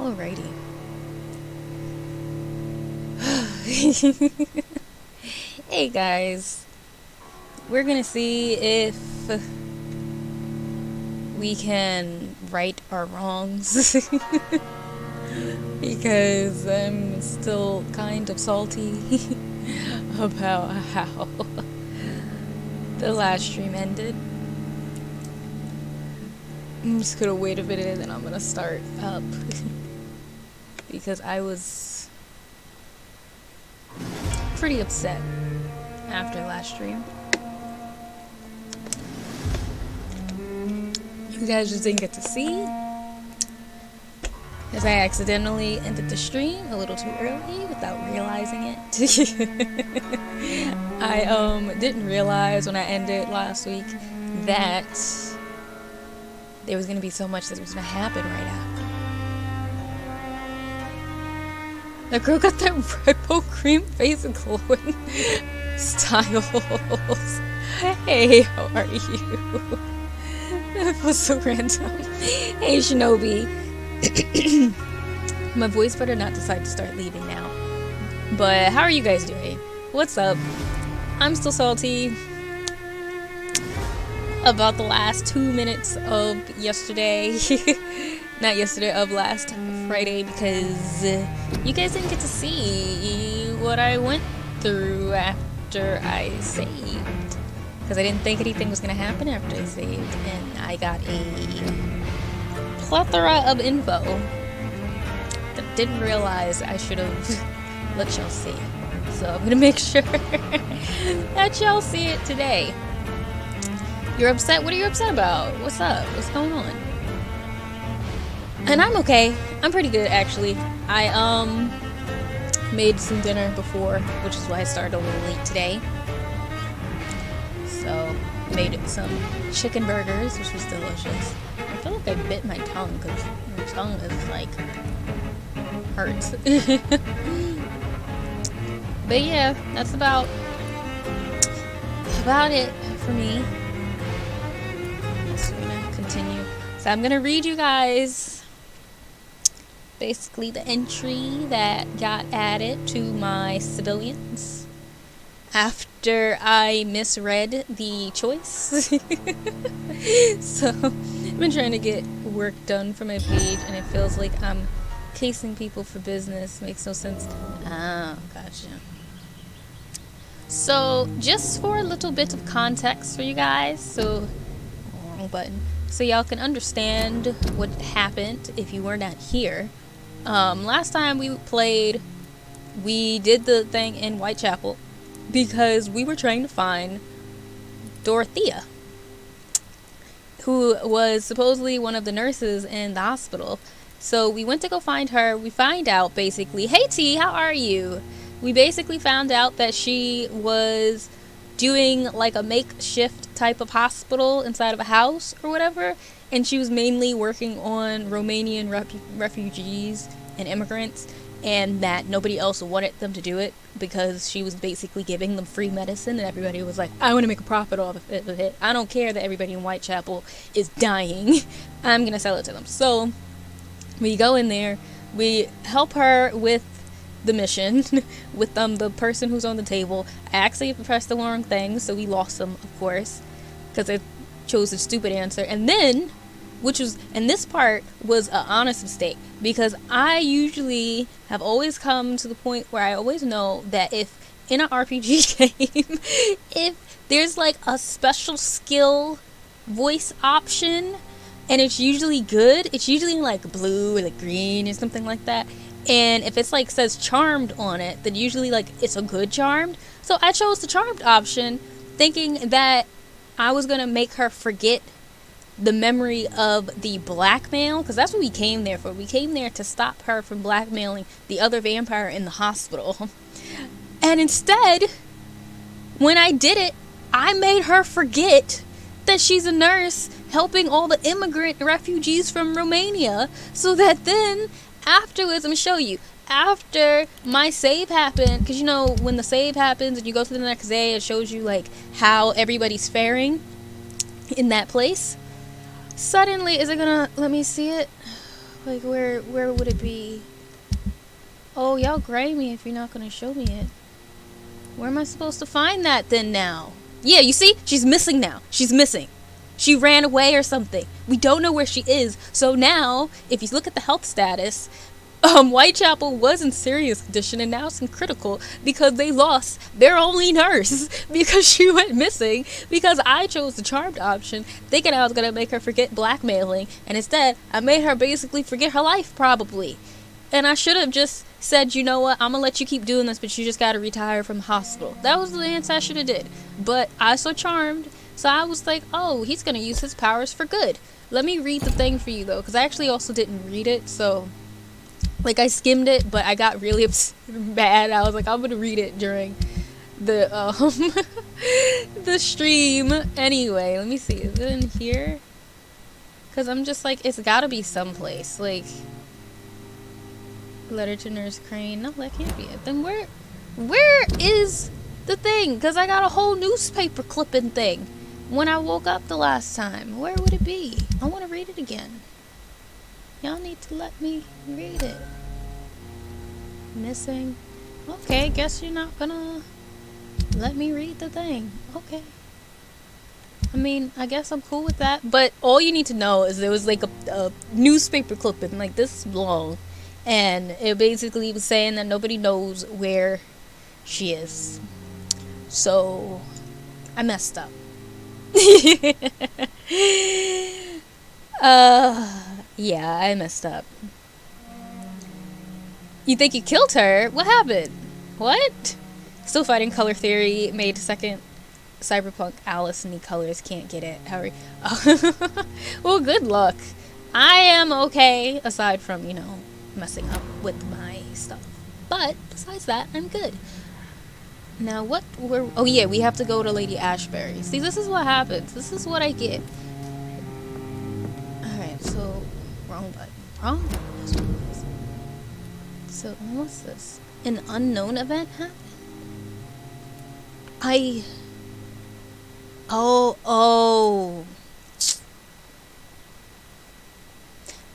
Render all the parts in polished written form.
Alrighty. Hey guys, we're gonna see if we can right our wrongs because I'm still kind of salty about how the last stream ended. I'm just gonna wait a minute and then I'm gonna start up because I was pretty upset after the last stream. You guys just didn't get to see because I accidentally ended the stream a little too early without realizing it. I didn't realize when I ended last week that there was gonna be so much that was gonna happen right after. That girl got that rainbow cream face and glowing styles. Hey, how are you? That was so random. Hey, Shinobi. My voice better not decide to start leaving now. But how are you guys doing? What's up? I'm still salty about the last 2 minutes of yesterday. Not yesterday, of last Friday, because you guys didn't get to see what I went through after I saved. Because I didn't think anything was going to happen after I saved, and I got a plethora of info that I didn't realize I should have let y'all see. So I'm going to make sure that y'all see it today. You're upset? What are you upset about? What's up? What's going on? And I'm okay. I'm pretty good, actually. I made some dinner before, which is why I started a little late today. So, made some chicken burgers, which was delicious. I feel like I bit my tongue because my tongue is like hurts. But yeah, that's about it for me. So I'm gonna continue. So I'm gonna read you guys basically the entry that got added to my civilians after I misread the choice. So I've been trying to get work done for my page and it feels like I'm casing people for business. Makes no sense. Oh, gotcha. So just for a little bit of context for you guys, so wrong button, so y'all can understand what happened if you were not here. Last time we played, we did the thing in Whitechapel because we were trying to find Dorothea, who was supposedly one of the nurses in the hospital. So we went to go find her. We find out basically, hey T, how are you? We basically found out that she was doing like a makeshift type of hospital inside of a house or whatever, and she was mainly working on Romanian refugees and immigrants, and that nobody else wanted them to do it because she was basically giving them free medicine, and everybody was like, I want to make a profit off of it. I don't care that everybody in Whitechapel is dying. I'm gonna sell it to them. So we go in there, we help her with the mission with the person who's on the table. I actually pressed the wrong thing, so we lost them, of course, because I chose a stupid answer. And then, and this part was an honest mistake, because I usually have always come to the point where I always know that if in an RPG game, if there's like a special skill voice option, and it's usually good, it's usually like blue or like green or something like that. And if it's like says charmed on it, then usually like it's a good charmed. So I chose the charmed option thinking that I was gonna make her forget the memory of the blackmail, because that's what we came there for. We came there to stop her from blackmailing the other vampire in the hospital. And instead, when I did it, I made her forget that she's a nurse helping all the immigrant refugees from Romania, so that then afterwards, I'm gonna show you, after my save happened, because you know when the save happens and you go to the next day, it shows you like how everybody's faring in that place. Suddenly, is it gonna let me see it? Like, where would it be? Oh, y'all gray me if you're not gonna show me it. Where am I supposed to find that then now? Yeah, you see? She's missing now. She's missing. She ran away or something. We don't know where she is. So now, if you look at the health status, Whitechapel was in serious condition and now it's in critical because they lost their only nurse because she went missing because I chose the charmed option thinking I was going to make her forget blackmailing, and instead I made her basically forget her life probably. And I should have just said, you know what, I'm going to let you keep doing this, but you just got to retire from the hospital. That was the answer I should have did. But I saw charmed, so I was like, oh, he's going to use his powers for good. Let me read the thing for you though, because I actually also didn't read it, so... Like, I skimmed it, but I got really mad. I was like, I'm gonna read it during the, the stream. Anyway, let me see. Is it in here? Because I'm just like, it's gotta be someplace. Like, letter to Nurse Crane. No, that can't be it. Then where is the thing? Because I got a whole newspaper clipping thing when I woke up the last time. Where would it be? I want to read it again. Y'all need to let me read it. Missing. Okay, guess you're not gonna let me read the thing. Okay. I mean, I guess I'm cool with that. But all you need to know is there was like a newspaper clipping like this long. And it basically was saying that nobody knows where she is. So, I messed up. Yeah, I messed up. You think you killed her? What happened? What? Still fighting color theory. Made second. Cyberpunk Alice in the colors. Can't get it. Hurry. Oh. Well, good luck. I am okay, aside from, you know, messing up with my stuff. But, besides that, I'm good. Now, what were... Oh, yeah, we have to go to Lady Ashbury. See, this is what happens. This is what I get. Alright, so... Wrong button. Wrong button. So, what's this? An unknown event happened? Oh.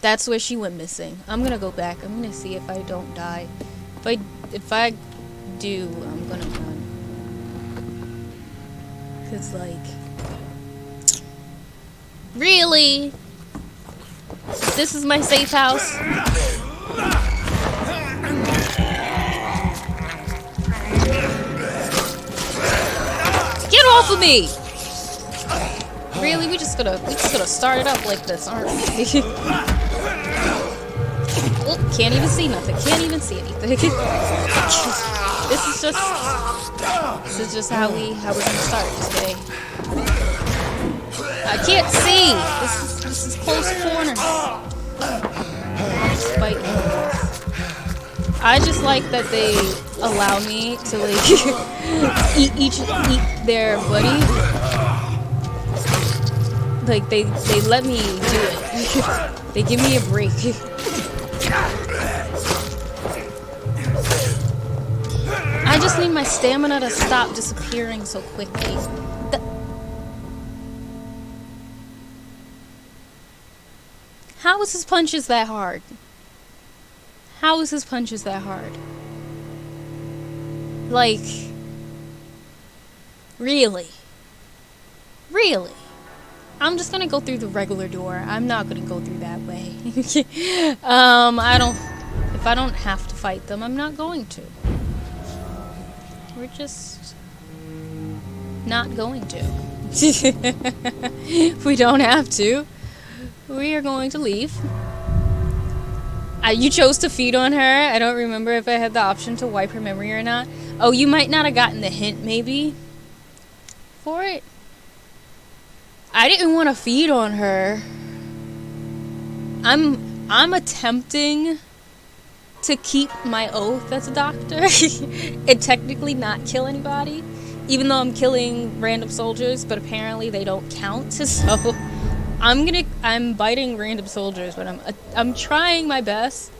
That's where she went missing. I'm gonna go back. I'm gonna see if I don't die. If I do, I'm gonna run. 'Cause, like... Really? This is my safe house? Get off of me! Really? We just gonna start it up like this, aren't we? Oh, can't even see nothing. Can't even see anything. This is just how we're gonna start today. I can't see. This is close corner. I just like that they allow me to like eat their buddy. Like they let me do it. They give me a break. I just need my stamina to stop disappearing so quickly. How is his punches that hard? How is his punches that hard? Like, really? Really? I'm just gonna go through the regular door. I'm not gonna go through that way. If I don't have to fight them, I'm not going to. We're just not going to. We don't have to. We are going to leave. You chose to feed on her. I don't remember if I had the option to wipe her memory or not. Oh, you might not have gotten the hint, maybe, for it. I didn't want to feed on her. I'm attempting to keep my oath as a doctor and technically not kill anybody, even though I'm killing random soldiers, but apparently they don't count. So I'm biting random soldiers, but I'm trying my best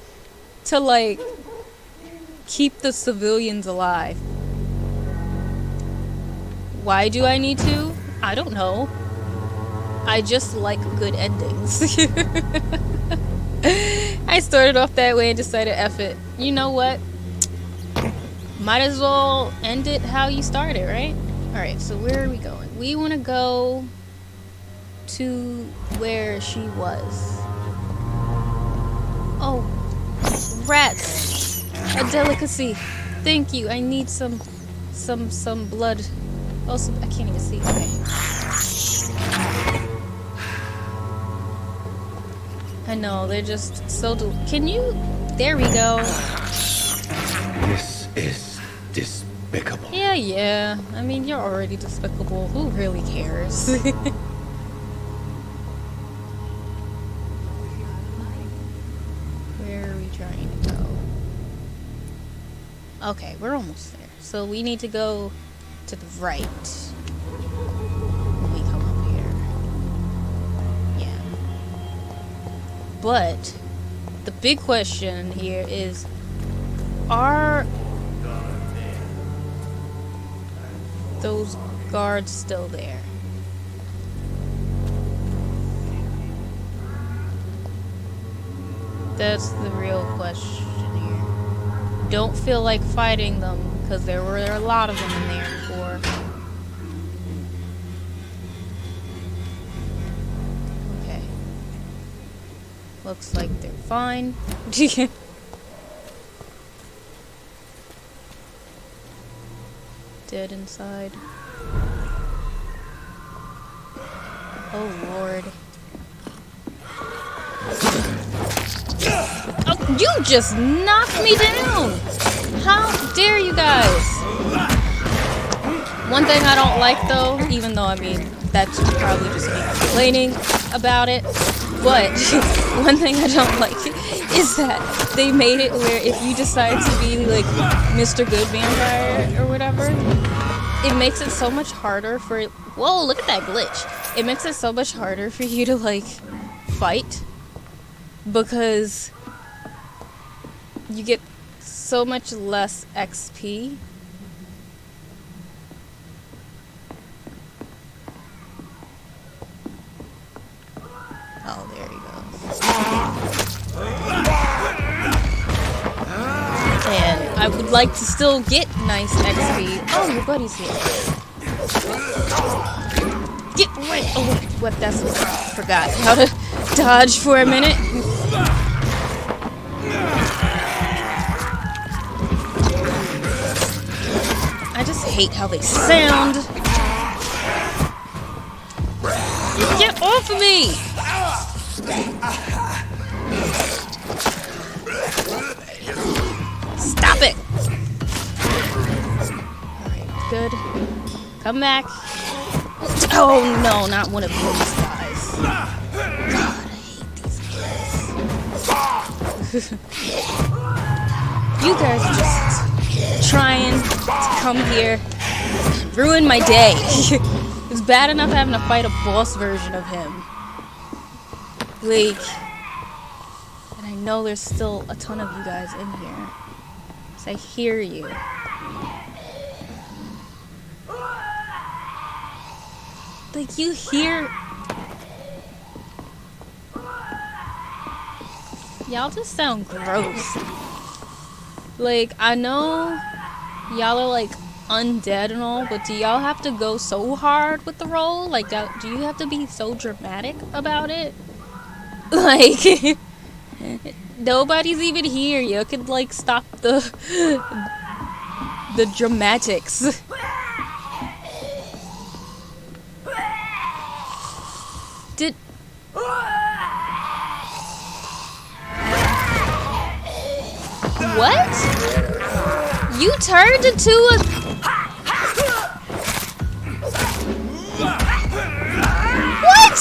to like keep the civilians alive. Why do I need to? I don't know. I just like good endings. I started off that way and decided, F it. You know what? Might as well end it how you started, right? Alright, so where are we going? We want to go to where she was. Oh, rats. A delicacy. Thank you. I need some blood. Also, I can't even see. Okay. I know, they're just so can you? There we go. This is despicable. Yeah. I mean, you're already despicable. Who really cares? Where are we trying to go? Okay, we're almost there. So we need to go to the right. When we come up here. Yeah. But the big question here is, are those guards still there? That's the real question here. Don't feel like fighting them because there were a lot of them in there before. Okay. Looks like they're fine. Dead inside. Oh Lord. Oh, you just knocked me down! How dare you guys? One thing I don't like though, even though I mean that's probably just me complaining about it, but one thing I don't like is that they made it where if you decide to be like Mr. Good Vampire or whatever, it makes it so much harder for— whoa, look at that glitch. It makes it so much harder for you to like fight because you get so much less XP. Oh, there he goes. And I would like to still get nice XP. Oh, your buddy's here. Get away! Oh, what? That's what I forgot how to dodge for a minute. I just hate how they sound. Get off of me! Stop it! Alright, good. Come back. Oh no, not one of these guys. God, I hate these guys. You guys are just trying to come here and ruin my day. It's bad enough having to fight a boss version of him. Like, and I know there's still a ton of you guys in here. So I hear you. Like, you hear... Y'all just sound gross. Like, I know y'all are like undead and all, but do y'all have to go so hard with the role? Like, do you have to be so dramatic about it? Like, nobody's even here. You could like stop the dramatics. Did what? You turned into a... What?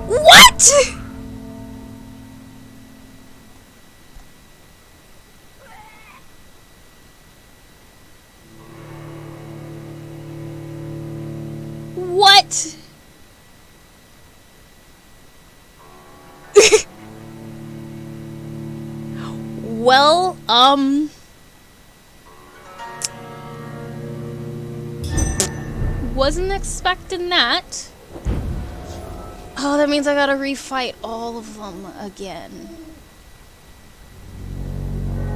What? What? Well, wasn't expecting that. Oh, that means I gotta refight all of them again.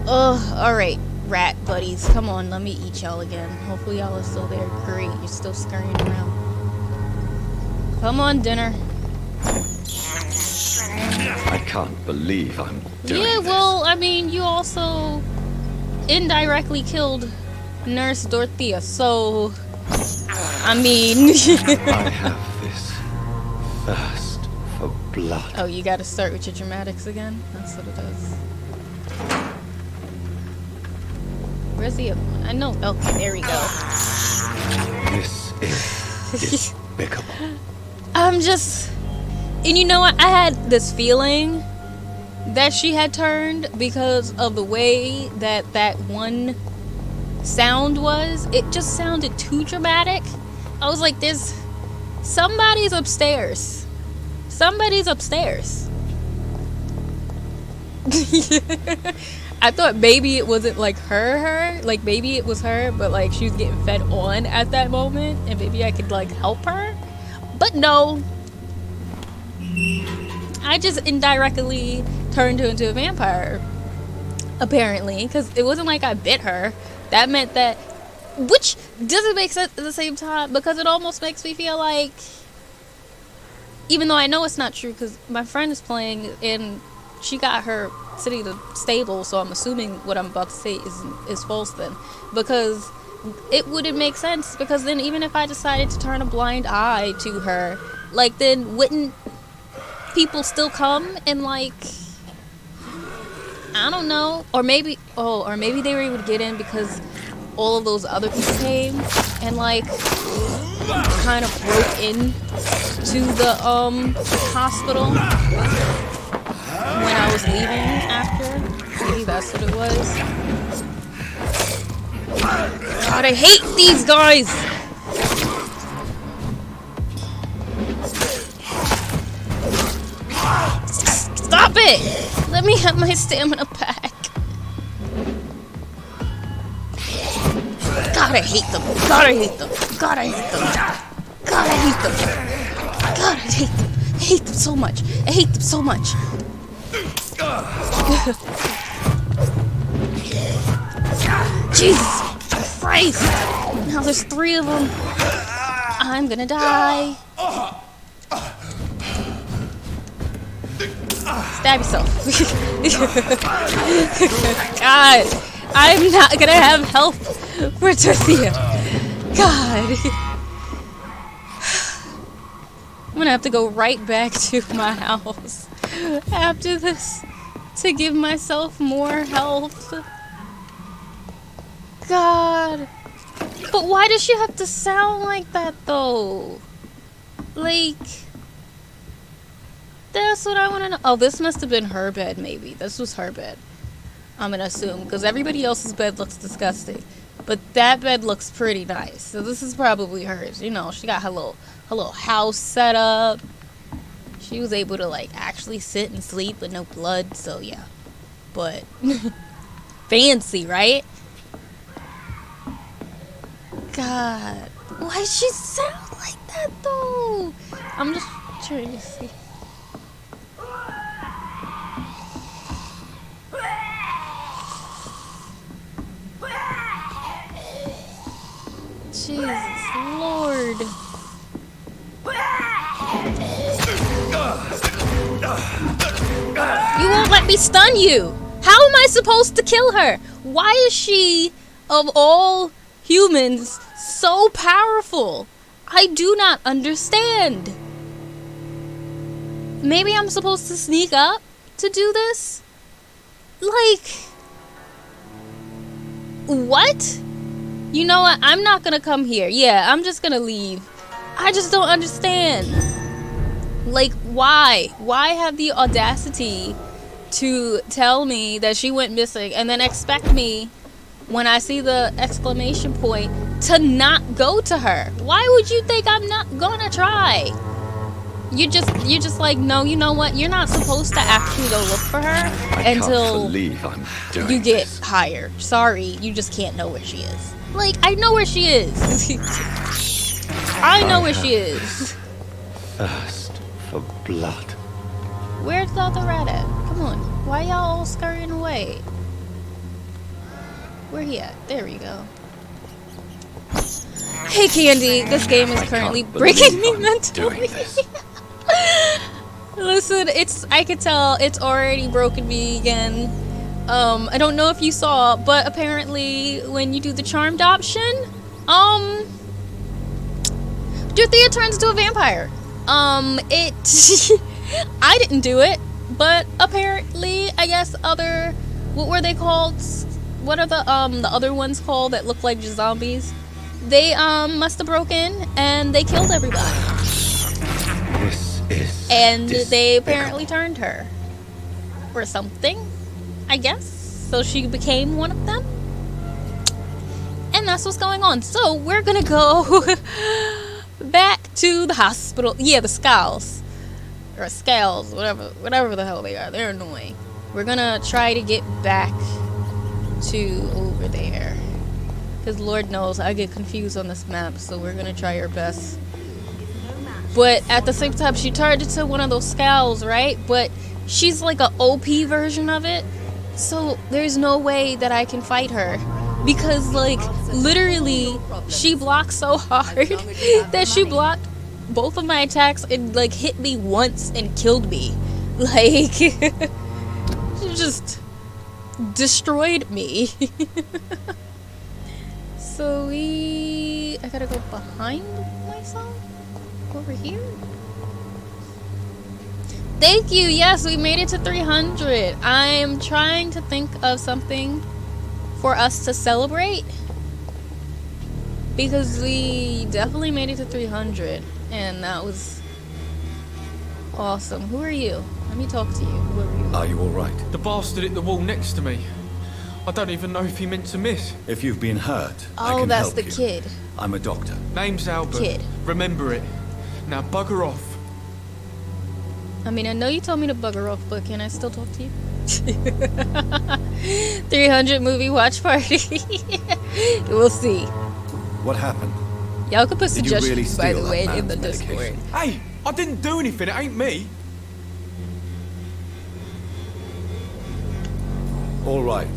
Ugh, alright, rat buddies. Come on, let me eat y'all again. Hopefully y'all are still there. Great, you're still scurrying around. Come on, dinner. I can't believe I'm doing Yeah, this. well, I mean, you also indirectly killed Nurse Dorothea, so... I mean... I have this thirst for blood. Oh, you gotta start with your dramatics again? That's what it is. Where's the other one? I know. Okay, there we go. This is despicable. I'm just... And you know what? I had this feeling that she had turned because of the way that that one sound was. It just sounded too dramatic. I was like, there's... Somebody's upstairs. Somebody's upstairs. I thought maybe it wasn't like her, like maybe it was her, but like she was getting fed on at that moment, and maybe I could like help her. But no, I just indirectly turned her into a vampire, apparently, because it wasn't like I bit her. That meant that, which doesn't make sense at the same time, because it almost makes me feel like, even though I know it's not true, because my friend is playing and she got her city to stable, so I'm assuming what I'm about to say is false then, because it wouldn't make sense, because then even if I decided to turn a blind eye to her, like, then wouldn't people still come and like, I don't know, or maybe they were able to get in because all of those other people came and like kind of broke in to the hospital when I was leaving after. Maybe that's what it was. God, I hate these guys! Stop it! Let me have my stamina back. God, I hate them. God, I hate them. God, I hate them. God, I hate them. God, I hate them. I hate them so much. I hate them so much. Jesus Christ! Now there's 3 of them. I'm gonna die. Stab yourself. God, I'm not gonna have health for Dorothea. God. I'm gonna have to go right back to my house after this to give myself more health. God. But why does she have to sound like that though? Like, that's what I want to know. Oh, this must have been her bed, maybe. This was her bed, I'm gonna assume, because everybody else's bed looks disgusting, but that bed looks pretty nice. So this is probably hers. You know, she got her little house set up. She was able to like actually sit and sleep with no blood. So yeah, but fancy, right? God, why does she sound like that though? I'm just trying to see. Jesus Lord. You won't let me stun you. How am I supposed to kill her? Why is she, of all humans, so powerful? I do not understand. Maybe I'm supposed to sneak up to do this? Like, what? You know what? I'm not gonna come here. Yeah, I'm just gonna leave. I just don't understand. Like, why? Why have the audacity to tell me that she went missing and then expect me, when I see the exclamation point, to not go to her? Why would you think I'm not gonna try? You're just like, no, you know what? You're not supposed to actually go look for her until you get higher. Sorry, you just can't know where she is. Like, I know where she is. I know where she is. Thirst for blood. Where's the other rat at? Come on. Why y'all all scurrying away? Where he at? There we go. Hey Candy, this game is currently breaking me mentally. Listen, I could tell it's already broken me again. I don't know if you saw, but apparently when you do the charmed option, Dorothea turns into a vampire. I didn't do it, but apparently, I guess what were they called? What are the other ones called that look like just zombies? They, must have broken and they killed everybody. This is And they despicable. apparently turned her. Or something, I guess. So she became one of them. And that's what's going on. So we're gonna go back to the hospital. Yeah, the Scowls. Or Scales, whatever the hell they are. They're annoying. We're gonna try to get back to over there. Because Lord knows I get confused on this map. So we're gonna try our best. But at the same time, she turned into one of those Scowls, right? But she's like a OP version of it. So there's no way that I can fight her. Because, like, literally, she blocked so hard that she blocked both of my attacks and, like, hit me once and killed me. Like, she just destroyed me. So I gotta go behind myself? Over here? Thank you! Yes, we made it to 300. I'm trying to think of something for us to celebrate. Because we definitely made it to 300. And that was awesome. Who are you? Let me talk to you. Who are you? Are you alright? The bastard hit the wall next to me. I don't even know if he meant to miss. If you've been hurt, I Oh, can that's help the you. kid. I'm a doctor. Name's Albert. Kid. Remember it. Now bugger off. I mean, I know you told me to bugger off, but can I still talk to you? 300 movie watch party. We'll see. What happened? Y'all can put Did you really suggestions, by steal the that way, in man's the Discord. medication? Hey, I didn't do anything. It ain't me. All right.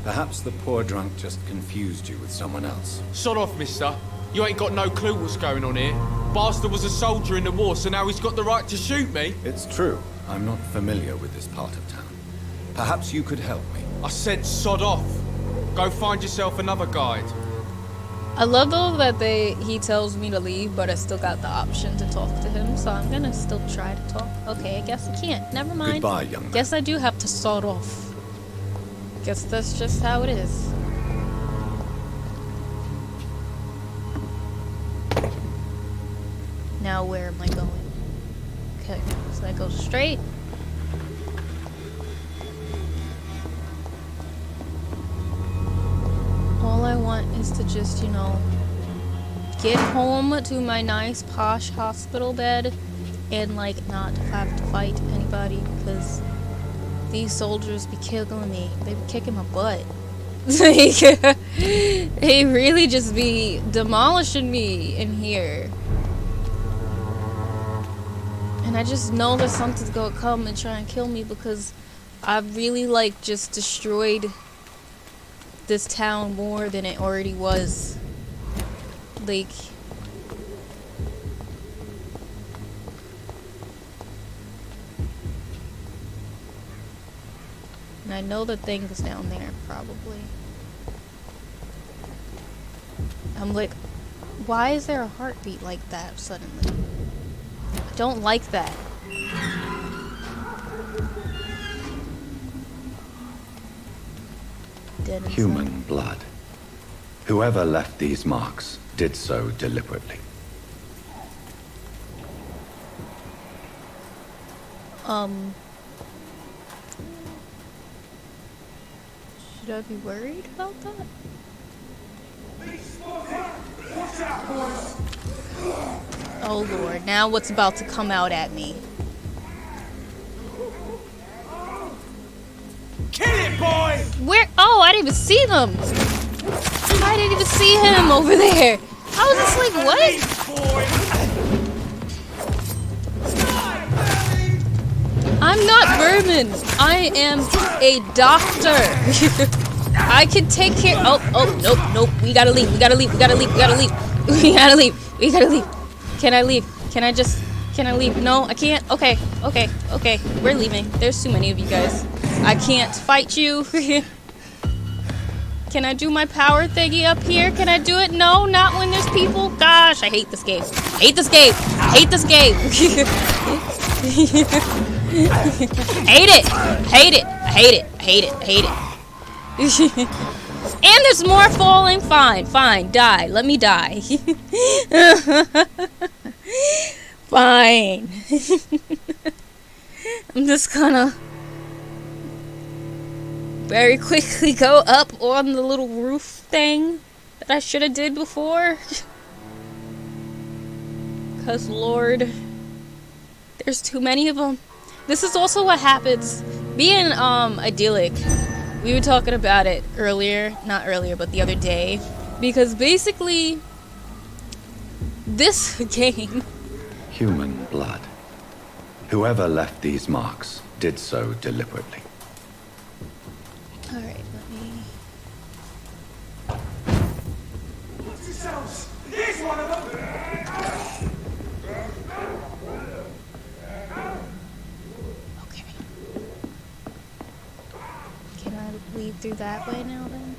Perhaps the poor drunk just confused you with someone else. Sod off, mister. You ain't got no clue what's going on here. Bastard was a soldier in the war, so now he's got the right to shoot me. It's true. I'm not familiar with this part of town. Perhaps you could help me. I said sod off. Go find yourself another guide. I love though that he tells me to leave, but I still got the option to talk to him, so I'm gonna still try to talk. Okay, I guess I can't. Never mind. Goodbye, young man. Guess I do have to sawed off. Guess that's just how it is. Now where am I going? Okay, so I go straight. All I want is to just, you know, get home to my nice posh hospital bed and like not have to fight anybody because these soldiers be killing me. They be kicking my butt. Like, they really just be demolishing me in here. And I just know that something's gonna come and try and kill me because I really like just destroyed this town more than it already was. Like, and I know the thing's down there probably. I'm like, why is there a heartbeat like that suddenly? I don't like that. Denizen. Human blood. Whoever left these marks did so deliberately. Should I be worried about that? Oh Lord, now what's about to come out at me? Kill it, boy! Where? Oh, I didn't even see them. I didn't even see him over there. I was just like, what? Boy! I'm not vermin. I am a doctor. I can take care. Oh, nope. We gotta leave. We gotta leave. We gotta leave. We gotta leave. We gotta leave. We gotta leave. Can I leave? Can I leave? No, I can't. Okay. We're leaving. There's too many of you guys. I can't fight you. Can I do my power thingy up here? Can I do it? No, not when there's people. Gosh, I hate this game. I hate this game. Hate it. And there's more falling. Fine. Die. Let me die. Fine. I'm just gonna very quickly go up on the little roof thing that I should have did before. Cause Lord, there's too many of them. This is also what happens being idyllic. We were talking about it earlier, not earlier, but the other day, because basically this game, human blood. Whoever left these marks did so deliberately. all right, let me. Here's one of them. Okay. Can I lead through that way now then?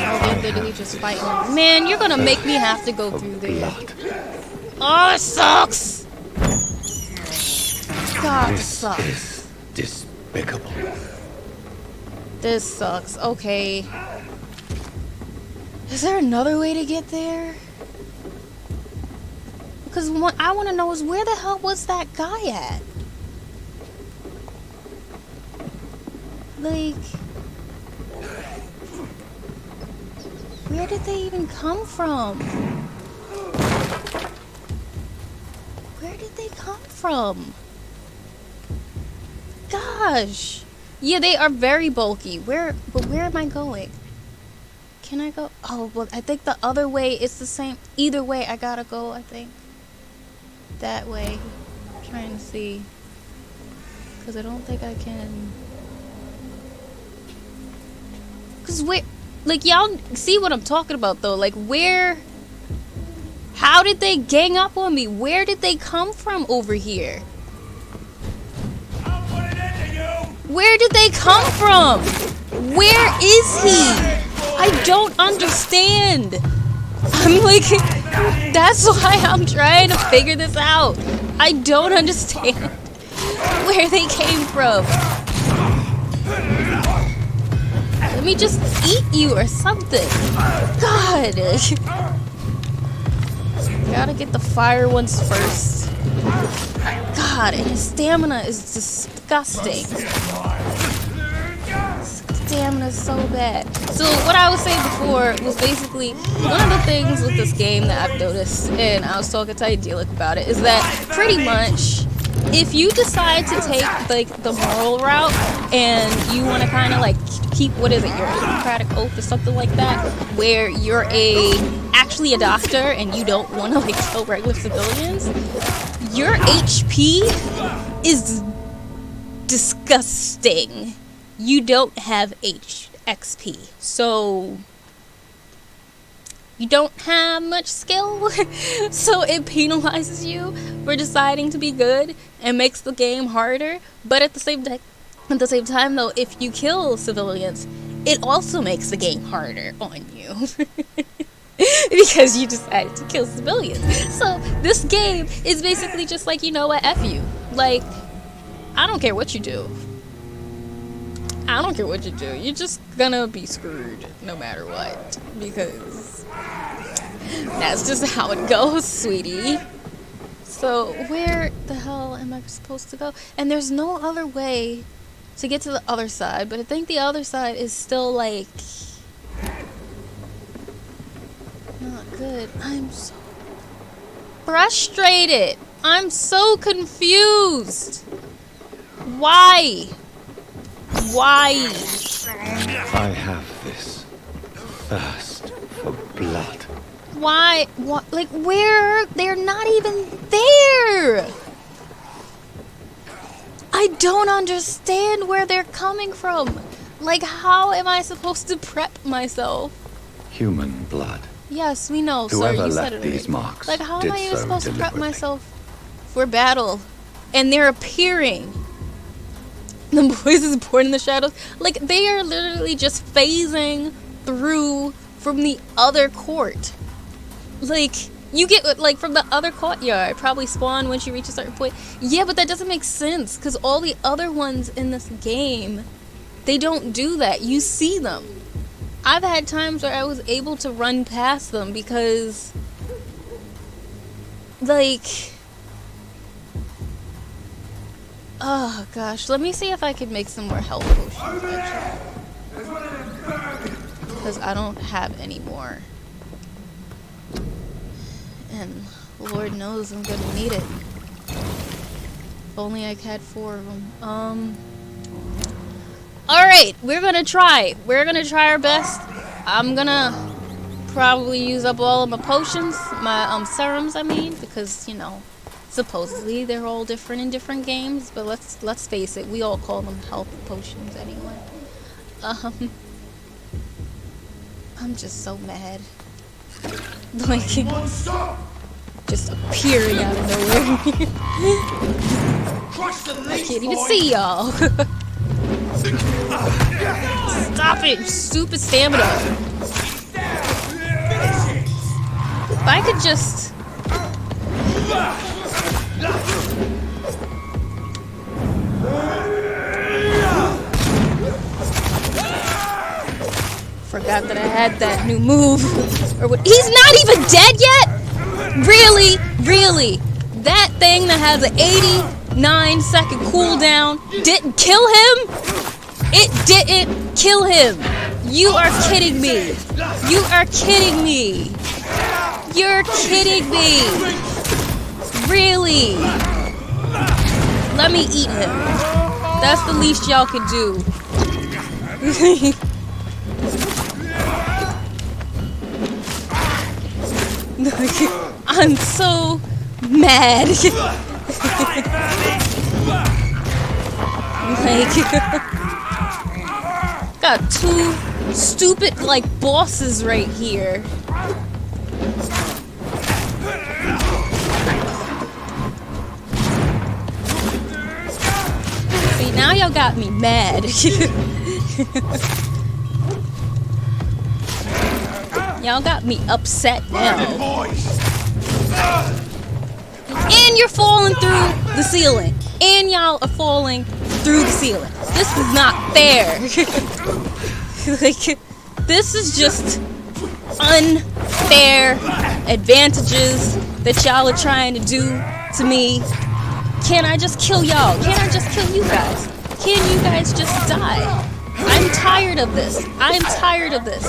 Oh, they're literally just fighting. Man, you're gonna make me have to go through there. Blood. Oh, it sucks! God, this This sucks. is despicable. This sucks. Okay. Is there another way to get there? Because what I want to know is where the hell was that guy at? Like, where did they even come from? Where did they come from? Gosh. Yeah, they are very bulky. But where am I going? Can I go? Oh, well, I think the other way is the same. Either way, I gotta go, I think. That way. I'm trying to see. Because I don't think I can. Because where. Like, y'all see what I'm talking about, though. Like, where. How did they gang up on me? Where did they come from over here? Where did they come from? Where is he? I don't understand. I'm like, that's why I'm trying to figure this out. I don't understand where they came from. Let me just eat you or something. God. Gotta get the fire ones first. God, and his stamina is disgusting. Stamina is so bad. So what I was saying before was basically one of the things with this game that I've noticed, and I was talking to Idyllic about it, is that pretty much if you decide to take like the moral route and you want to kind of like keep, what is it, your Hippocratic oath or something like that, where you're actually a doctor and you don't want to like kill regular civilians, your HP is disgusting. You don't have XP, so you don't have much skill. So it penalizes you for deciding to be good and makes the game harder. But at the same time, though, if you kill civilians, it also makes the game harder on you. Because you decided to kill civilians. So this game is basically just like, you know what, F you. Like, I don't care what you do. I don't care what you do. You're just gonna be screwed no matter what. Because that's just how it goes, sweetie. So where the hell am I supposed to go? And there's no other way to get to the other side. But I think the other side is still like... not good. I'm so frustrated. I'm so confused. Why? Why? I have this thirst for blood. Why? What? Like, where? They're not even there. here? I don't understand where they're coming from. Like, how am I supposed to prep myself? Human blood. Yes, we know, sir. Whoever You said left it these already. marks Like, how am did I even so supposed to prep deliberately. myself for battle? And they're appearing. The boys is born in the shadows. Like, they are literally just phasing through from the other court. Like, you get, like, from the other courtyard. Probably spawn once you reach a certain point. Yeah, but that doesn't make sense. Because all the other ones in this game, they don't do that. You see them. I've had times where I was able to run past them because, like, oh gosh, let me see if I can make some more health potions, actually. Because I don't have any more. And Lord knows I'm gonna need it. If only I had 4 of them. Alright, we're gonna try. We're gonna try our best. I'm gonna probably use up all of my potions, my serums, I mean, because, you know, supposedly they're all different in different games, but let's face it, we all call them health potions anyway. I'm just so mad. Like, just appearing out of nowhere. I can't even see y'all. Stop it, stupid stamina. If I could just... Forgot that I had that new move. Or what? He's not even dead yet? Really? Really? That thing that has an 89-second cooldown didn't kill him? It didn't kill him. You are kidding me. You are kidding me. You're kidding me. Really? Let me eat him. That's the least y'all could do. I'm so mad. Like, got 2 stupid, like, bosses right here. See, now y'all got me mad. Y'all got me upset now. And you're falling through the ceiling. And y'all are falling through the ceiling. This is not fair. Like, this is just unfair advantages that y'all are trying to do to me. Can't I just kill y'all? Can't I just kill you guys? Can you guys just die? I'm tired of this. I'm tired of this.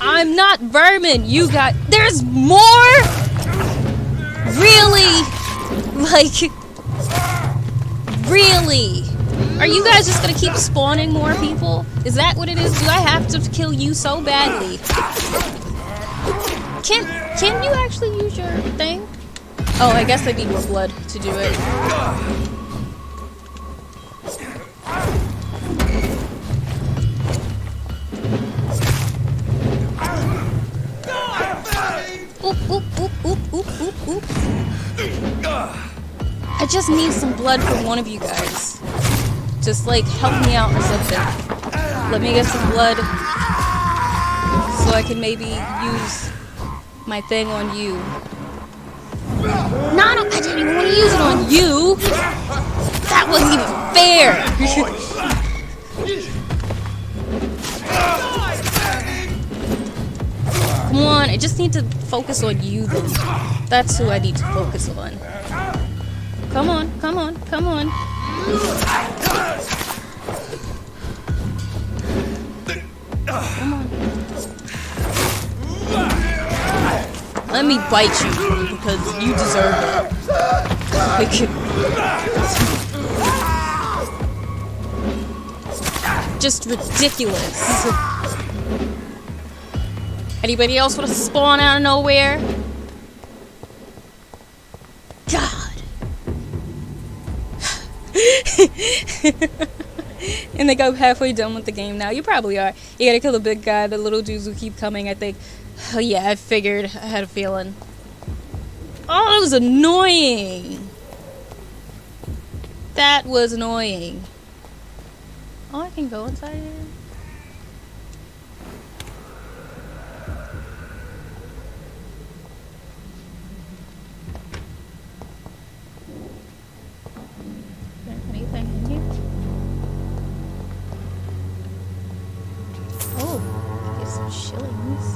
I'm not vermin. You got... There's more? Really? Like... Really? Are you guys just gonna keep spawning more people? Is that what it is? Do I have to kill you so badly? Can you actually use your thing? Oh, I guess I need more blood to do it. Oop, oop, oop, oop, oop, oop, oop. I just need some blood from one of you guys. Just, like, help me out or something. Let me get some blood so I can maybe use my thing on you. No, I didn't even want to use it on you. That wasn't even fair. Come on, I just need to focus on you then. That's who I need to focus on. Come on, come on, come on. Come on. Let me bite you because you deserve it. Just ridiculous. Anybody else want to spawn out of nowhere? God. And they go halfway done with the game now. You probably are. You gotta kill the big guy. The little dudes who keep coming, I think. Oh yeah, I figured. I had a feeling. Oh, that was annoying. That was annoying. Oh, I can go inside here. Is there anything in here? Oh, get some shillings.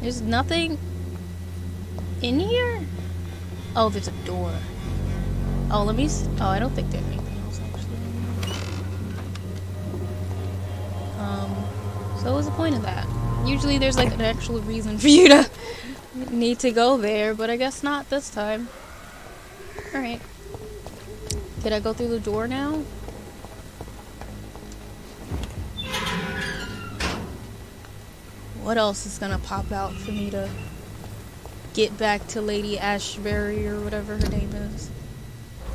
There's nothing in here? Oh, there's a door. Oh, let me oh, I don't think there's anything else actually. So what was the point of that? Usually there's like an actual reason for you to need to go there, but I guess not this time. Alright. Did I go through the door now? What else is gonna pop out for me to get back to Lady Ashbury or whatever her name is?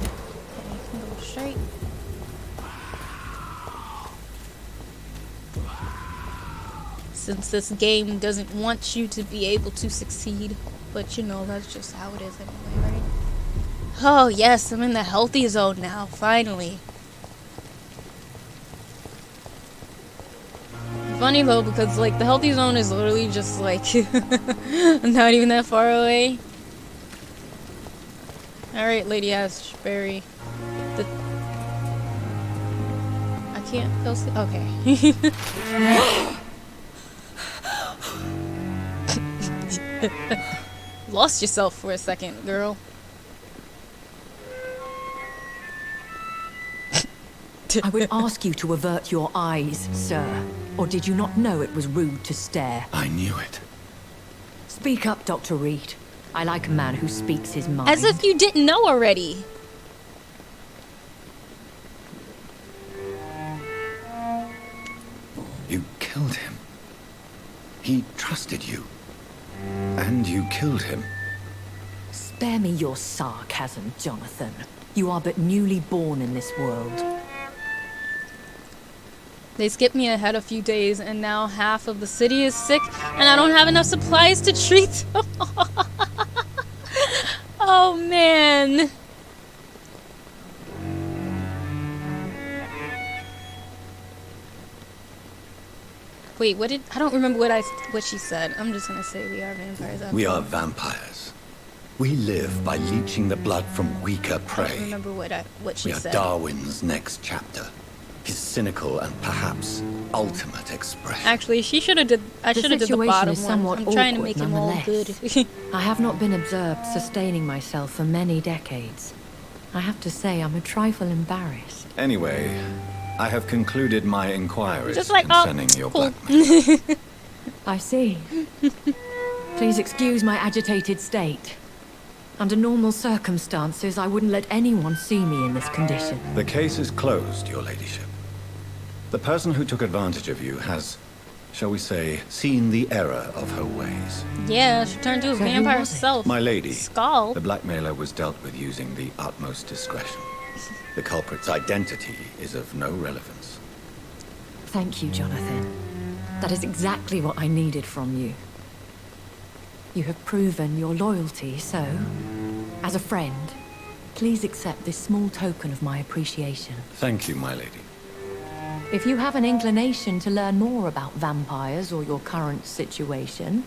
Okay, I can go straight. Since this game doesn't want you to be able to succeed, but you know, that's just how it is anyway, right? Oh yes, I'm in the healthy zone now, finally. Funny though, because like the healthy zone is literally just like not even that far away. Alright, Lady Ashbury. I can't go see. Okay. Lost yourself for a second, girl. I would ask you to avert your eyes, sir. Or did you not know it was rude to stare? I knew it. Speak up, Dr. Reed. I like a man who speaks his mind. As if you didn't know already. You killed him. He trusted you. And you killed him. Spare me your sarcasm, Jonathan. You are but newly born in this world. They skipped me ahead a few days, and now half of the city is sick, and I don't have enough supplies to treat them. Oh, man. Wait, what did... I don't remember what she said. I'm just gonna say we are vampires. We are vampires. We live by leeching the blood from weaker I don't prey. remember what she We are said. Darwin's next chapter. His cynical and perhaps ultimate expression. Actually, she should have did. I should have did the situation bottom is one. somewhat I'm trying to awkward make him all good. nonetheless. I have not been observed sustaining myself for many decades. I have to say I'm a trifle embarrassed. Anyway, I have concluded my inquiries Just like, concerning your cool. blackmail. I see. Please excuse my agitated state. Under normal circumstances, I wouldn't let anyone see me in this condition. The case is closed, your ladyship. The person who took advantage of you has, shall we say, seen the error of her ways. Yeah, she turned to a So who vampire was it? herself. My lady, Skull. the blackmailer was dealt with using the utmost discretion. The culprit's identity is of no relevance. Thank you, Jonathan. That is exactly what I needed from you. You have proven your loyalty, so, as a friend, please accept this small token of my appreciation. Thank you, my lady. If you have an inclination to learn more about vampires or your current situation,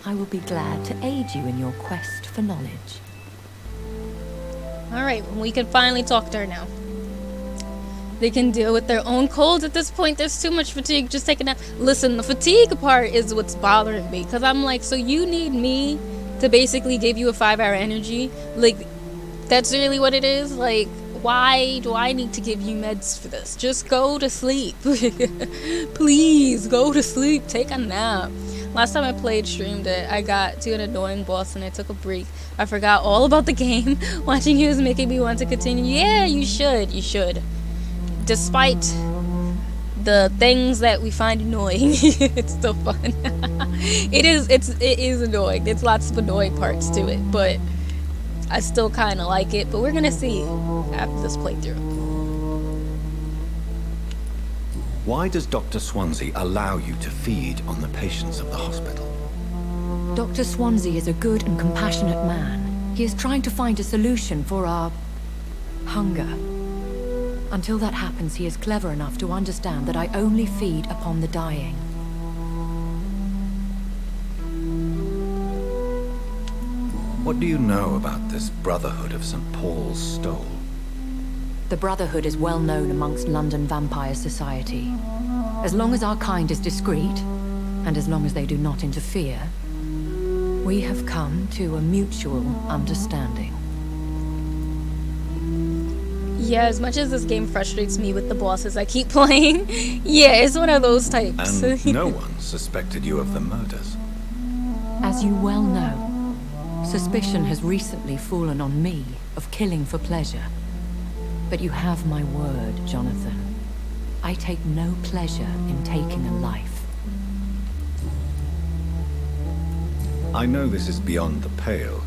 I will be glad to aid you in your quest for knowledge. Alright, we can finally talk to her now. They can deal with their own colds at this point. There's too much fatigue. Just take a nap. Listen, the fatigue part is what's bothering me. Because I'm like, so you need me to basically give you a 5-hour energy? Like, that's really what it is? Like, why do I need to give you meds for this? Just go to sleep. Please, go to sleep. Take a nap. Last time I played, streamed it, I got to an annoying boss and I took a break. I forgot all about the game. Watching you was making me want to continue. Yeah, you should. You should. Despite the things that we find annoying. It's still fun. It is annoying. There's lots of annoying parts to it, but I still kind of like it. But we're gonna see after this playthrough. Why does Dr. Swansea allow you to feed on the patients of the hospital? Dr. Swansea is a good and compassionate man. He is trying to find a solution for our hunger. Until that happens, he is clever enough to understand that I only feed upon the dying. What do you know about this Brotherhood of St. Paul's Stole? The Brotherhood is well known amongst London vampire society. As long as our kind is discreet, and as long as they do not interfere, we have come to a mutual understanding. Yeah, as much as this game frustrates me with the bosses I keep playing, yeah, it's one of those types. And no one suspected you of the murders. As you well know, suspicion has recently fallen on me of killing for pleasure. But you have my word, Jonathan. I take no pleasure in taking a life. I know this is beyond the pale,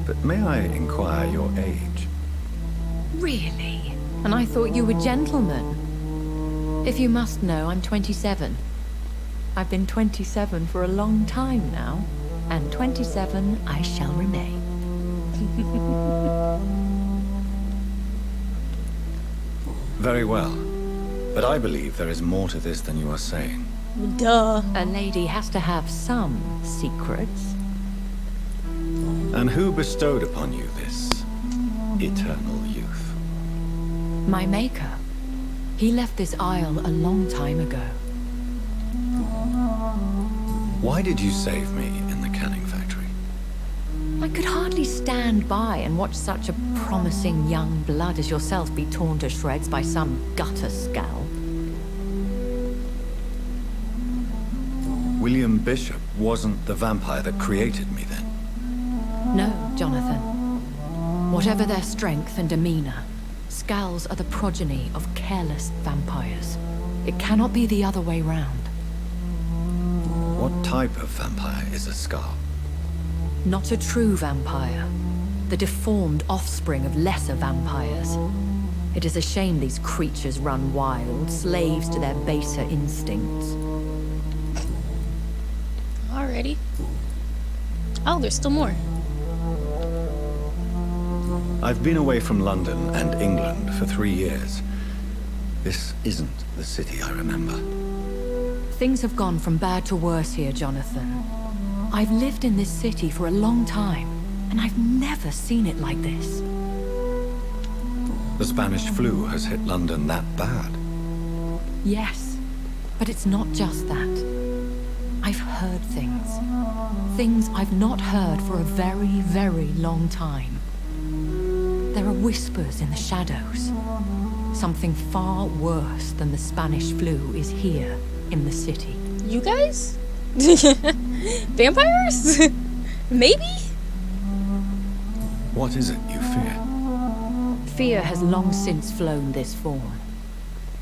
but may I inquire your age? Really? And I thought you were gentlemen. If you must know, I'm 27. I've been 27 for a long time now, and 27 I shall remain. Very well. But I believe there is more to this than you are saying. Duh. A lady has to have some secrets. And who bestowed upon you this eternal youth? My maker. He left this isle a long time ago. Why did you save me in the canning factory? I could hardly stand by and watch such a promising young blood as yourself be torn to shreds by some gutter scowl. William Bishop wasn't the vampire that created me then? No, Jonathan. Whatever their strength and demeanor, scowls are the progeny of careless vampires. It cannot be the other way round. What type of vampire is a Scowl? Not a true vampire. The deformed offspring of lesser vampires. It is a shame these creatures run wild, slaves to their baser instincts. Alrighty. Oh, there's still more. I've been away from London and England for 3 years. This isn't the city I remember. Things have gone from bad to worse here, Jonathan. I've lived in this city for a long time, and I've never seen it like this. The Spanish flu has hit London that bad. Yes, but it's not just that. I've heard things. Things I've not heard for a very, very long time. There are whispers in the shadows. Something far worse than the Spanish flu is here in the city. You guys? Vampires? Maybe? What is it you fear? Fear has long since flown this form.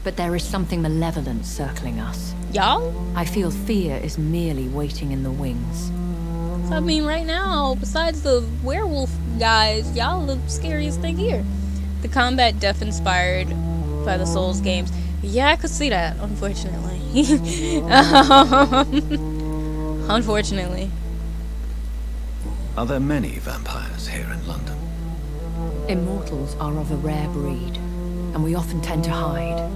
But there is something malevolent circling us. Y'all? I feel fear is merely waiting in the wings. I mean, right now, besides the werewolf guys, y'all the scariest thing here. The combat death inspired by the Souls games. Yeah, I could see that, unfortunately. Unfortunately. Are there many vampires here in London? Immortals are of a rare breed, and we often tend to hide.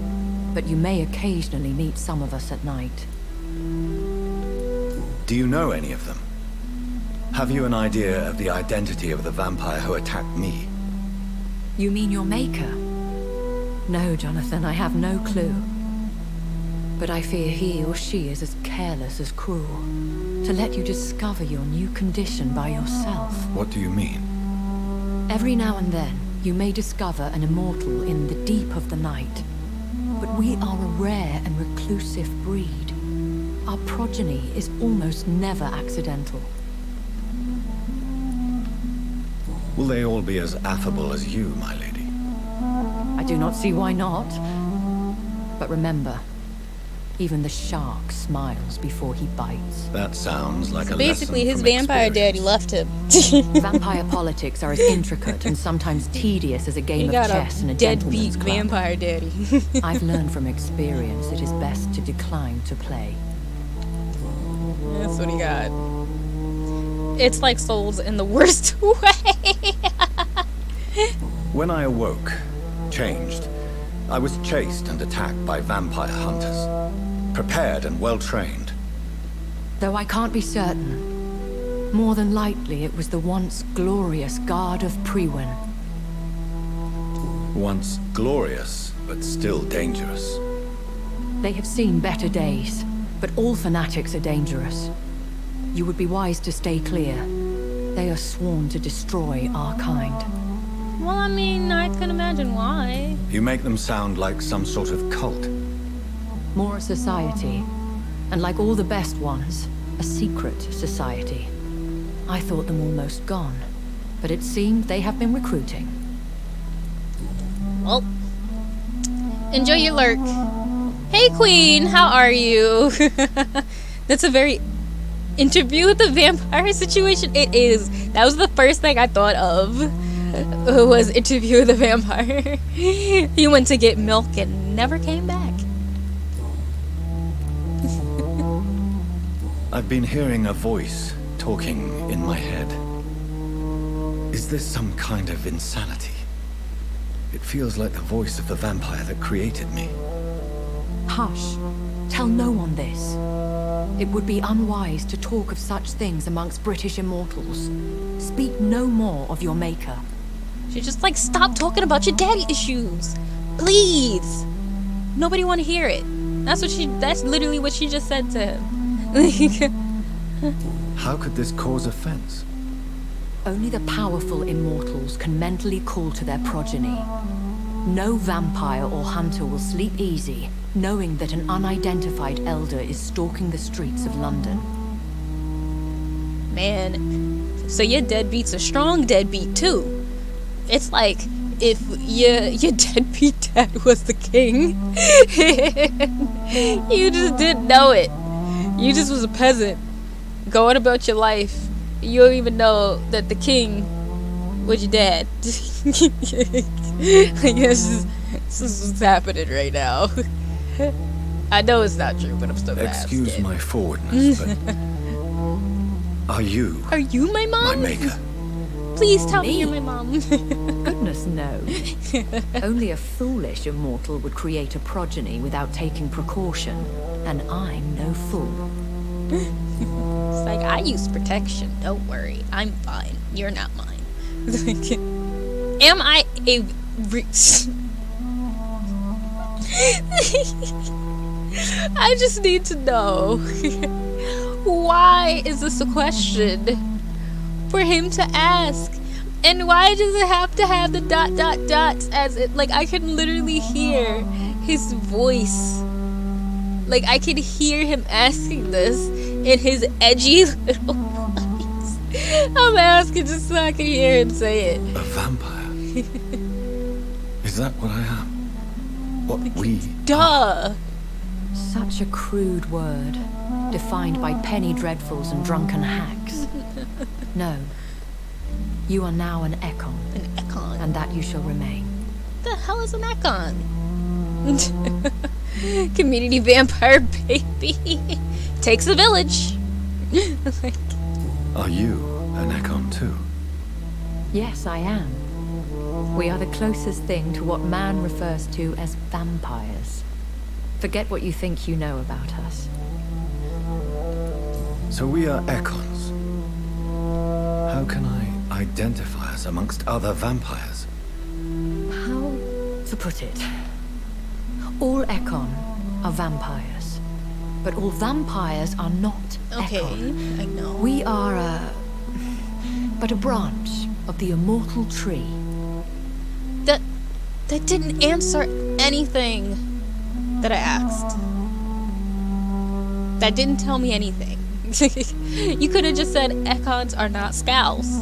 But you may occasionally meet some of us at night. Do you know any of them? Have you an idea of the identity of the vampire who attacked me? You mean your maker? No, Jonathan, I have no clue. But I fear he or she is as careless as cruel. To let you discover your new condition by yourself. What do you mean? Every now and then, you may discover an immortal in the deep of the night. But we are a rare and reclusive breed. Our progeny is almost never accidental. Will they all be as affable as you, my lady? I do not see why not. But remember, Even the shark smiles before he bites. That sounds like a Basically, his lesson vampire from daddy experience. left him. Vampire politics are as intricate and sometimes tedious as a He game of got chess in a a deadbeat gentleman's club. vampire daddy. I've learned from experience it is best to decline to play. That's what he got. It's like souls in the worst way. When I awoke, changed, I was chased and attacked by vampire hunters. Prepared and well-trained. Though I can't be certain, more than likely it was the once glorious Guard of Priwen. Once glorious, but still dangerous. They have seen better days, but all fanatics are dangerous. You would be wise to stay clear. They are sworn to destroy our kind. Well, I mean, I can imagine why. You make them sound like some sort of cult. More a society, and like all the best ones, a secret society. I thought them almost gone, but it seemed they have been recruiting. Well, enjoy your lurk. Hey, Queen, how are you? That's a very interview with the vampire situation. It is. That was the first thing I thought of. Was interview with the vampire. He went to get milk and never came back. I've been hearing a voice talking in my head. Is this some kind of insanity? It feels like the voice of the vampire that created me. Hush. Tell no one this. It would be unwise to talk of such things amongst British immortals. Speak no more of your maker. She just like, stop talking about your daddy issues. Please. Nobody want to hear it. That's literally what she just said to him. How could this cause offense? Only the powerful immortals can mentally call to their progeny. No vampire or hunter will sleep easy, knowing that an unidentified elder is stalking the streets of London. Man, so your deadbeat's a strong deadbeat too. It's like if your deadbeat dad was the king. You just didn't know it. You just was a peasant going about your life. You don't even know that the king was your dad. I guess this is what's happening right now. I know it's not true, but I'm still Excuse asking. my forwardness, but are you my mom? my maker? Please tell me Me? you're my mom. Goodness no. Only a foolish immortal would create a progeny without taking precaution, and I'm no fool. It's like, I use protection. Don't worry. I'm fine. You're not mine. Am I a... I just need to know. Why is this a question for him to ask? And why does it have to have the ... as it... Like, I can literally hear his voice. Like, I can hear him asking this in his edgy little voice. I'm asking just so I can hear him say it. A vampire? Is that what I am? What we Duh. Such a crude word, defined by penny dreadfuls and drunken hacks. No. You are now an Ekon, An Ekon. and that you shall remain. The hell is an Ekon? Community vampire baby. Takes a village. Like, Are you an Ekon too? Yes, I am. We are the closest thing to what man refers to as vampires. Forget what you think you know about us. So we are Ekons. How can I identify us amongst other vampires? How to put it? All Ekon are vampires. But all vampires are not okay, Ekon. I know. We are but a branch of the immortal tree. That didn't answer anything that I asked. That didn't tell me anything. You could have just said Ekons are not Skals.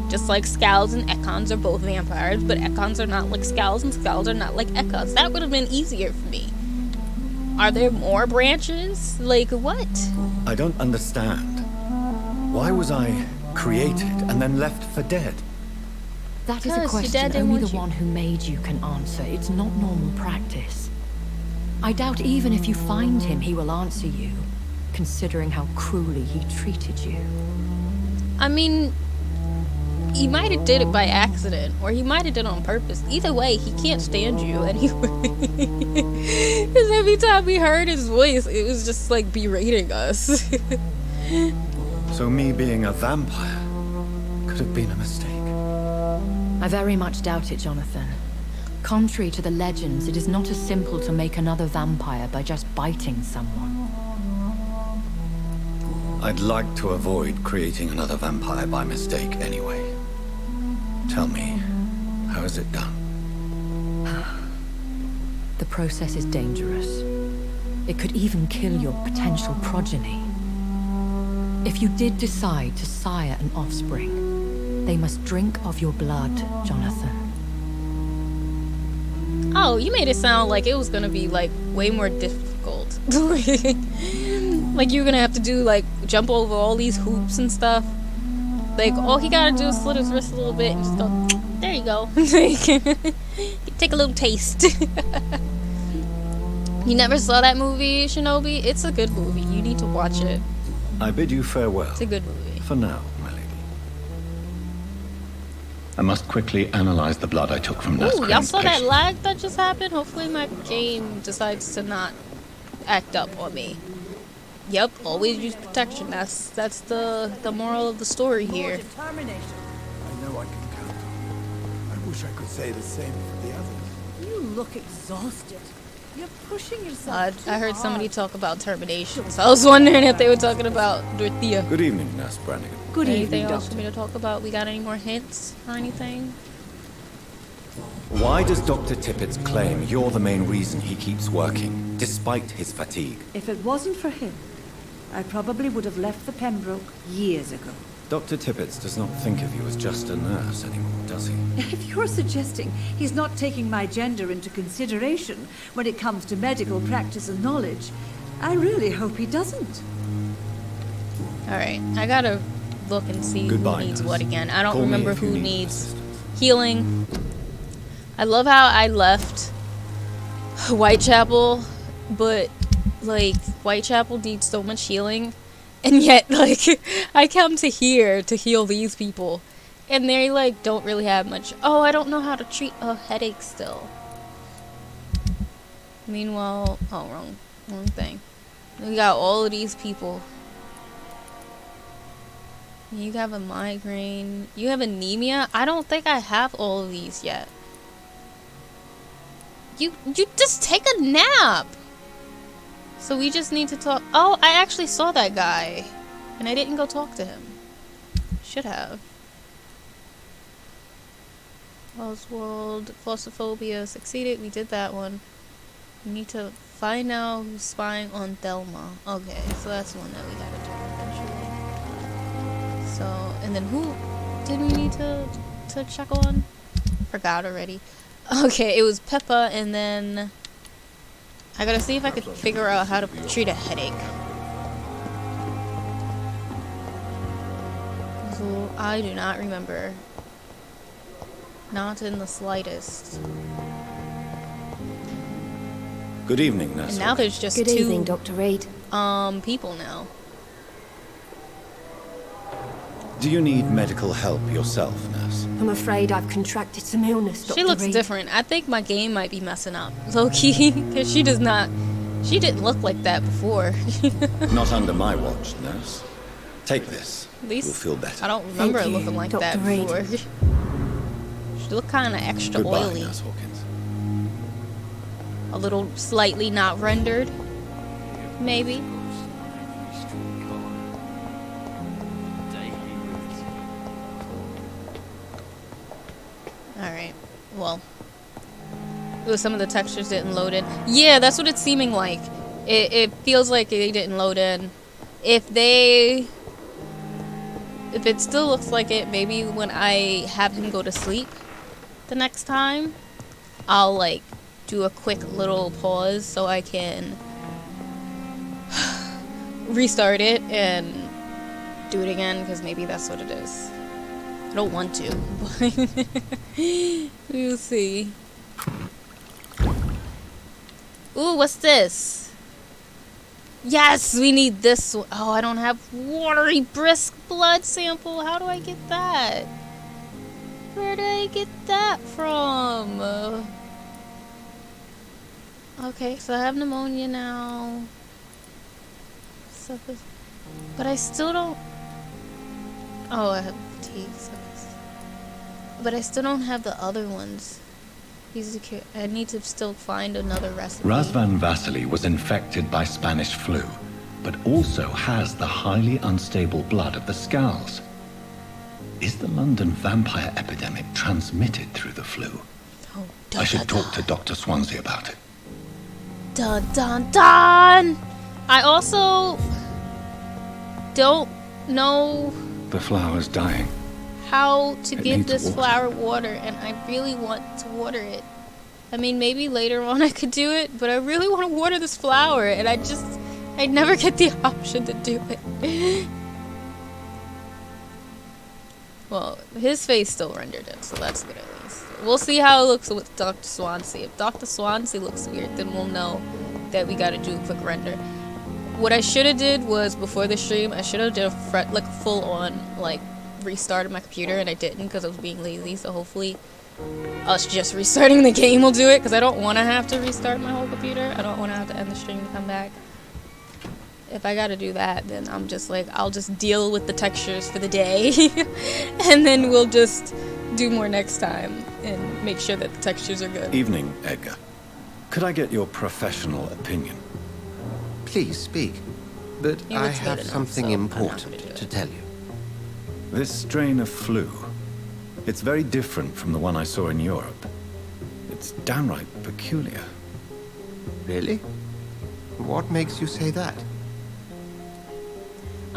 Just like Skals and Ekons are both vampires, but Ekons are not like Skals and Skals are not like Ekons. That would have been easier for me. Are there more branches? Like, what? I don't understand. Why was I created and then left for dead? That is Because a your question dad didn't only want the you. one who made you can answer. It's not normal practice. I doubt even if you find him, he will answer you, considering how cruelly he treated you. I mean, he might have did it by accident, or he might have did it on purpose. Either way, he can't stand you anyway. Because every time we heard his voice, it was just like berating us. So me being a vampire could have been a mistake. I very much doubt it, Jonathan. Contrary to the legends, it is not as simple to make another vampire by just biting someone. I'd like to avoid creating another vampire by mistake anyway. Tell me, how is it done? The process is dangerous. It could even kill your potential progeny. If you did decide to sire an offspring, they must drink of your blood, Jonathan. Oh, you made it sound like it was gonna be like way more difficult. Like you're gonna have to do like jump over all these hoops and stuff. Like all he gotta do is slit his wrist a little bit and just go, there you go. Take a little taste. You never saw that movie, Shinobi? It's a good movie. You need to watch it. I bid you farewell. It's a good movie. For now, my lady. I must quickly analyze the blood I took from Nurse Ooh, y'all Crane's saw that patient. lag that just happened? Hopefully my game decides to not act up on me. Yep, always use protection. That's the moral of the story here. I know I can count on you. I wish I could say the same for the others. You look exhausted. You're pushing yourself. I heard somebody talk about termination, so I was wondering if they were talking about Dorothea. Good evening, Nurse Brannigan. Good Anything evening, else for Doctor. me to talk about? We got any more hints or anything? Why does Dr. Tippett's claim you're the main reason he keeps working, despite his fatigue? If it wasn't for him, I probably would have left the Pembroke years ago. Dr. Tippett does not think of you as just a nurse anymore, does he? If you're suggesting he's not taking my gender into consideration when it comes to medical practice and knowledge, I really hope he doesn't. Alright, I gotta look and see Goodbye, who needs nurse. what again. I don't Call me remember if you who need needs assistance. healing. I love how I left Whitechapel, but like Whitechapel needs so much healing, and yet like I come to here to heal these people, and they like don't really have much. Oh, I don't know how to treat a headache still. Meanwhile, oh, wrong thing. We got all of these people. You have a migraine. You have anemia. I don't think I have all of these yet. You just take a nap. So we just need to talk. Oh, I actually saw that guy, and I didn't go talk to him. Should have. Oswald, claustrophobia succeeded. We did that one. We need to find out who's spying on Thelma. Okay, so that's one that we gotta do eventually. So, and then who did we need to check on? Forgot already. Okay, it was Peppa, and then I gotta see if I could figure out how to treat a headache. So I do not remember. Not in the slightest. Good evening, Nurse. And now there's just Good two evening, Dr. Reed. people now. Do you need medical help yourself, Nurse? I'm afraid I've contracted some illness, Dr. She looks Reed. different. I think my game might be messing up, low-key, because she didn't look like that before. Not under my watch, Nurse. Take this. At least You'll feel better. I don't remember her Thank you, looking like Dr. that Reed. before. She looked kind of extra Goodbye, oily. Nurse Hawkins. A little slightly not rendered, maybe. Alright, well. Ooh, some of the textures didn't load in. Yeah, that's what it's seeming like. It feels like they didn't load in. If it still looks like it, maybe when I have him go to sleep the next time, I'll like do a quick little pause so I can restart it and do it again, because maybe that's what it is. I don't want to, but we'll see. Ooh, what's this? Yes, we need this one. Oh, I don't have watery brisk blood sample. How do I get that? Where do I get that from? Okay, so I have pneumonia now. But I still don't... Oh, I have fatigue. But I still don't have the other ones. I need to still find another recipe. Razvan Vasily was infected by Spanish flu, but also has the highly unstable blood of the Scowls. Is the London vampire epidemic transmitted through the flu? Oh, I should talk to Dr. Swansea about it. Dun dun dun! I also don't know The flower's dying. how to It give needs this water. flower water, and I really want to water it. I mean, maybe later on I could do it, but I really want to water this flower, and I never get the option to do it. Well, his face still rendered it, so that's good at least. We'll see how it looks with Dr. Swansea. If Dr. Swansea looks weird, then we'll know that we gotta do a quick render. What I should have did was, before the stream, I should have did a full on, like, restarted my computer, and I didn't because I was being lazy, so hopefully us just restarting the game will do it, because I don't want to have to restart my whole computer. I don't want to have to end the stream to come back. If I gotta do that, then I'm just like, I'll just deal with the textures for the day, and then we'll just do more next time and make sure that the textures are good. Evening, Edgar. Could I get your professional opinion? Please speak. But He I looks good have enough, something so I'm not gonna do important it. to tell you. This strain of flu, it's very different from the one I saw in Europe. It's downright peculiar. Really? What makes you say that?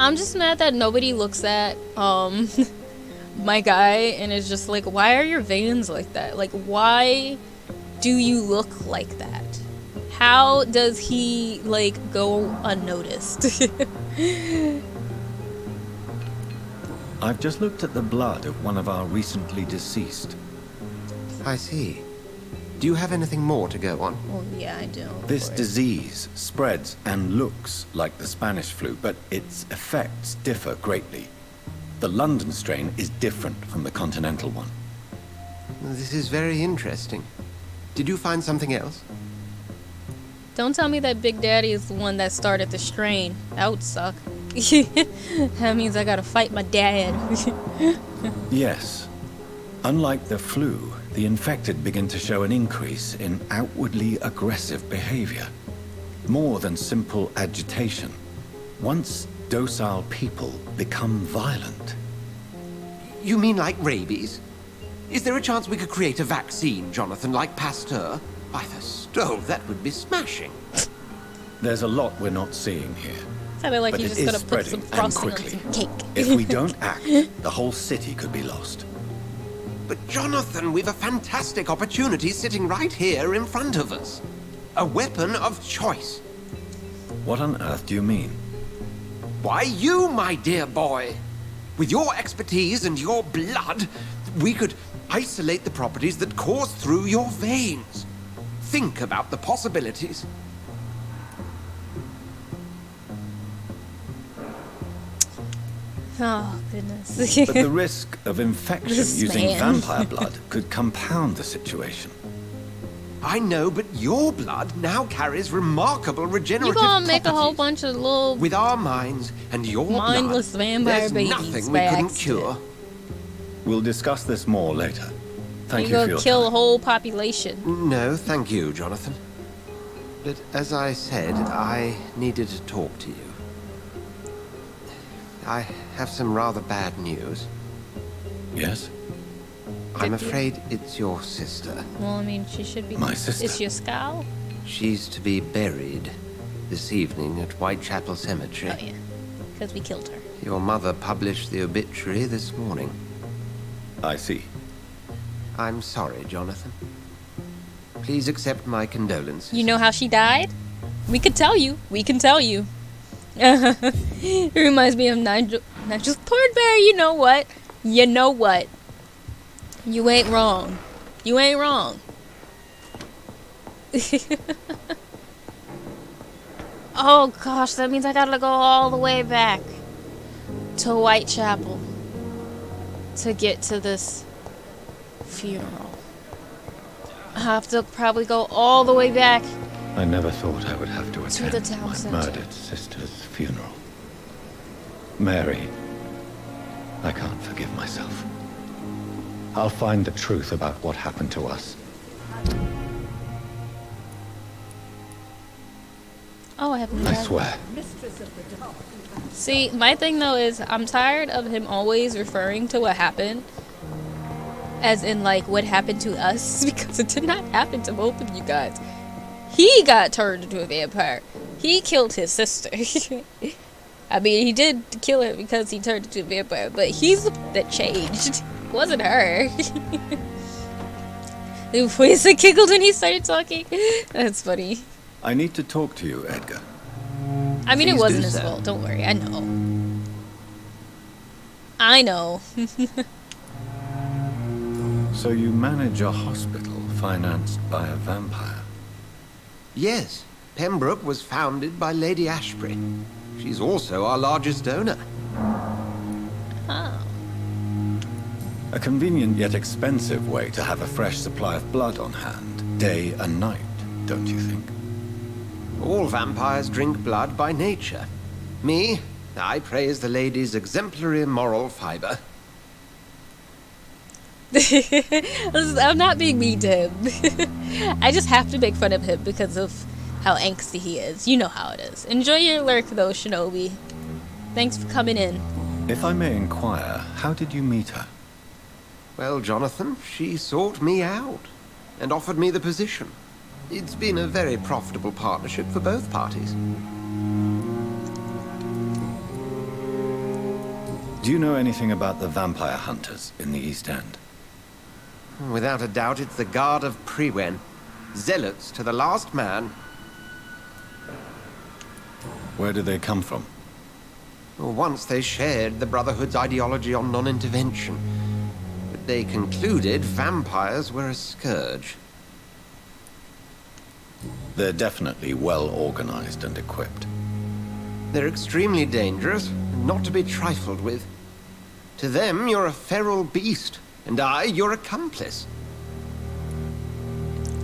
I'm just mad that nobody looks at my guy and is just like, why are your veins like that? Like, why do you look like that? How does he, like, go unnoticed? I've just looked at the blood of one of our recently deceased. I see. Do you have anything more to go on? Well, yeah, I do. of This course. disease spreads and looks like the Spanish flu, but its effects differ greatly. The London strain is different from the continental one. This is very interesting. Did you find something else? Don't tell me that Big Daddy is the one that started the strain. That would suck. That means I gotta fight my dad. Yes. Unlike the flu, the infected begin to show an increase in outwardly aggressive behavior. More than simple agitation. Once docile people become violent. You mean like rabies? Is there a chance we could create a vaccine, Jonathan, like Pasteur? By the stove, that would be smashing. There's a lot we're not seeing here. Sounded like But you it just is gotta put some spreading, and frosting on quickly. some cake. If we don't act, the whole city could be lost. But Jonathan, we've a fantastic opportunity sitting right here in front of us. A weapon of choice. What on earth do you mean? Why, you, my dear boy. With your expertise and your blood, we could isolate the properties that course through your veins. Think about the possibilities. Oh, goodness. But the risk of infection This using man. vampire blood could compound the situation. I know, but your blood now carries remarkable You regenerative gonna make a whole properties. bunch of little With our minds and your mindless blood, vampire there's babies nothing by we couldn't accident. cure. We'll discuss this more later. Thank You you for gonna your kill a time. whole population. No, thank you, Jonathan. But as I said, I needed to talk to you. I have some rather bad news. Yes? I'm Did you? afraid it's your sister. Well, I mean, she should be. My sister. Is she a scowl? She's to be buried this evening at Whitechapel Cemetery. Oh, yeah. Because we killed her. Your mother published the obituary this morning. I see. I'm sorry, Jonathan. Please accept my condolences. You know how she died? We could tell you. We can tell you. It reminds me of Nigel's Thornberry. You know what? You know what? You ain't wrong. You ain't wrong. Oh gosh, that means I gotta go all the way back to Whitechapel to get to this funeral. I have to probably go all the way back. I never thought I would have to the attend town my centre. murdered sister's funeral. Mary, I can't forgive myself. I'll find the truth about what happened to us. Oh, I haven't. I swear. See, my thing though is I'm tired of him always referring to what happened as in like what happened to us, because it did not happen to both of you guys. He got turned into a vampire. He killed his sister. I mean, he did kill her because he turned into a vampire, but he's the one that changed. It wasn't her. The voice that giggled when he started talking. That's funny. I need to talk to you, Edgar. I mean, it Please wasn't do his so. fault. Don't worry. I know. I know. So you manage a hospital financed by a vampire? Yes, Pembroke was founded by Lady Ashbury. She's also our largest donor. Oh. A convenient yet expensive way to have a fresh supply of blood on hand, day and night, don't you think? All vampires drink blood by nature. Me, I praise the lady's exemplary moral fiber. I'm not being mean to him. I just have to make fun of him because of how angsty he is. You know how it is. Enjoy your lurk though, Shinobi. Thanks for coming in. If I may inquire, how did you meet her? Well, Jonathan, she sought me out and offered me the position. It's been a very profitable partnership for both parties. Do you know anything about the vampire hunters in the East End? Without a doubt, it's the Guard of Priwen. Zealots to the last man. Where do they come from? Once they shared the Brotherhood's ideology on non-intervention, but they concluded vampires were a scourge. They're definitely well organized and equipped. They're extremely dangerous, and not to be trifled with. To them, you're a feral beast, and I, your accomplice.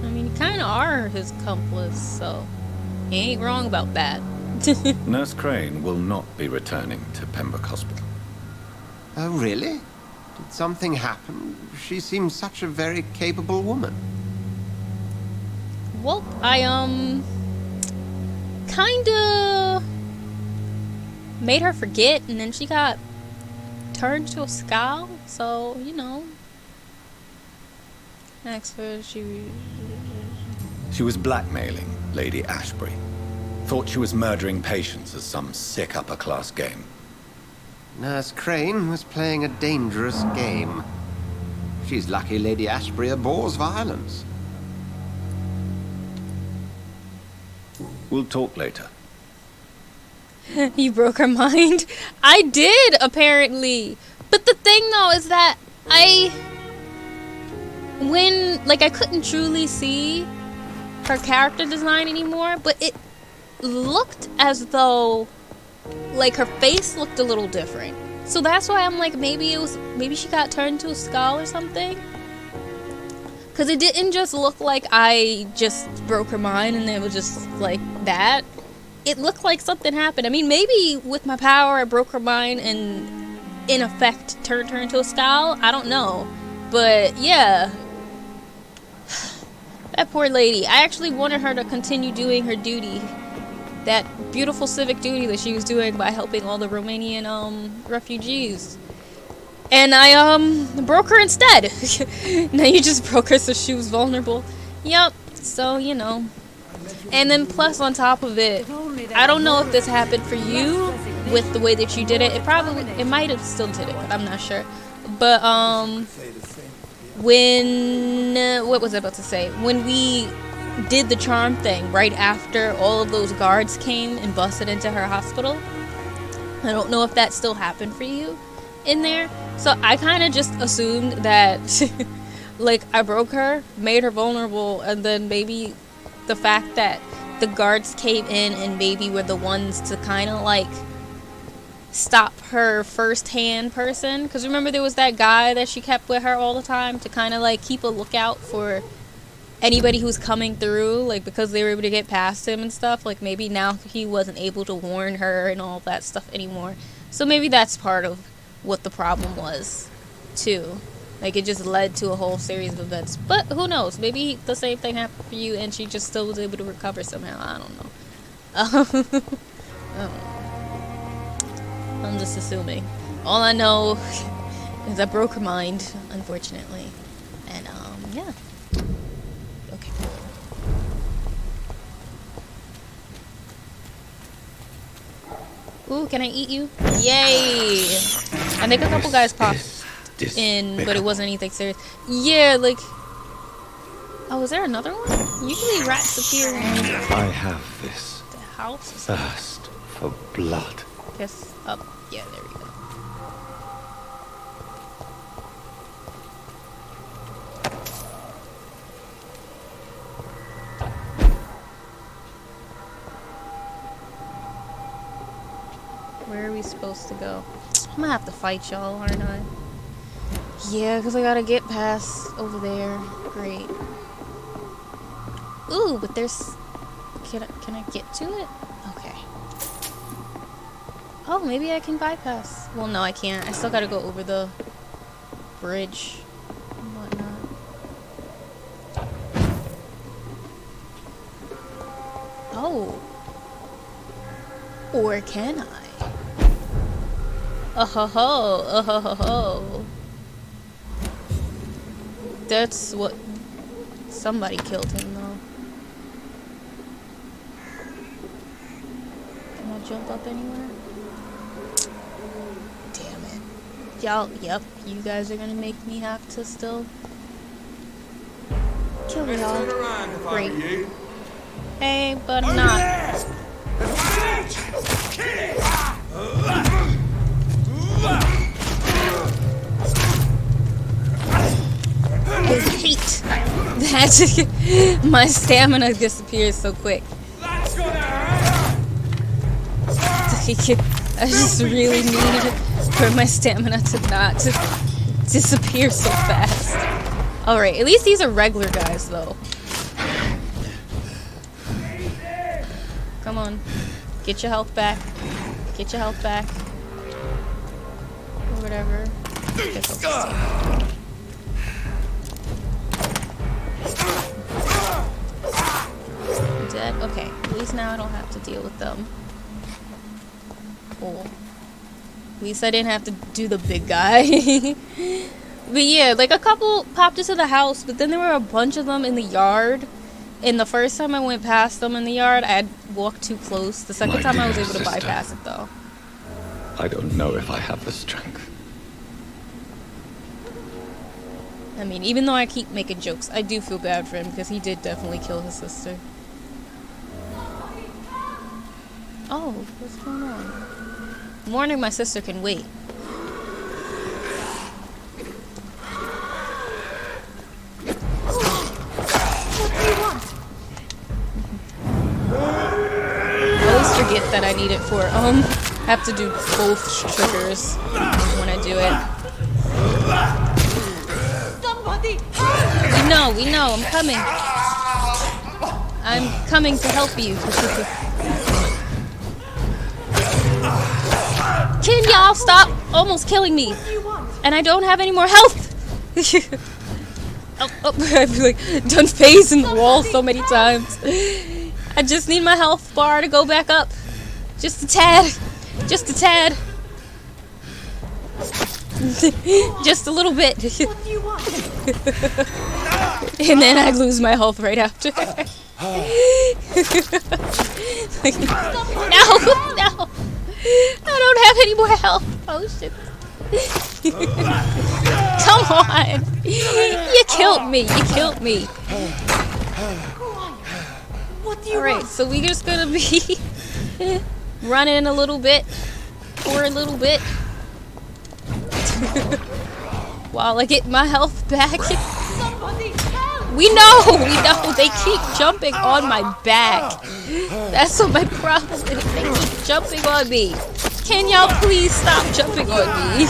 I mean, you kind of are his accomplice, so he ain't wrong about that. Nurse Crane will not be returning to Pembroke Hospital. Oh, really? Did something happen? She seems such a very capable woman. Well, I kinda made her forget, and then she got turned to a skull. So you know, next for She was blackmailing Lady Ashbury. Thought she was murdering patients as some sick upper-class game. Nurse Crane was playing a dangerous game. She's lucky Lady Ashbury abhors violence. We'll talk later. You broke her mind. I did apparently, but the thing though is that I couldn't truly see her character design anymore, but it looked as though like her face looked a little different. So that's why I'm like, maybe she got turned to a skull or something. Cause it didn't just look like I just broke her mind and it was just like that. It looked like something happened. I mean, maybe with my power I broke her mind and in effect turned her into a skull. I don't know. But yeah. That poor lady. I actually wanted her to continue doing her duty. That beautiful civic duty that she was doing by helping all the Romanian refugees. And I broke her instead. Now you just broke her so she was vulnerable. Yep. So, you know. And then plus on top of it, I don't know if this happened for you with the way that you did it. It might have still did it, but I'm not sure. But what was I about to say? When we did the charm thing right after all of those guards came and busted into her hospital. I don't know if that still happened for you in there. So I kind of just assumed that like I broke her, made her vulnerable, and then maybe the fact that the guards came in and maybe were the ones to kind of like stop her first-hand person. Because remember there was that guy that she kept with her all the time to kind of like keep a lookout for anybody who's coming through, like because they were able to get past him and stuff. Like maybe now he wasn't able to warn her and all that stuff anymore. So maybe that's part of what the problem was too. Like it just led to a whole series of events. But who knows? Maybe the same thing happened for you and she just still was able to recover somehow. I don't know. I'm just assuming. All I know is I broke her mind, unfortunately. And yeah. Okay. Ooh, can I eat you? Yay! I think a couple guys popped in, but it wasn't anything serious. Yeah, like... Oh, is there another one? Usually rats appear in I have this the house. thirst for blood. Yes, up. Yeah, there we go. Where are we supposed to go? I'm gonna have to fight y'all, aren't I? Yeah, because I gotta get past over there. Great. Ooh, but there's... Can I get to it? Okay. Oh, maybe I can bypass. Well, no, I can't. I still gotta go over the bridge and whatnot. Oh. Or can I? Oh ho ho, oh ho ho ho. That's what... Somebody killed him, though. Can I jump up anywhere? Damn it. Y'all, yep, you guys are gonna make me have to still kill y'all. Great. Hey, but I'm not. I hate that my stamina disappears so quick. I just really need for my stamina to not disappear so fast. Alright, at least these are regular guys though. Come on. Get your health back. Get your health back. Or whatever. Dead? Okay. At least now I don't have to deal with them. Cool. At least I didn't have to do the big guy. But yeah, like a couple popped into the house, but then there were a bunch of them in the yard. And the first time I went past them in the yard, I had walked too close. The second time I was able to bypass it though. I don't know if I have the strength. I mean, even though I keep making jokes, I do feel bad for him because he did definitely kill his sister. Oh, what's going on? I'm wondering my sister can wait. I always forget that I need it for, have to do both triggers when I do it. We know, I'm coming. I'm coming to help you. Can y'all stop almost killing me? And I don't have any more health. I've like done phase in the wall so many times. I just need my health bar to go back up. Just a tad. Just a tad. Just a little bit. What do you want? And then I'd lose my health right after. Like, no! I don't have any more health. Oh shit. Come on! You killed me. You killed me. What do you Alright, want? so we're just gonna be running a little bit for a little bit while I get my health back. Somebody help! We know, they keep jumping on my back. That's what my problem is. They keep jumping on me. Can y'all please stop jumping on me?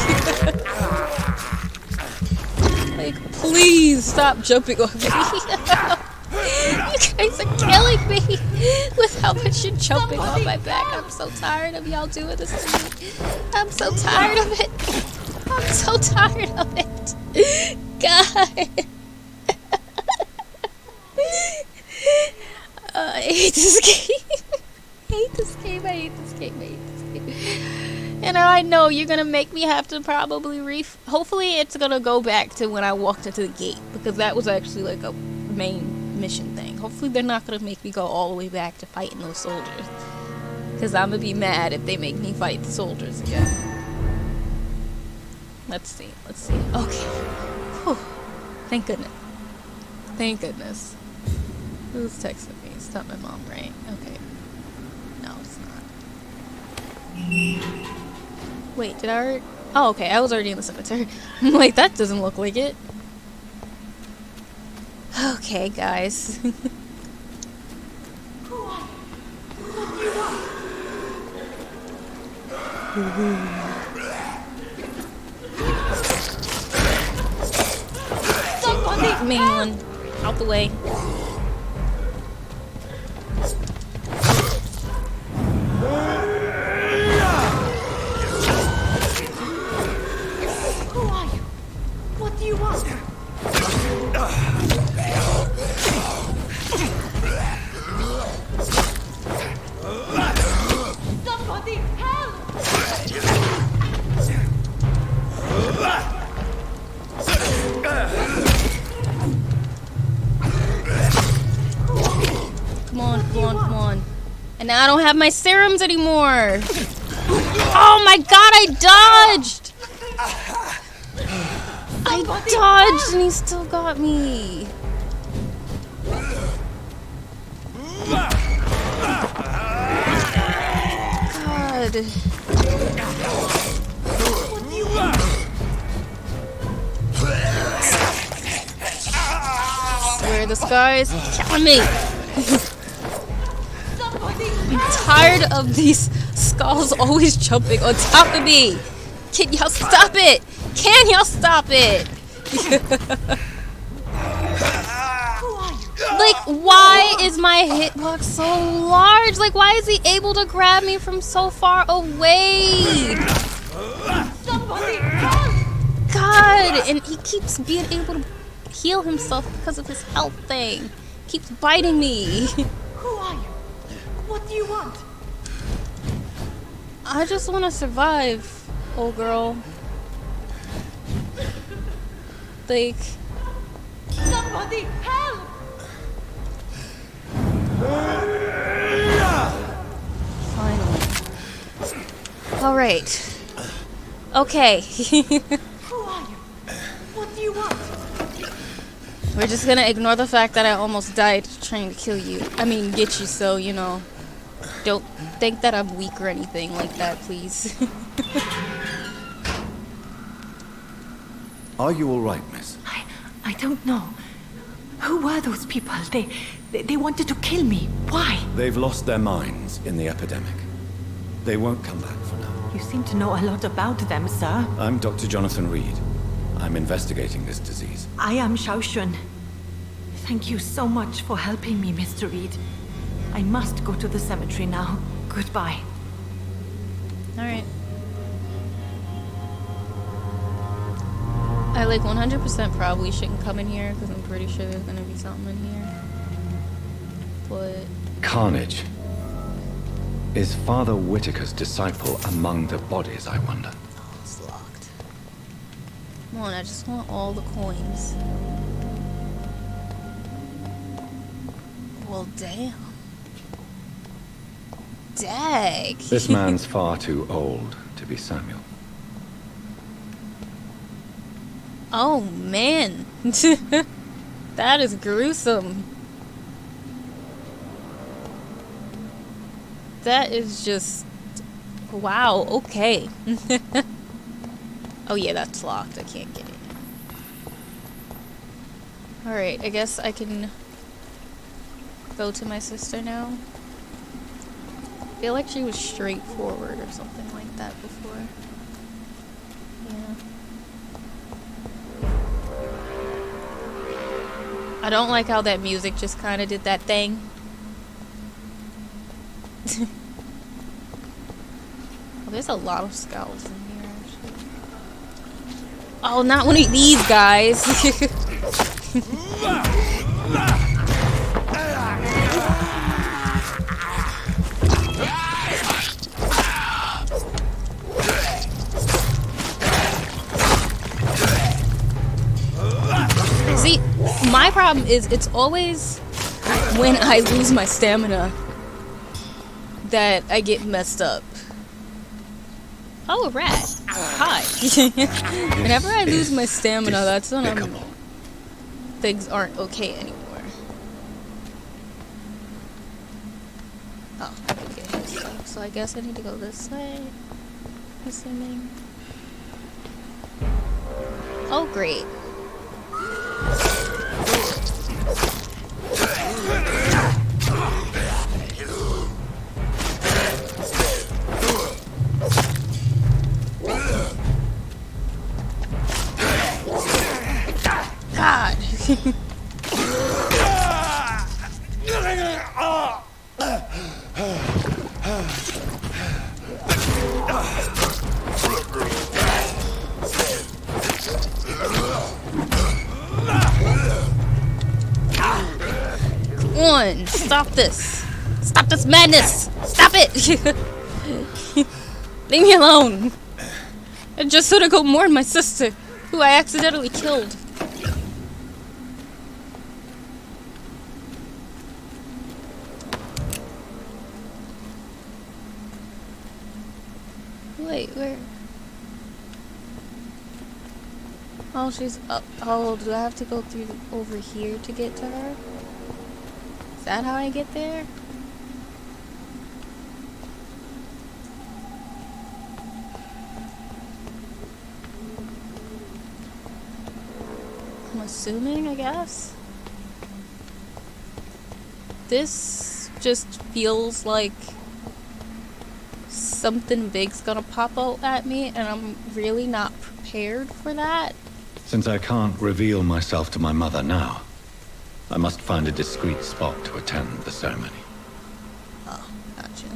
Like, please stop jumping on me. You guys are killing me with how much you're jumping on my back. I'm so tired of y'all doing this to me. I'm so tired of it. I'm so tired of it. God. I hate this game. I hate this game. I hate this game. I hate this game. And I know you're gonna make me have to probably hopefully it's gonna go back to when I walked into the gate, because that was actually like a main mission thing. Hopefully they're not gonna make me go all the way back to fighting those soldiers, because I'm gonna be mad if they make me fight the soldiers again. Let's see. Okay. Whew. Thank goodness. Thank goodness. Who's texting me? It's not my mom, right? Okay. No, it's not. Wait, did I already? Oh, okay. I was already in the cemetery. I'm like, that doesn't look like it. Okay, guys. Main one. Out the way. Who are you? What do you want? Somebody help! Come on. And now I don't have my serums anymore. Oh my god, I dodged! I dodged and he still got me. God. Swear the sky is killing me. I'm tired of these skulls always jumping on top of me. Can y'all stop it? Can y'all stop it? Like, why is my hitbox so large? Like, why is he able to grab me from so far away? God, and he keeps being able to heal himself because of his health thing. Keeps biting me. Who are you? What do you want? I just want to survive, old girl. Like, Somebody help! finally. All right. Okay. Who are you? What do you want? We're just gonna ignore the fact that I almost died trying to kill you. I mean, get you, so, you know. Don't think that I'm weak or anything like that, please. Are you all right, miss? I don't know. Who were those people? They wanted to kill me. Why? They've lost their minds in the epidemic. They won't come back for now. You seem to know a lot about them, sir. I'm Dr. Jonathan Reed. I'm investigating this disease. I am Xiaoxun. Thank you so much for helping me, Mr. Reed. I must go to the cemetery now. Goodbye. Alright. I like 100% probably shouldn't come in here because I'm pretty sure there's gonna be something in here. But Carnage. Is Father Whitaker's disciple among the bodies, I wonder? oh, it's locked. Come on, I just want all the coins. Well, damn. Dag. This man's far too old to be Samuel. Oh man. That is gruesome. That is just... Wow, okay. Oh yeah, that's locked. I can't get it. Alright, I guess I can go to my sister now. I feel like she was straightforward or something like that before. Yeah. I don't like how that music just kind of did that thing. Oh, there's a lot of skulls in here, actually. Oh, not one of these guys. See, my problem is it's always when I lose my stamina that I get messed up. Oh, a rat. Hi. Whenever I lose my stamina, that's when things aren't okay anymore. Oh, okay. So I guess I need to go this way. Assuming. Oh, great. God. Come on, stop this. Stop this madness. Stop it. Leave me alone. I just sort of go mourn my sister, who I accidentally killed. Wait, where? Oh, she's up. Oh, do I have to go through over here to get to her? Is that how I get there? I'm assuming, I guess. This just feels like something big's gonna pop out at me, and I'm really not prepared for that. Since I can't reveal myself to my mother now, I must find a discreet spot to attend the ceremony. Oh, gotcha.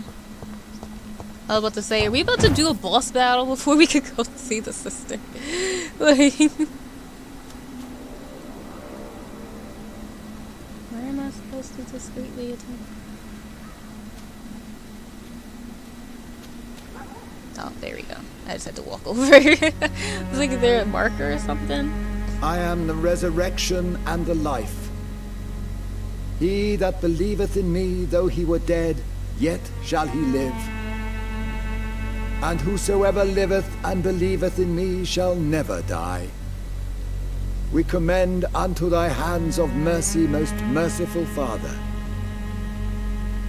I was about to say, are we about to do a boss battle before we could go see the sister? Like, where am I supposed to discreetly attend? Oh, there we go. I just had to walk over. It's like, is there a marker or something? I am the resurrection and the life. He that believeth in me, though he were dead, yet shall he live. And whosoever liveth and believeth in me shall never die. We commend unto thy hands of mercy, most merciful Father,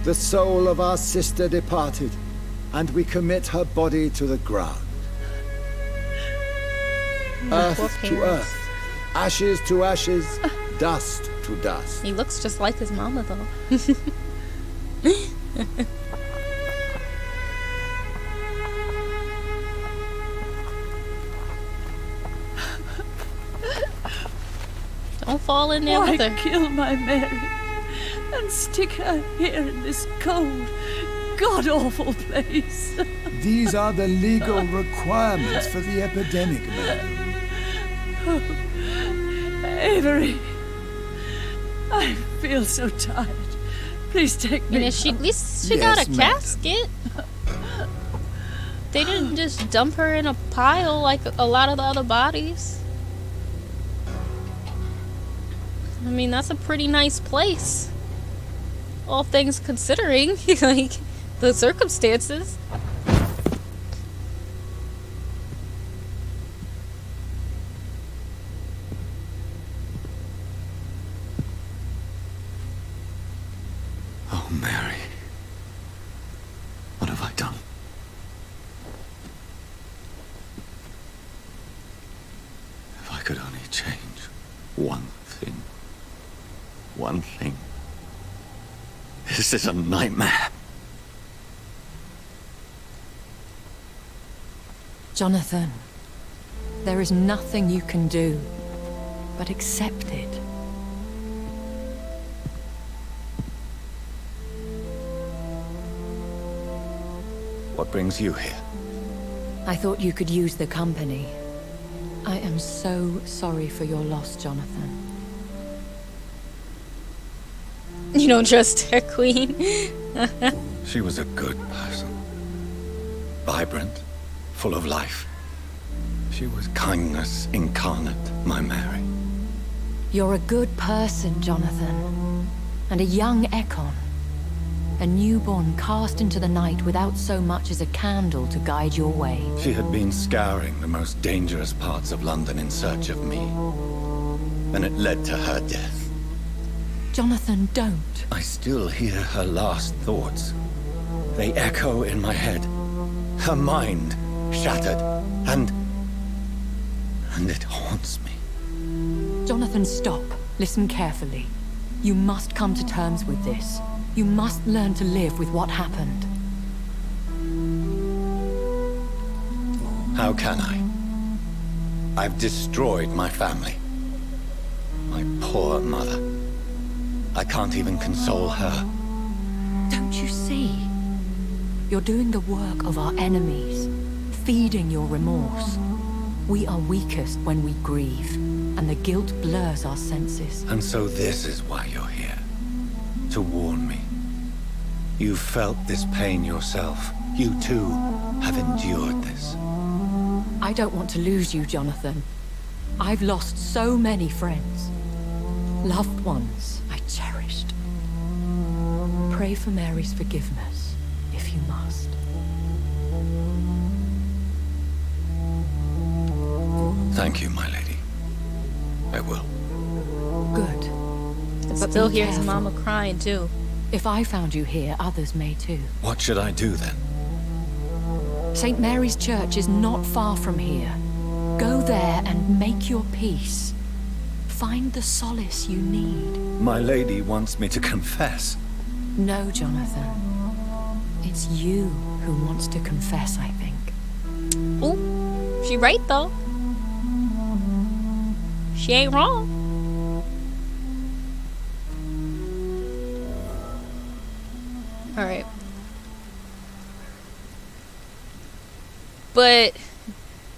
the soul of our sister departed, and we commit her body to the ground. Earth to earth, ashes to ashes, dust to dust. He looks just like his mama, though. Don't fall in there Why with her. kill my Mary and stick her here in this cold, god-awful place? These are the legal requirements for the epidemic, madam. Avery, I feel so tired. Please take me. And at least she got a casket. They didn't just dump her in a pile like a lot of the other bodies. I mean, that's a pretty nice place. All things considering, like, the circumstances. Oh, Mary. change one thing. One thing. This is a nightmare. Jonathan, there is nothing you can do but accept it. What brings you here? I thought you could use the company. I am so sorry for your loss, Jonathan. You don't trust her, Queen. She was a good person. Vibrant, full of life. She was kindness incarnate, my Mary. You're a good person, Jonathan. And a young Ekon. A newborn cast into the night without so much as a candle to guide your way. She had been scouring the most dangerous parts of London in search of me. And it led to her death. Jonathan, don't. I still hear her last thoughts. They echo in my head. Her mind shattered, and it haunts me. Jonathan, stop. Listen carefully. You must come to terms with this. You must learn to live with what happened. How can I? I've destroyed my family. My poor mother. I can't even console her. Don't you see? You're doing the work of our enemies, feeding your remorse. We are weakest when we grieve, and the guilt blurs our senses. And so this is why you're here. To warn me. You've felt this pain yourself. You too have endured this. I don't want to lose you, Jonathan. I've lost so many friends. Loved ones I cherished. Pray for Mary's forgiveness, if you must. Thank you, my lady. I will. Good. But still hears Mama crying too. If I found you here, others may too. What should I do then? St. Mary's Church is not far from here. Go there and make your peace. Find the solace you need. My lady wants me to confess. No, Jonathan. It's you who wants to confess, I think. Ooh, she right though. She ain't wrong. Alright. But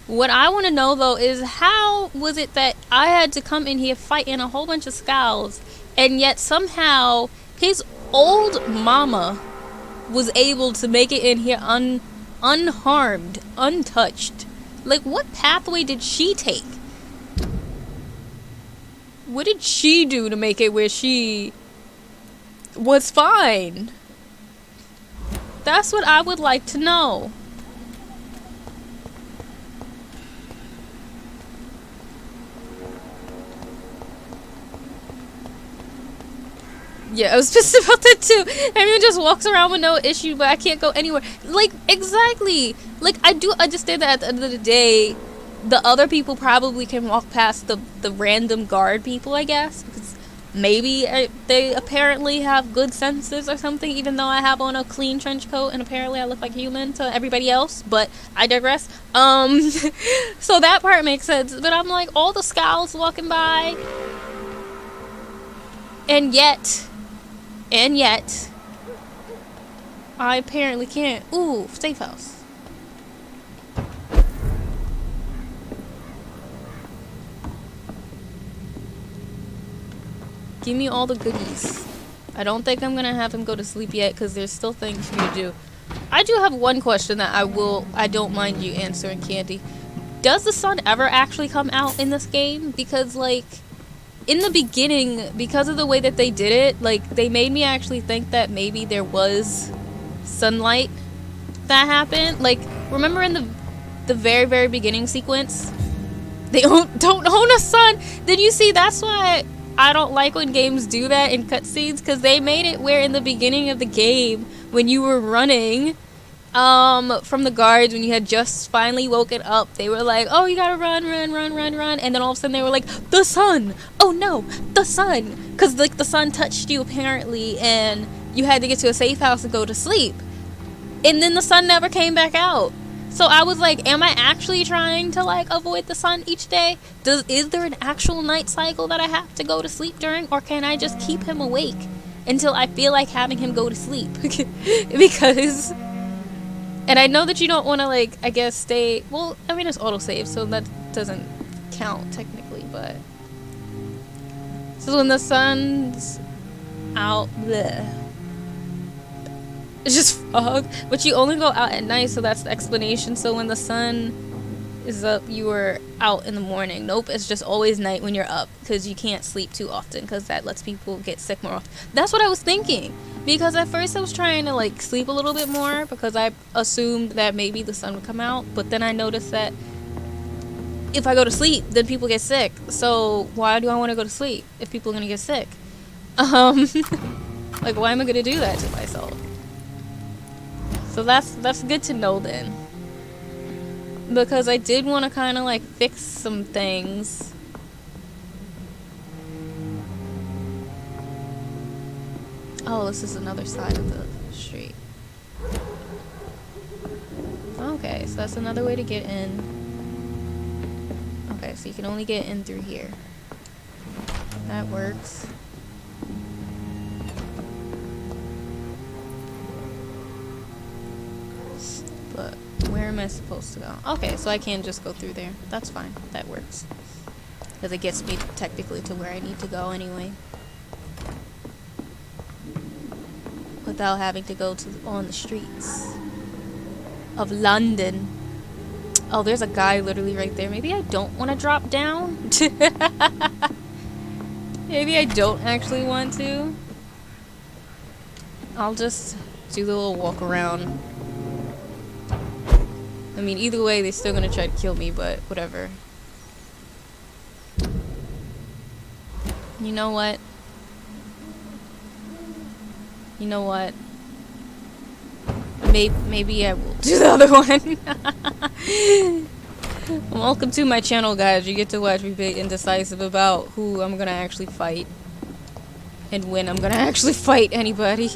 what I want to know though is how was it that I had to come in here fighting a whole bunch of skulls, and yet somehow his old mama was able to make it in here unharmed, untouched. Like, what pathway did she take? What did she do to make it where she was fine? That's what I would like to know. Yeah, I was pissed about that too. Everyone just walks around with no issue, but I can't go anywhere. Like, exactly. Like, I do understand that at the end of the day, the other people probably can walk past the random guard people, I guess. Because maybe they apparently have good senses or something, even though I have on a clean trench coat and apparently I look like a human to everybody else. But I digress. So that part makes sense. But I'm like, all the scouts walking by. And yet, I apparently can't. Ooh, safe house. Give me all the goodies. I don't think I'm gonna have him go to sleep yet because there's still things for me to do. I do have one question that I don't mind you answering, Candy. Does the sun ever actually come out in this game? Because, like, in the beginning, because of the way that they did it, like, they made me actually think that maybe there was sunlight that happened. Like, remember in the very, very beginning sequence? They don't own a sun. Then you see, that's why I don't like when games do that in cutscenes, because they made it where in the beginning of the game, when you were running, from the guards when you had just finally woken up. They were like, oh, you gotta run, and then all of a sudden they were like, the sun! Oh no, the sun! Because like the sun touched you apparently, and you had to get to a safe house and go to sleep. And then the sun never came back out. So I was like, am I actually trying to like avoid the sun each day? Is there an actual night cycle that I have to go to sleep during, or can I just keep him awake until I feel like having him go to sleep? Because, and I know that you don't want to like, I guess stay, well, I mean it's autosave, so that doesn't count technically, but so when the sun's out there, it's just fog, but you only go out at night, so that's the explanation. So when the sun is up, you were out in the morning. Nope, it's just always night when you're up, because you can't sleep too often, because that lets people get sick more often. That's what I was thinking, because at first I was trying to like sleep a little bit more, because I assumed that maybe the sun would come out, but then I noticed that if I go to sleep, then people get sick. So why do I want to go to sleep if people are gonna get sick? Like, why am I gonna do that to myself? So that's good to know then, because I did want to kind of like fix some things. Oh, this is another side of the street. Okay, so that's another way to get in. Okay, so you can only get in through here. That works. But where am I supposed to go? Okay, so I can just go through there. That's fine. That works. Because it gets me technically to where I need to go anyway. Without having to go on the streets of London. Oh, there's a guy literally right there. Maybe I don't want to drop down. Maybe I don't actually want to. I'll just do the little walk around. I mean, either way, they're still gonna try to kill me, but whatever. You know what? You know what? Maybe I will do the other one. Welcome to my channel, guys. You get to watch me be indecisive about who I'm gonna actually fight. And when I'm gonna actually fight anybody.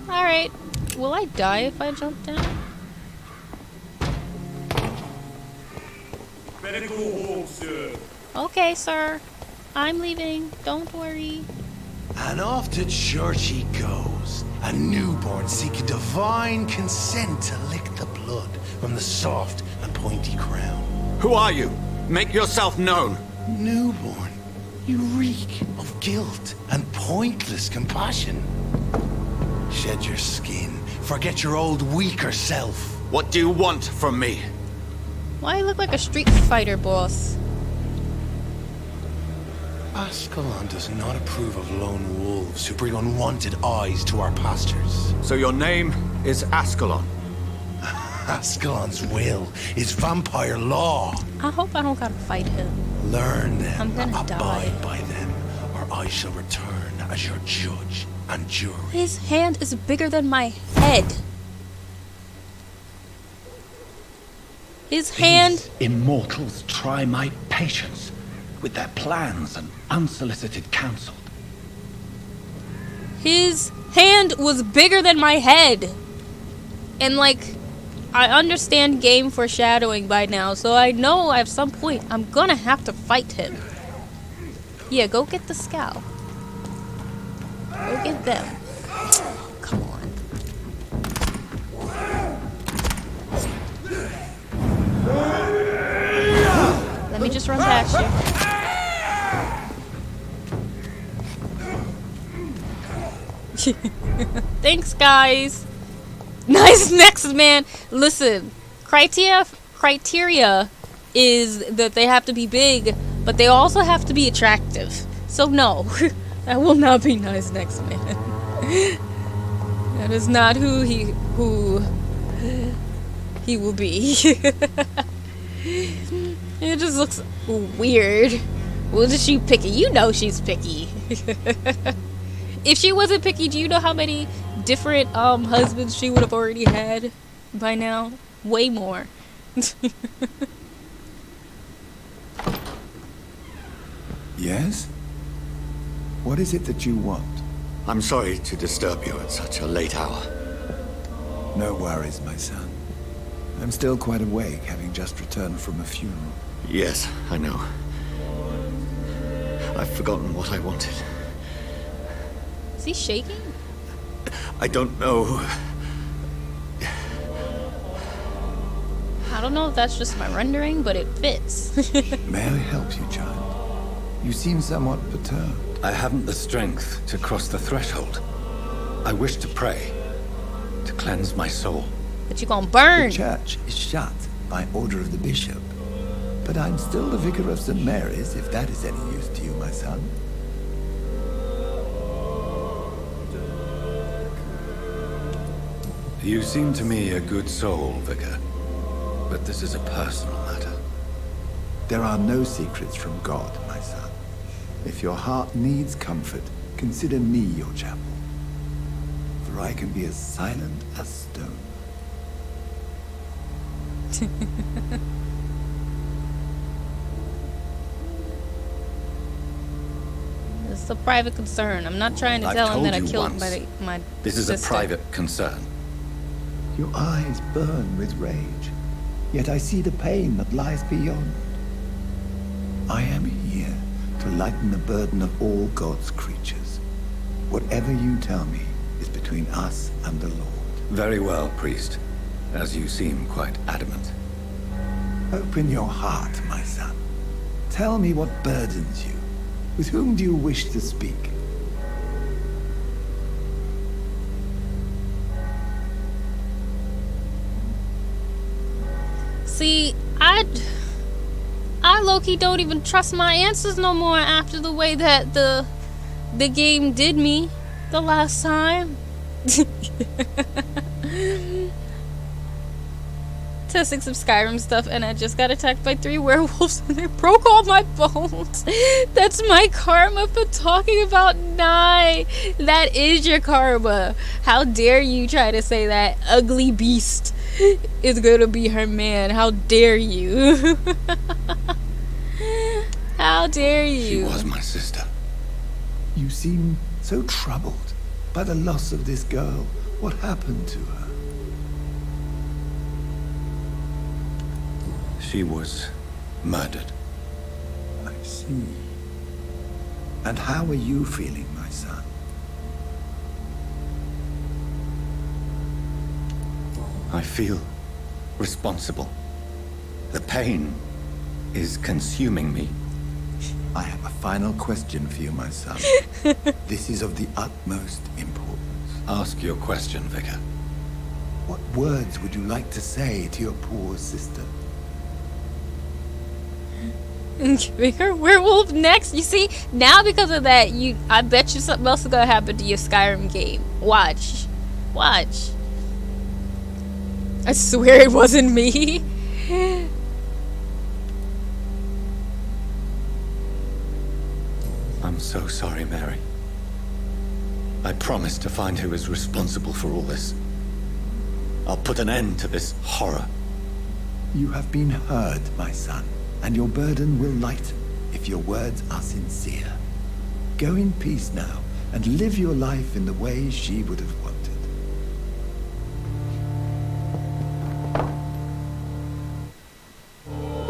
Alright. Will I die if I jump down? Okay, sir. I'm leaving. Don't worry. And off to church he goes, a newborn seeking divine consent to lick the blood from the soft and pointy crown. Who are you? Make yourself known. Newborn, you reek of guilt and pointless compassion. Shed your skin, forget your old weaker self. What do you want from me? Why you look like a street fighter boss? Ascalon does not approve of lone wolves who bring unwanted eyes to our pastures. So your name is Ascalon? Ascalon's will is vampire law. I hope I don't gotta fight him. Learn them, I'm gonna abide die. by them, or I shall return as your judge and jury. His hand is bigger than my head. His hand... These immortals try my patience with their plans and unsolicited counsel. His hand was bigger than my head. And like, I understand game foreshadowing by now, so I know at some point I'm gonna have to fight him. Yeah, go get the scow. Go get them. Come on. Let me just run past you. Thanks, guys. Nice necks, man. Listen, criteria is that they have to be big, but they also have to be attractive. So no, that will not be nice necks, man. That is not who he will be. It just looks weird. Well, is she picky? You know she's picky. If she wasn't picky, do you know how many different husbands she would have already had by now. Way more. Yes? What is it that you want? I'm sorry to disturb you at such a late hour. No worries, my son. I'm still quite awake, having just returned from a funeral. Yes, I know. I've forgotten what I wanted. Is he shaking? I don't know. I don't know if that's just my rendering, but it fits. May I help you, child? You seem somewhat perturbed. I haven't the strength to cross the threshold. I wish to pray, to cleanse my soul. But you gonna burn. The church is shut by order of the bishop. But I'm still the vicar of St. Mary's, if that is any use to you, my son. You seem to me a good soul, Vicar. But this is a personal matter. There are no secrets from God, my son. If your heart needs comfort, consider me your chapel. For I can be as silent as stone. This is a private concern. I'm not trying to tell him that I killed my This is sister. a private concern. Your eyes burn with rage, yet I see the pain that lies beyond. I am here to lighten the burden of all God's creatures. Whatever you tell me is between us and the Lord. Very well, priest. As you seem quite adamant. Open your heart, my son. Tell me what burdens you. With whom do you wish to speak? See, I low-key don't even trust my answers no more after the way that the game did me the last time. Testing some Skyrim stuff, and I just got attacked by 3 werewolves and they broke all my bones. That's my karma for talking about Nye. That is your karma. How dare you try to say that ugly beast is gonna be her man? How dare you? How dare you? She was my sister. You seem so troubled by the loss of this girl. What happened to her? She was murdered. I see. And how are you feeling, my son? I feel responsible. The pain is consuming me. I have a final question for you, my son. This is of the utmost importance. Ask your question, Vicar. What words would you like to say to your poor sister? Giving her werewolf next. You see, now because of that, I bet you something else is gonna happen to your Skyrim game. Watch. Watch. I swear it wasn't me. I'm so sorry, Mary. I promise to find who is responsible for all this. I'll put an end to this horror. You have been heard, my son, and your burden will lighten if your words are sincere. Go in peace now, and live your life in the way she would have wanted.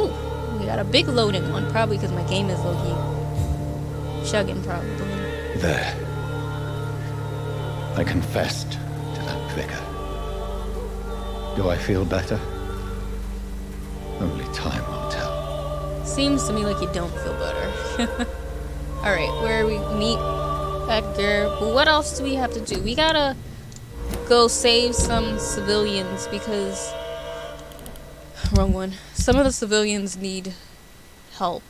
Ooh, we got a big loading one, probably because my game is low-key chugging, probably. There. I confessed to that vicar. Do I feel better? Only time will tell. Seems to me like you don't feel better. Alright, where we meet Edgar. But what else do we have to do? We gotta go save some civilians because... Wrong one. Some of the civilians need help.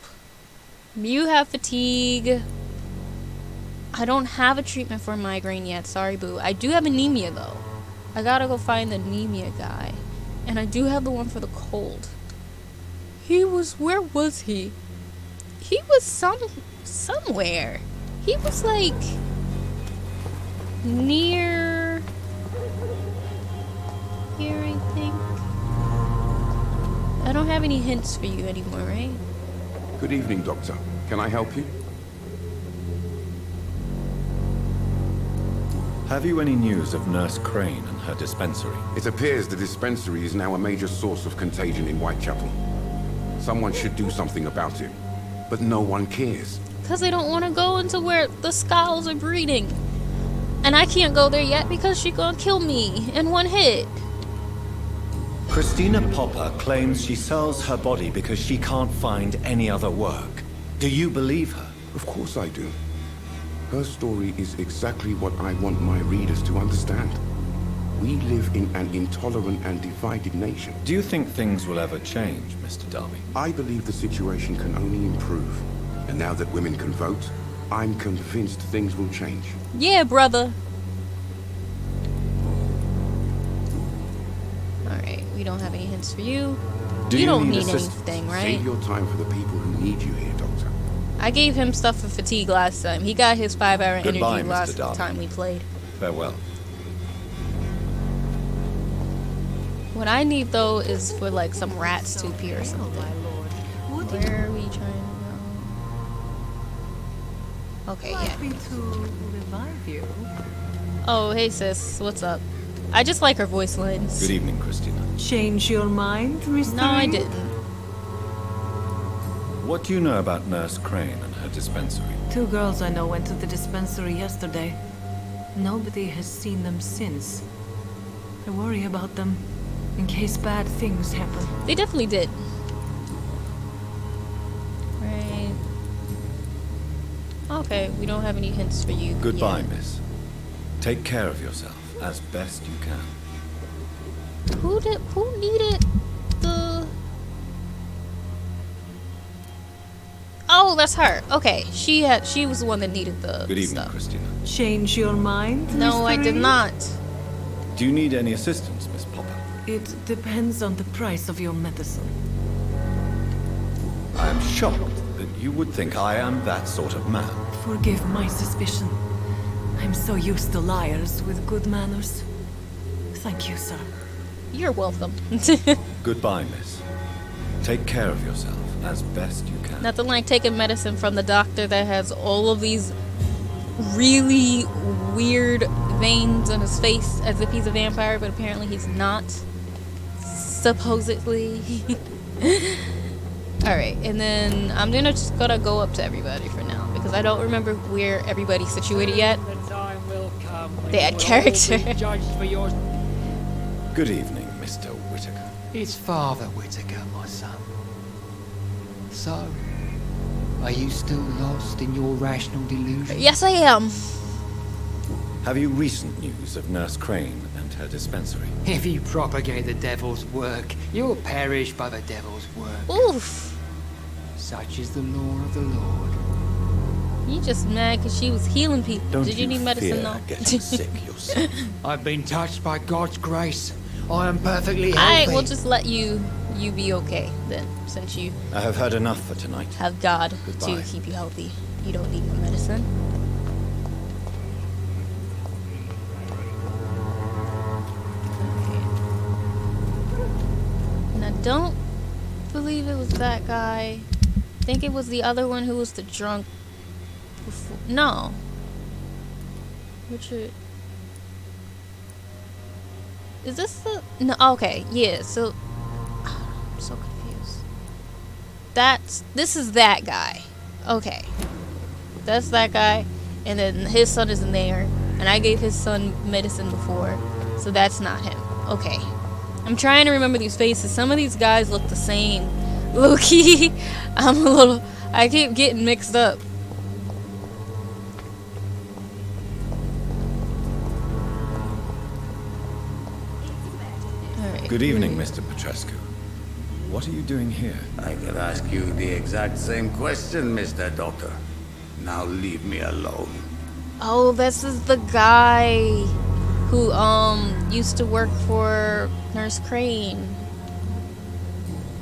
You have fatigue. I don't have a treatment for migraine yet. Sorry, boo. I do have anemia, though. I gotta go find the anemia guy. And I do have the one for the cold. He was... Where was he? He was somewhere. He was, like... near... here, I think. I don't have any hints for you anymore, right? Good evening, Doctor. Can I help you? Have you any news of Nurse Crane and her dispensary? It appears the dispensary is now a major source of contagion in Whitechapel. Someone should do something about it, but no one cares. Because they don't want to go into where the skulls are breeding. And I can't go there yet because she's gonna kill me in one hit. Christina Popper claims she sells her body because she can't find any other work. Do you believe her? Of course I do. Her story is exactly what I want my readers to understand. We live in an intolerant and divided nation. Do you think things will ever change, Mr. Darby? I believe the situation can only improve. And now that women can vote, I'm convinced things will change. Yeah, brother. Alright, we don't have any hints for you. You don't need anything, right? Save your time for the people who need you here, Doctor. I gave him stuff for fatigue last time. He got his 5-hour energy Goodbye, last Mr. Darby. time we played. Farewell. What I need though is for like some rats to appear or something. Where are we trying to go? Okay, yeah. Me to revive you. Oh, hey sis, what's up? I just like her voice lines. Good evening, Christina. Change your mind, Mr. No, I Reed? didn't. What do you know about Nurse Crane and her dispensary? 2 girls I know went to the dispensary yesterday. Nobody has seen them since. I worry about them, in case bad things happen. They definitely did. Right. Okay, we don't have any hints for you. Goodbye, yet. miss. Take care of yourself as best you can. Who needed the... Oh, that's her. Okay, she was the one that needed the Good evening, stuff. Christina. Change your mind, No, Mr. I did Reed? not. Do you need any assistance, Miss Popper? It depends on the price of your medicine. I am shocked that you would think I am that sort of man. Forgive my suspicion. I'm so used to liars with good manners. Thank you, sir. You're welcome. Goodbye, miss. Take care of yourself as best you can. Nothing like taking medicine from the doctor that has all of these really weird veins on his face as if he's a vampire, but apparently he's not. Supposedly. Alright, and then I'm just gonna go up to everybody for now because I don't remember where everybody's situated yet. They had character. Good evening, Mr. Whitaker. It's Father Whitaker, my son. So, are you still lost in your rational delusion? Yes, I am. Have you recent news of Nurse Crane and her dispensary? If you propagate the devil's work, you'll perish by the devil's work. Oof. Such is the law of the Lord. You just mad because she was healing people. Don't Did you need medicine fear though? getting sick yourself? I've been touched by God's grace. I am perfectly healthy. Alright, we'll just let you be okay then, since you I have heard enough for tonight. have God Goodbye. to keep you healthy. You don't need more medicine. And I don't believe it was that guy. I think it was the other one who was the drunk before. No. Richard. Is this the... No, okay, yeah, so... I'm so confused. This is that guy. Okay. That's that guy. And then his son is in there. And I gave his son medicine before. So that's not him. Okay. I'm trying to remember these faces. Some of these guys look the same. Low-key, I keep getting mixed up. Good evening, Mr. Petrescu. What are you doing here? I could ask you the exact same question, Mr. Doctor. Now leave me alone. Oh, this is the guy who used to work for Nurse Crane.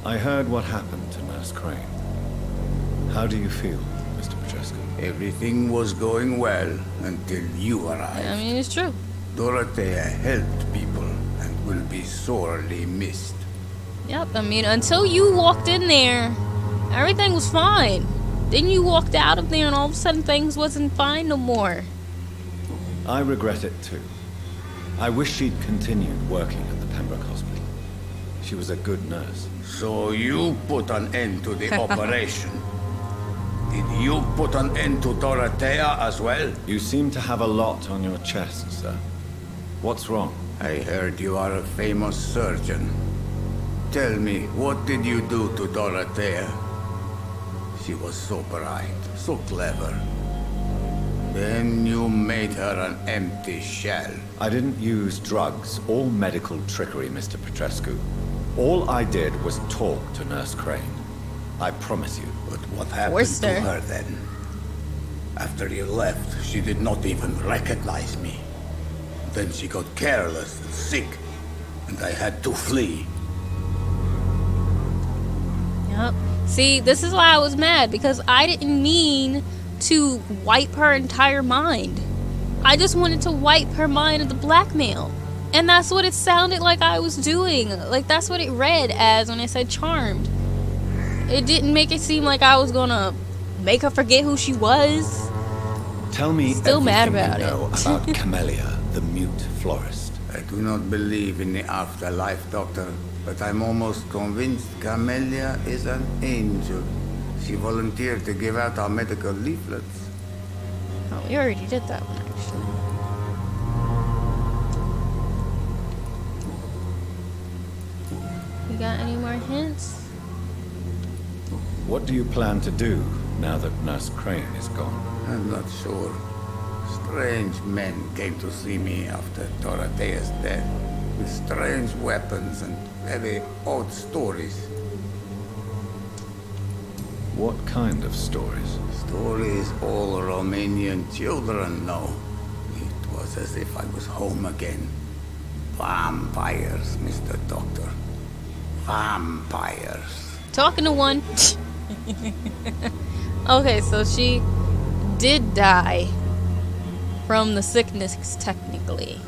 I heard what happened to Nurse Crane. How do you feel, Mr. Petrescu? Everything was going well until you arrived. I mean, it's true. Dorothea helped people and will be sorely missed. Yep, I mean, until you walked in there, everything was fine. Then you walked out of there and all of a sudden things wasn't fine no more. I regret it too. I wish she'd continued working at the Pembroke Hospital. She was a good nurse. So you put an end to the operation. Did you put an end to Dorothea as well? You seem to have a lot on your chest, sir. What's wrong? I heard you are a famous surgeon. Tell me, what did you do to Dorothea? She was so bright, so clever. Then you made her an empty shell. I didn't use drugs or medical trickery, Mr. Petrescu. All I did was talk to Nurse Crane. I promise you. But what happened to her then? After you left, she did not even recognize me. Then she got careless and sick, and I had to flee. Yep. See, this is why I was mad, because I didn't mean to wipe her entire mind. I just wanted to wipe her mind of the blackmail. And that's what it sounded like I was doing. Like, that's what it read as when I said charmed. It didn't make it seem like I was gonna make her forget who she was. Tell me Still mad everything about you know it. about Camellia, the mute florist. I do not believe in the afterlife, Doctor, but I'm almost convinced Camellia is an angel. She volunteered to give out our medical leaflets. Oh, we already did that one, actually. We got any more hints? What do you plan to do now that Nurse Crane is gone? I'm not sure. Strange men came to see me after Dorothea's death, with strange weapons and very odd stories. What kind of stories? Stories all Romanian children know. It was as if I was home again. Vampires, Mr. Doctor. Vampires. Talking to one. Okay, so she did die from the sickness, technically.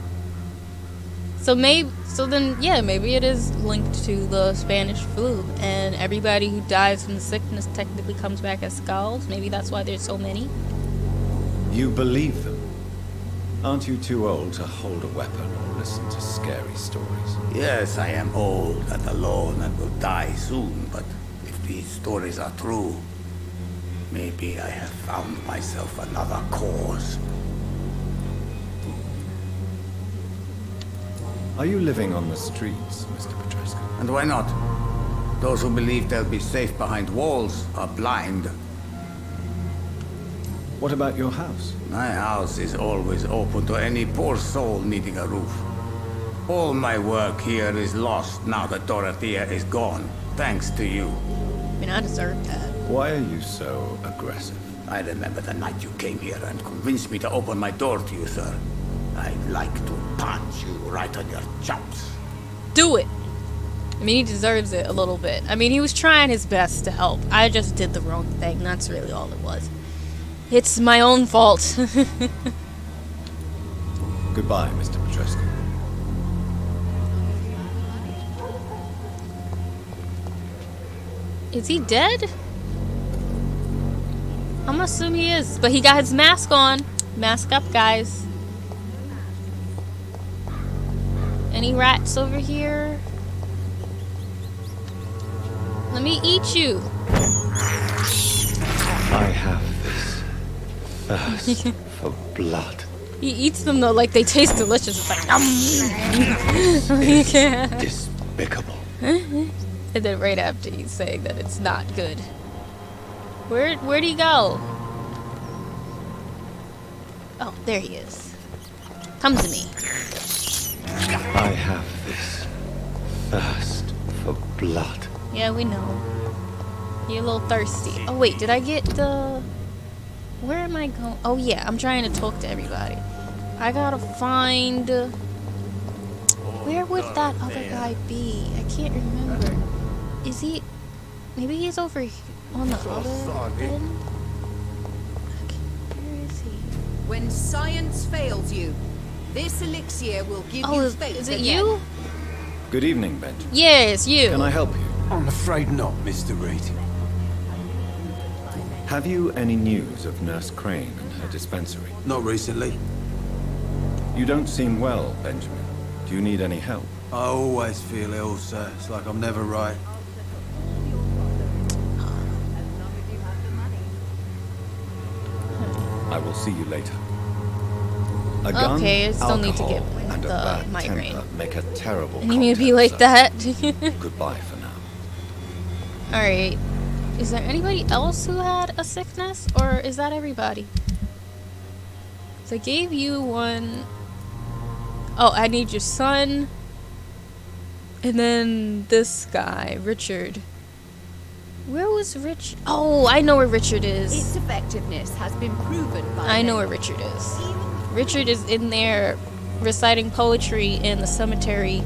So maybe it is linked to the Spanish flu, and everybody who dies from the sickness technically comes back as skulls. Maybe that's why there's so many. You believe them? Aren't you too old to hold a weapon or listen to scary stories? Yes, I am old and alone and will die soon, but if these stories are true, maybe I have found myself another cause. Are you living on the streets, Mr. Petrescu? And why not? Those who believe they'll be safe behind walls are blind. What about your house? My house is always open to any poor soul needing a roof. All my work here is lost now that Dorothea is gone, thanks to you. I mean, I deserve that. Why are you so aggressive? I remember the night you came here and convinced me to open my door to you, sir. I'd like to punch you right on your chops. Do it! I mean, he deserves it a little bit. I mean, he was trying his best to help. I just did the wrong thing. That's really all it was. It's my own fault. Goodbye, Mr. Petrescu. Is he dead? I'm assuming he is, but he got his mask on. Mask up, guys. Any rats over here? Let me eat you. I have this thirst for blood. He eats them though like they taste delicious. It's like, you can't. Despicable. And then right after he's saying that it's not good. Where'd he go? Oh, there he is. Come to me. I have this thirst for blood. Yeah, we know. You're a little thirsty. Oh wait, did I get the... Where am I going? Oh yeah, I'm trying to talk to everybody. I gotta find... Where would that other guy be? I can't remember. Is he... Maybe he's over on the other end? Okay, where is he? When science fails you, this elixir will give you faith is it again. you? Good evening, Benjamin. Yes, you. Can I help you? I'm afraid not, Mr. Reed. Have you any news of Nurse Crane and her dispensary? Not recently. You don't seem well, Benjamin. Do you need any help? I always feel ill, sir. It's like I'm never right. I will see you later. A gun, Okay, I still need to alcohol, get and a the bad migraine. temper make a terrible And you need to be cocktail, like that. sir. Goodbye for now. Alright. Is there anybody else who had a sickness? Or is that everybody? So I gave you one. Oh, I need your son. And then this guy, Richard. Where was Rich? Oh, I know where Richard is. Its effectiveness has been proven by I know where Richard is. Richard is in there reciting poetry in the cemetery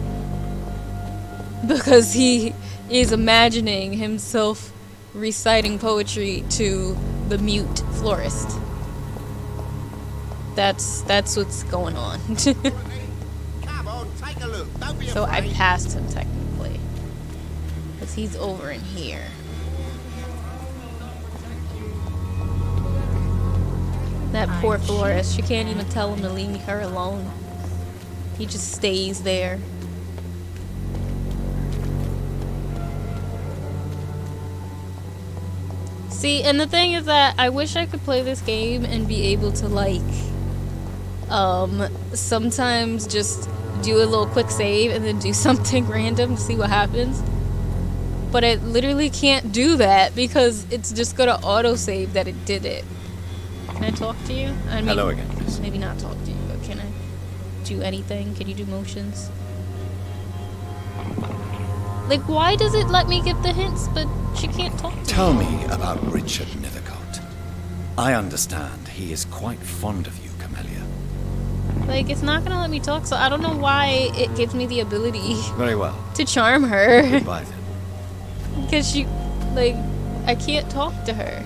because he is imagining himself reciting poetry to the mute florist. That's what's going on. Come on, take a look. Don't be So I afraid. passed him technically because he's over in here. That poor florist. She can't even tell him to leave her alone. He just stays there. See, and the thing is that I wish I could play this game and be able to, like, sometimes just do a little quick save and then do something random to see what happens. But I literally can't do that because it's just gonna autosave that it did it. Can I talk to you? I mean, Hello again, miss. maybe not talk to you, but can I do anything? Can you do motions? Like, why does it let me give the hints, but she can't talk to Tell me? me about Richard Nethercott. I understand he is quite fond of you, Camellia. Like, it's not gonna let me talk, so I don't know why it gives me the ability Very well. to charm her. Goodbye then. Because she, like, I can't talk to her.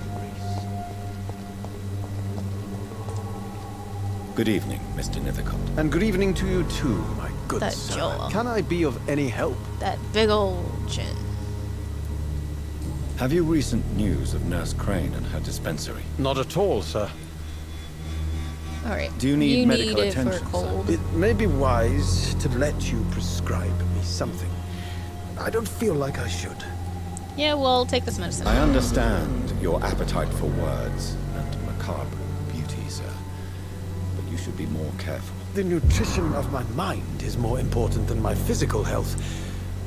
Good evening, Mr. Nethercott. And good evening to you too, my good That sir. Joel. Can I be of any help? That big old chin. Have you recent news of Nurse Crane and her dispensary? Not at all, sir. Alright. Do you need medical it attention, for a cold. It may be wise to let you prescribe me something. I don't feel like I should. Yeah, well, take this medicine. I understand your appetite for words and macabre beauty, sir. But you should be more careful. The nutrition of my mind is more important than my physical health.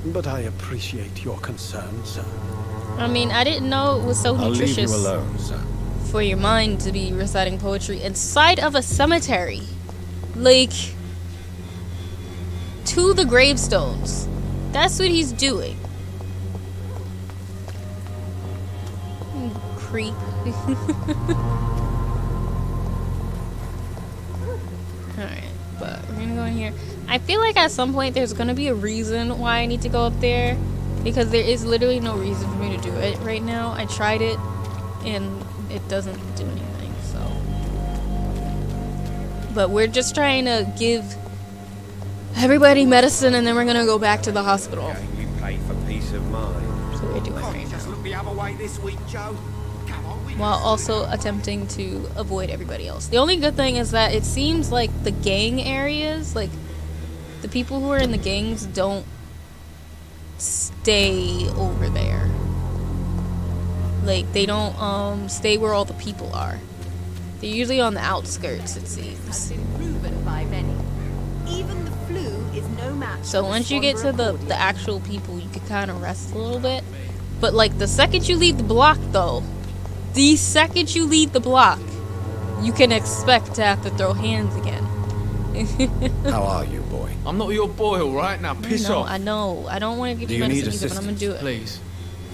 But I appreciate your concern, sir. I mean, I didn't know it was so I'll leave nutritious you alone, sir. for your mind to be reciting poetry inside of a cemetery. Like, to the gravestones. That's what he's doing. Creep. Alright, but we're gonna go in here. I feel like at some point there's gonna be a reason why I need to go up there. Because there is literally no reason for me to do it right now. I tried it and it doesn't do anything, so. But we're just trying to give everybody medicine and then we're gonna go back to the hospital. You pay for peace of mind. So we're doing right Just now. look the other way this week, Joe. Come on, we While also attempting to avoid everybody else. The only good thing is that it seems like the gang areas, like the people who are in the gangs don't stay over there. Like they don't stay where all the people are. They're usually on the outskirts, it seems. proven by many. Even the flu is no match. So once you get to the actual people, you can kind of rest a little bit. But like the second you leave the block though, the second you leave the block, you can expect to have to throw hands again. How are you, boy? I'm not your boy, alright? Now piss No, off. I know. I don't want to give Do you you need medicine either, but I'm gonna do it. Please.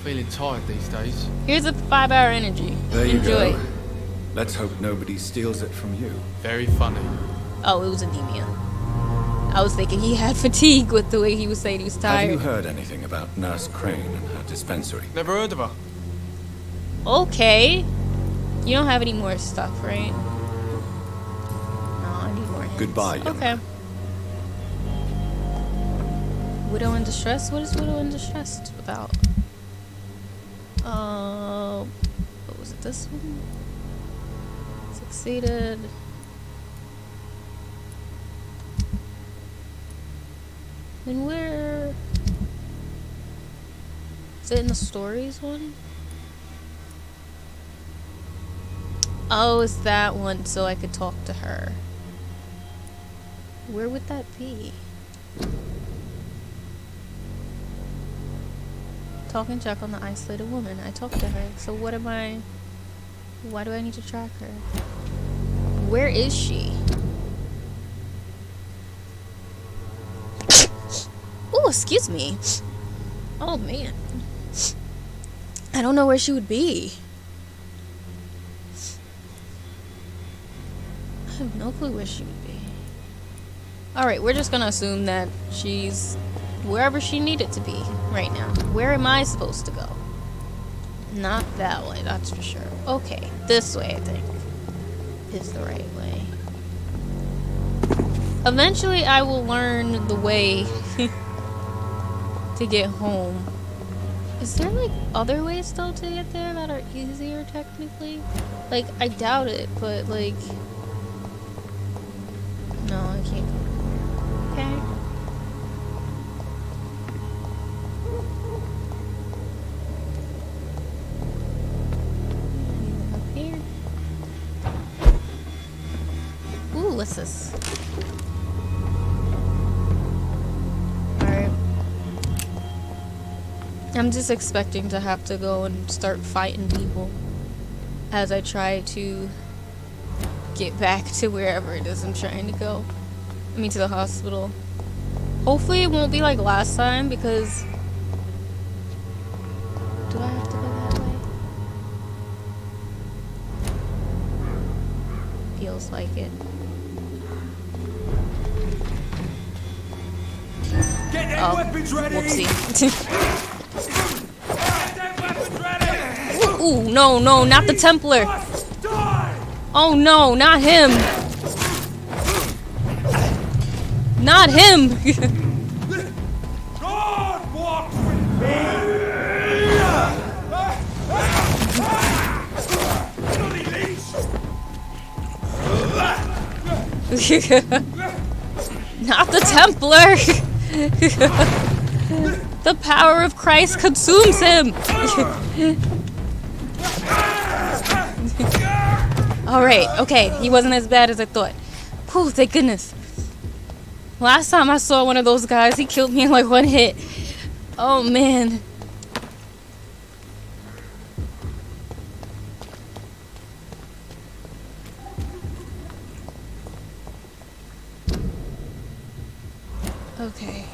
Feeling tired these days. Here's a 5-hour energy. There you Enjoy. go. Let's hope nobody steals it from you. Very funny. Oh, it was anemia. I was thinking he had fatigue with the way he was saying he was Have tired. you heard anything about Nurse Crane and her dispensary? Never heard of her. Okay. You don't have any more stuff, right? No, I need more hints. Goodbye, young Okay. Widow in distress? What is widow in distress about? What was it, this one? Succeeded. And where? Is it in the stories one? Oh, it's that one, so I could talk to her. Where would that be? Talking check on the isolated woman. I talked to her. So what am I... Why do I need to track her? Where is she? Oh, excuse me. Oh, man. I don't know where she would be. I have no clue where she would be. Alright, we're just gonna assume that she's wherever she needed to be right now. Where am I supposed to go? Not that way, that's for sure. Okay, this way, I think, is the right way. Eventually, I will learn the way to get home. Is there, like, other ways, though, to get there that are easier, technically? Like, I doubt it, but, like... No, I can't go. Okay. Up here. Ooh, what's this? Alright. I'm just expecting to have to go and start fighting people as I try to get back to wherever it is I'm trying to go. I mean, to the hospital. Hopefully it won't be like last time, because... Do I have to go that way? Feels like it. Get them weapons ready! Whoopsie. Ooh, no, no, not the Templar. Oh no, not him. Not him. God walk with me. Not the Templar. The power of Christ consumes him. Alright, okay. He wasn't as bad as I thought. Whew, thank goodness. Last time I saw one of those guys, he killed me in like one hit. Oh, man. Okay.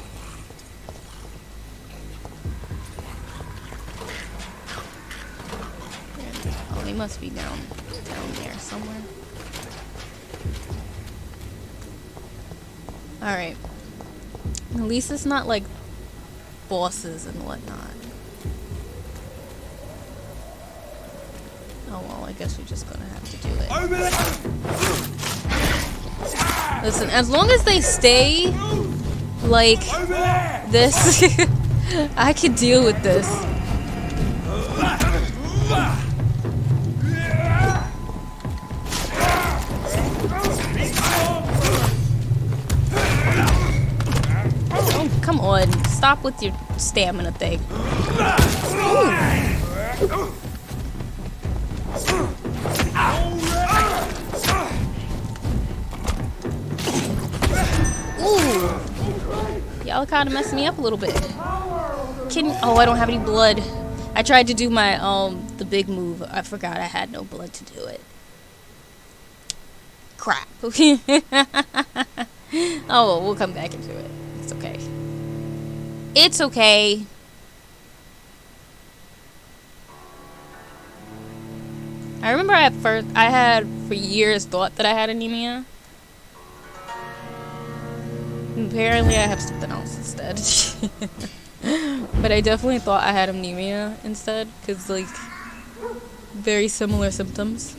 Oh, he must be down there somewhere. Alright. At least it's not like bosses and whatnot. Oh well, I guess we're just gonna have to do it. Listen, as long as they stay like this, I can deal with this. Oh, come on. Stop with your stamina thing. Ooh. Y'all kind of messed me up a little bit. Oh, I don't have any blood. I tried to do my, the big move. I forgot I had no blood to do it. Crap. Oh, well, we'll come back into it. It's okay. It's okay. I remember at first, I had for years thought that I had anemia. Apparently I have something else instead. But I definitely thought I had anemia instead, because like, very similar symptoms.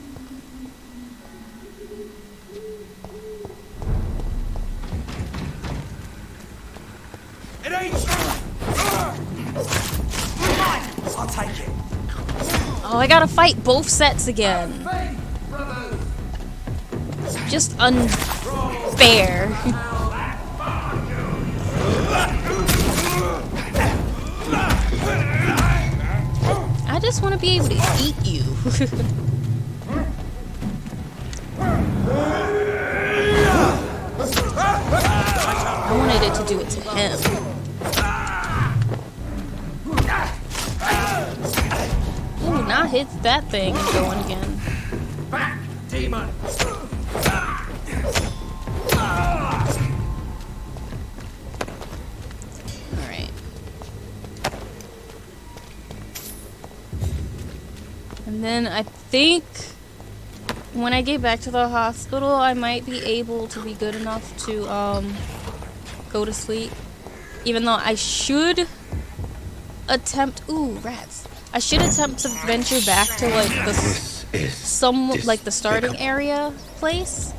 I'll take it. Oh, I gotta fight both sets again. Just unfair. I just want to be able to eat you. I wanted it to do it to him. Ooh, now hits that thing and going again. Back, demon! Alright. And then I think when I get back to the hospital, I might be able to be good enough to go to sleep. Even though I should attempt, ooh, rats. I should attempt to venture back to like the the starting area place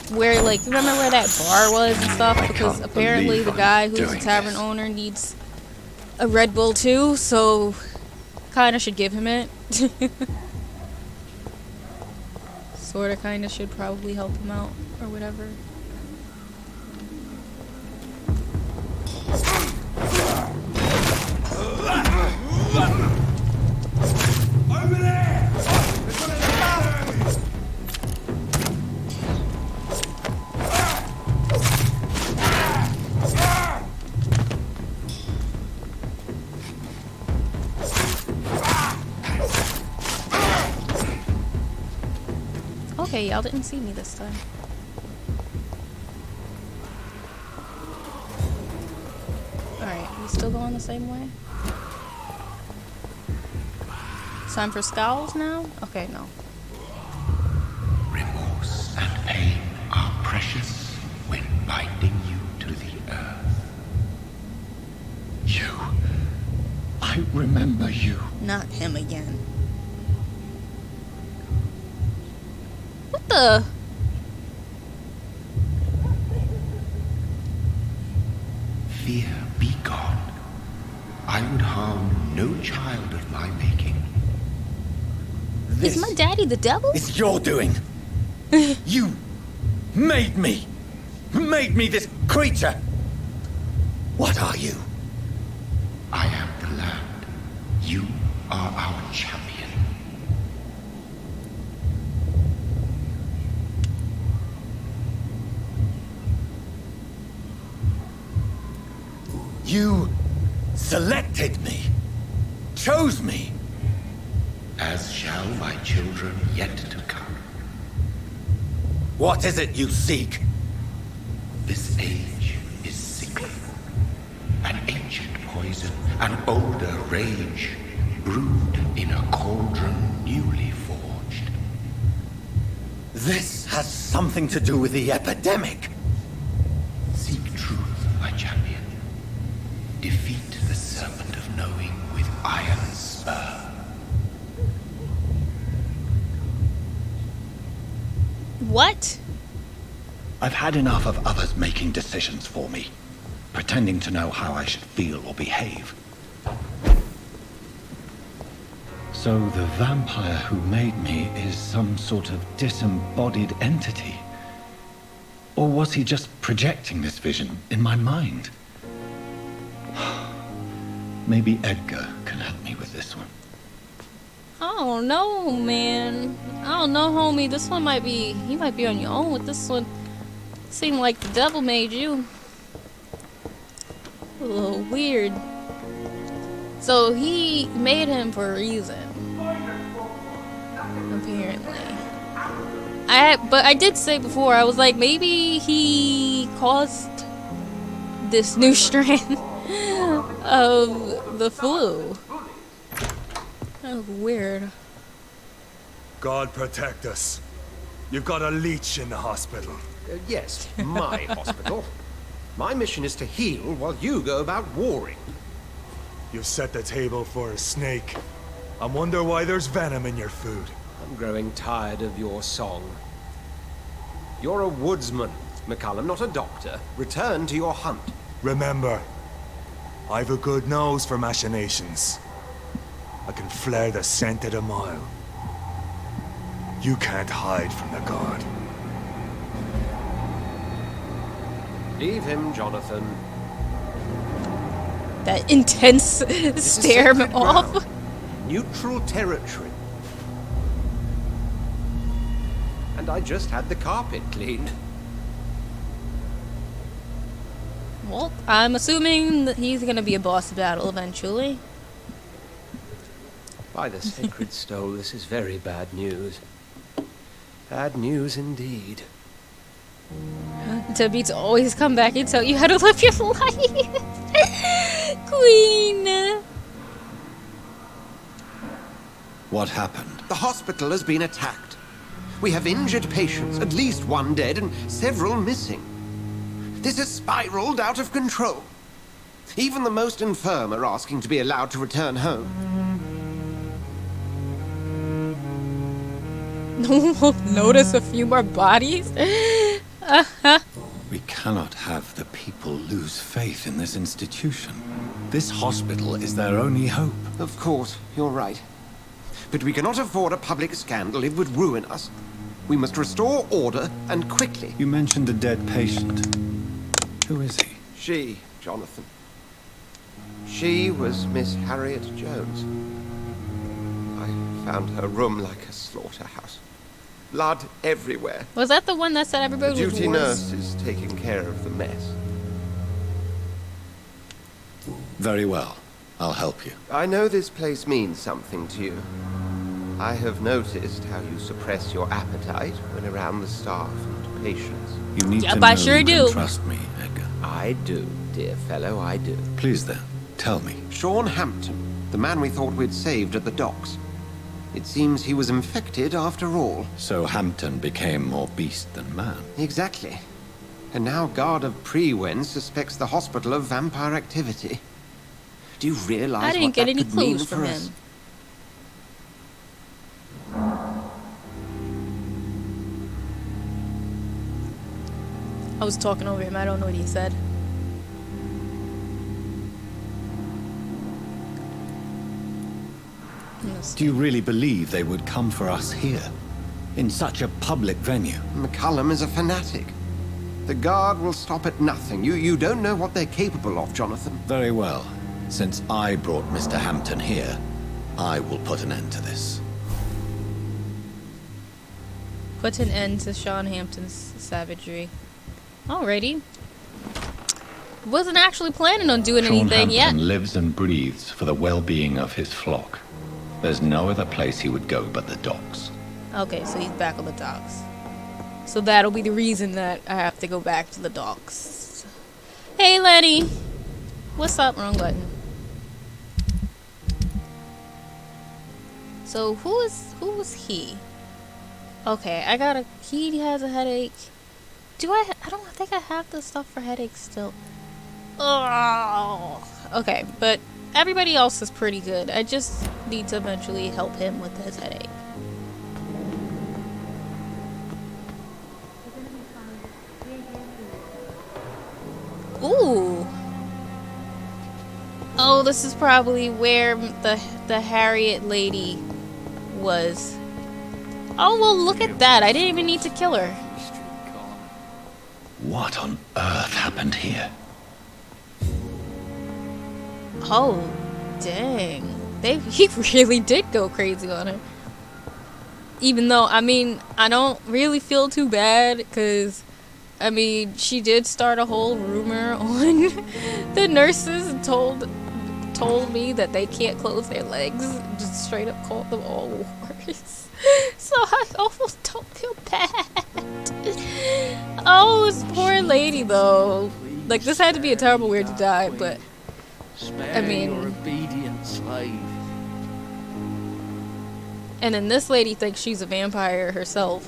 where, like, remember where that bar was and stuff, because apparently the guy who's the tavern owner needs a Red Bull too, so kinda should give him it. Sorta kinda should probably help him out or whatever. Over there! Okay, y'all didn't see me this time. Alright, we still going the same way? Time for scowls now? Okay, no. Remorse and pain are precious when binding you to the earth. You. I remember you. Not him again. What the? Fear be gone. I would harm no child of my making. Is my daddy the devil? It's your doing. You made me this creature. What are you? I am the land. You are our champion. You selected me, chose me. As shall my children yet to come. What is it you seek? This age is sickly. An ancient poison, an older rage, brewed in a cauldron newly forged. This has something to do with the epidemic. Seek truth, my champion. Defeat the serpent of knowing with iron spur. What? I've had enough of others making decisions for me, pretending to know how I should feel or behave. So the vampire who made me is some sort of disembodied entity? Or was he just projecting this vision in my mind? Maybe Edgar can help me with this one. I don't know, man. I don't know, homie. This one might be... You might be on your own with this one. Seemed like the devil made you. A little weird. So he made him for a reason. Apparently. But I did say before, I was like, maybe he caused this new strand of the flu. That was weird. God protect us. You've got a leech in the hospital. Yes, my hospital. My mission is to heal while you go about warring. You've set the table for a snake. I wonder why there's venom in your food. I'm growing tired of your song. You're a woodsman, McCallum, not a doctor. Return to your hunt. Remember, I've a good nose for machinations. I can flare the scent at a mile. You can't hide from the guard. Leave him, Jonathan. That intense stare him off. Neutral territory. And I just had the carpet cleaned. Well, I'm assuming that he's gonna be a boss battle eventually. By the sacred stole, this is very bad news. Bad news indeed. Debbie's always come back and tell you how to live your life. Queen. What happened? The hospital has been attacked. We have injured patients, at least one dead and several missing. This has spiraled out of control. Even the most infirm are asking to be allowed to return home. We'll notice a few more bodies. We cannot have the people lose faith in this institution. This hospital is their only hope. Of course, you're right. But we cannot afford a public scandal. It would ruin us. We must restore order, and quickly. You mentioned a dead patient. Who is he? She, Jonathan. She was Miss Harriet Jones. I found her room like a slaughterhouse. Blood everywhere. Was that the one that said everybody The was duty worse? nurse is taking care of the mess. Very well. I'll help you. I know this place means something to you. I have noticed how you suppress your appetite when around the staff and patients. You need Yep, to know I sure you do. can trust me, Edgar. I do, dear fellow, I do. Please then, tell me. Sean Hampton, the man we thought we'd saved at the docks. It seems he was infected after all. So Hampton became more beast than man. Exactly. And now Guard of Prewen suspects the hospital of vampire activity. Do you realize I didn't what get that any could mean clues for from us? him. I was talking over him. I don't know what he said. Do you really believe they would come for us here? In such a public venue? McCullum is a fanatic. The Guard will stop at nothing. You don't know what they're capable of, Jonathan. Very well. Since I brought Mr. Hampton here, I will put an end to this. Put an end to Sean Hampton's savagery. Alrighty. Wasn't actually planning on doing Sean anything Hampton yet. lives and breathes for the well-being of his flock. There's no other place he would go but the docks. Okay, so he's back on the docks. So that'll be the reason that I have to go back to the docks. Hey, Lenny. What's up? Wrong button. So who was he? Okay, he has a headache. I don't think I have the stuff for headaches still. Oh, okay, but everybody else is pretty good. I just need to eventually help him with his headache. Ooh. Oh, this is probably where the Harriet lady was. Oh, well, look at that. I didn't even need to kill her. What on earth happened here? Oh, dang. He really did go crazy on her. Even though, I mean, I don't really feel too bad, because, I mean, she did start a whole rumor on the nurses and told me that they can't close their legs. Just straight up called them all whores. So I almost don't feel bad. Oh, this poor lady, though. Like, this had to be a terrible way to die, but I mean, your obedient slave. And then this lady thinks she's a vampire herself.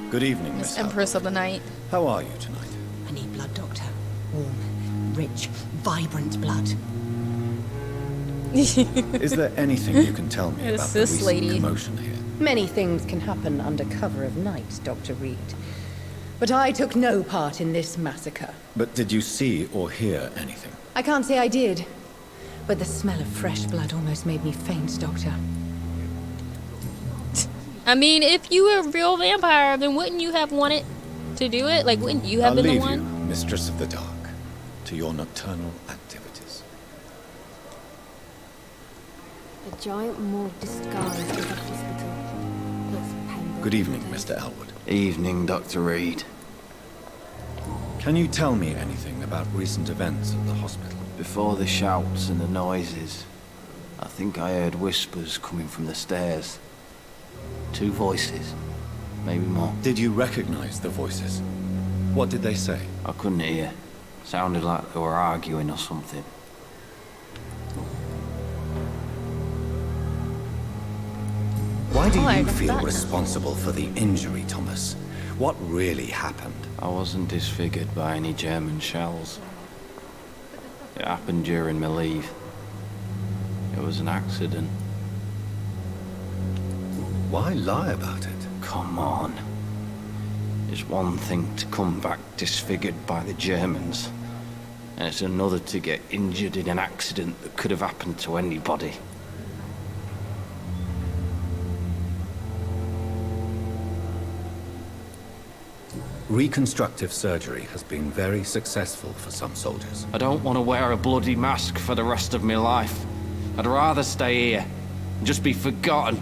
Good evening, Miss Miss Empress of the Night. How are you tonight? I need blood, Doctor. Warm, rich, vibrant blood. Is there anything you can tell me It's about the this recent lady. commotion here? Many things can happen under cover of night, Dr. Reed. But I took no part in this massacre. But did you see or hear anything? I can't say I did. But the smell of fresh blood almost made me faint, Doctor. I mean, if you were a real vampire, then wouldn't you have wanted to do it? Like, wouldn't you have I'll been the leave one? you, Mistress of the Dark, to your nocturnal activities. A giant morgue disguised as a hospital. Looks Pembroke. Good evening, Mr. Elwood. Evening, Dr. Reed. Can you tell me anything about recent events at the hospital? Before the shouts and the noises, I think I heard whispers coming from the stairs. 2 voices, maybe more. Did you recognize the voices? What did they say? I couldn't hear. Sounded like they were arguing or something. Why do Oh, I you got feel that now. responsible for the injury, Thomas? What really happened? I wasn't disfigured by any German shells. It happened during my leave. It was an accident. Why lie about it? Come on. It's one thing to come back disfigured by the Germans, and it's another to get injured in an accident that could have happened to anybody. Reconstructive surgery has been very successful for some soldiers. I don't want to wear a bloody mask for the rest of my life. I'd rather stay here and just be forgotten.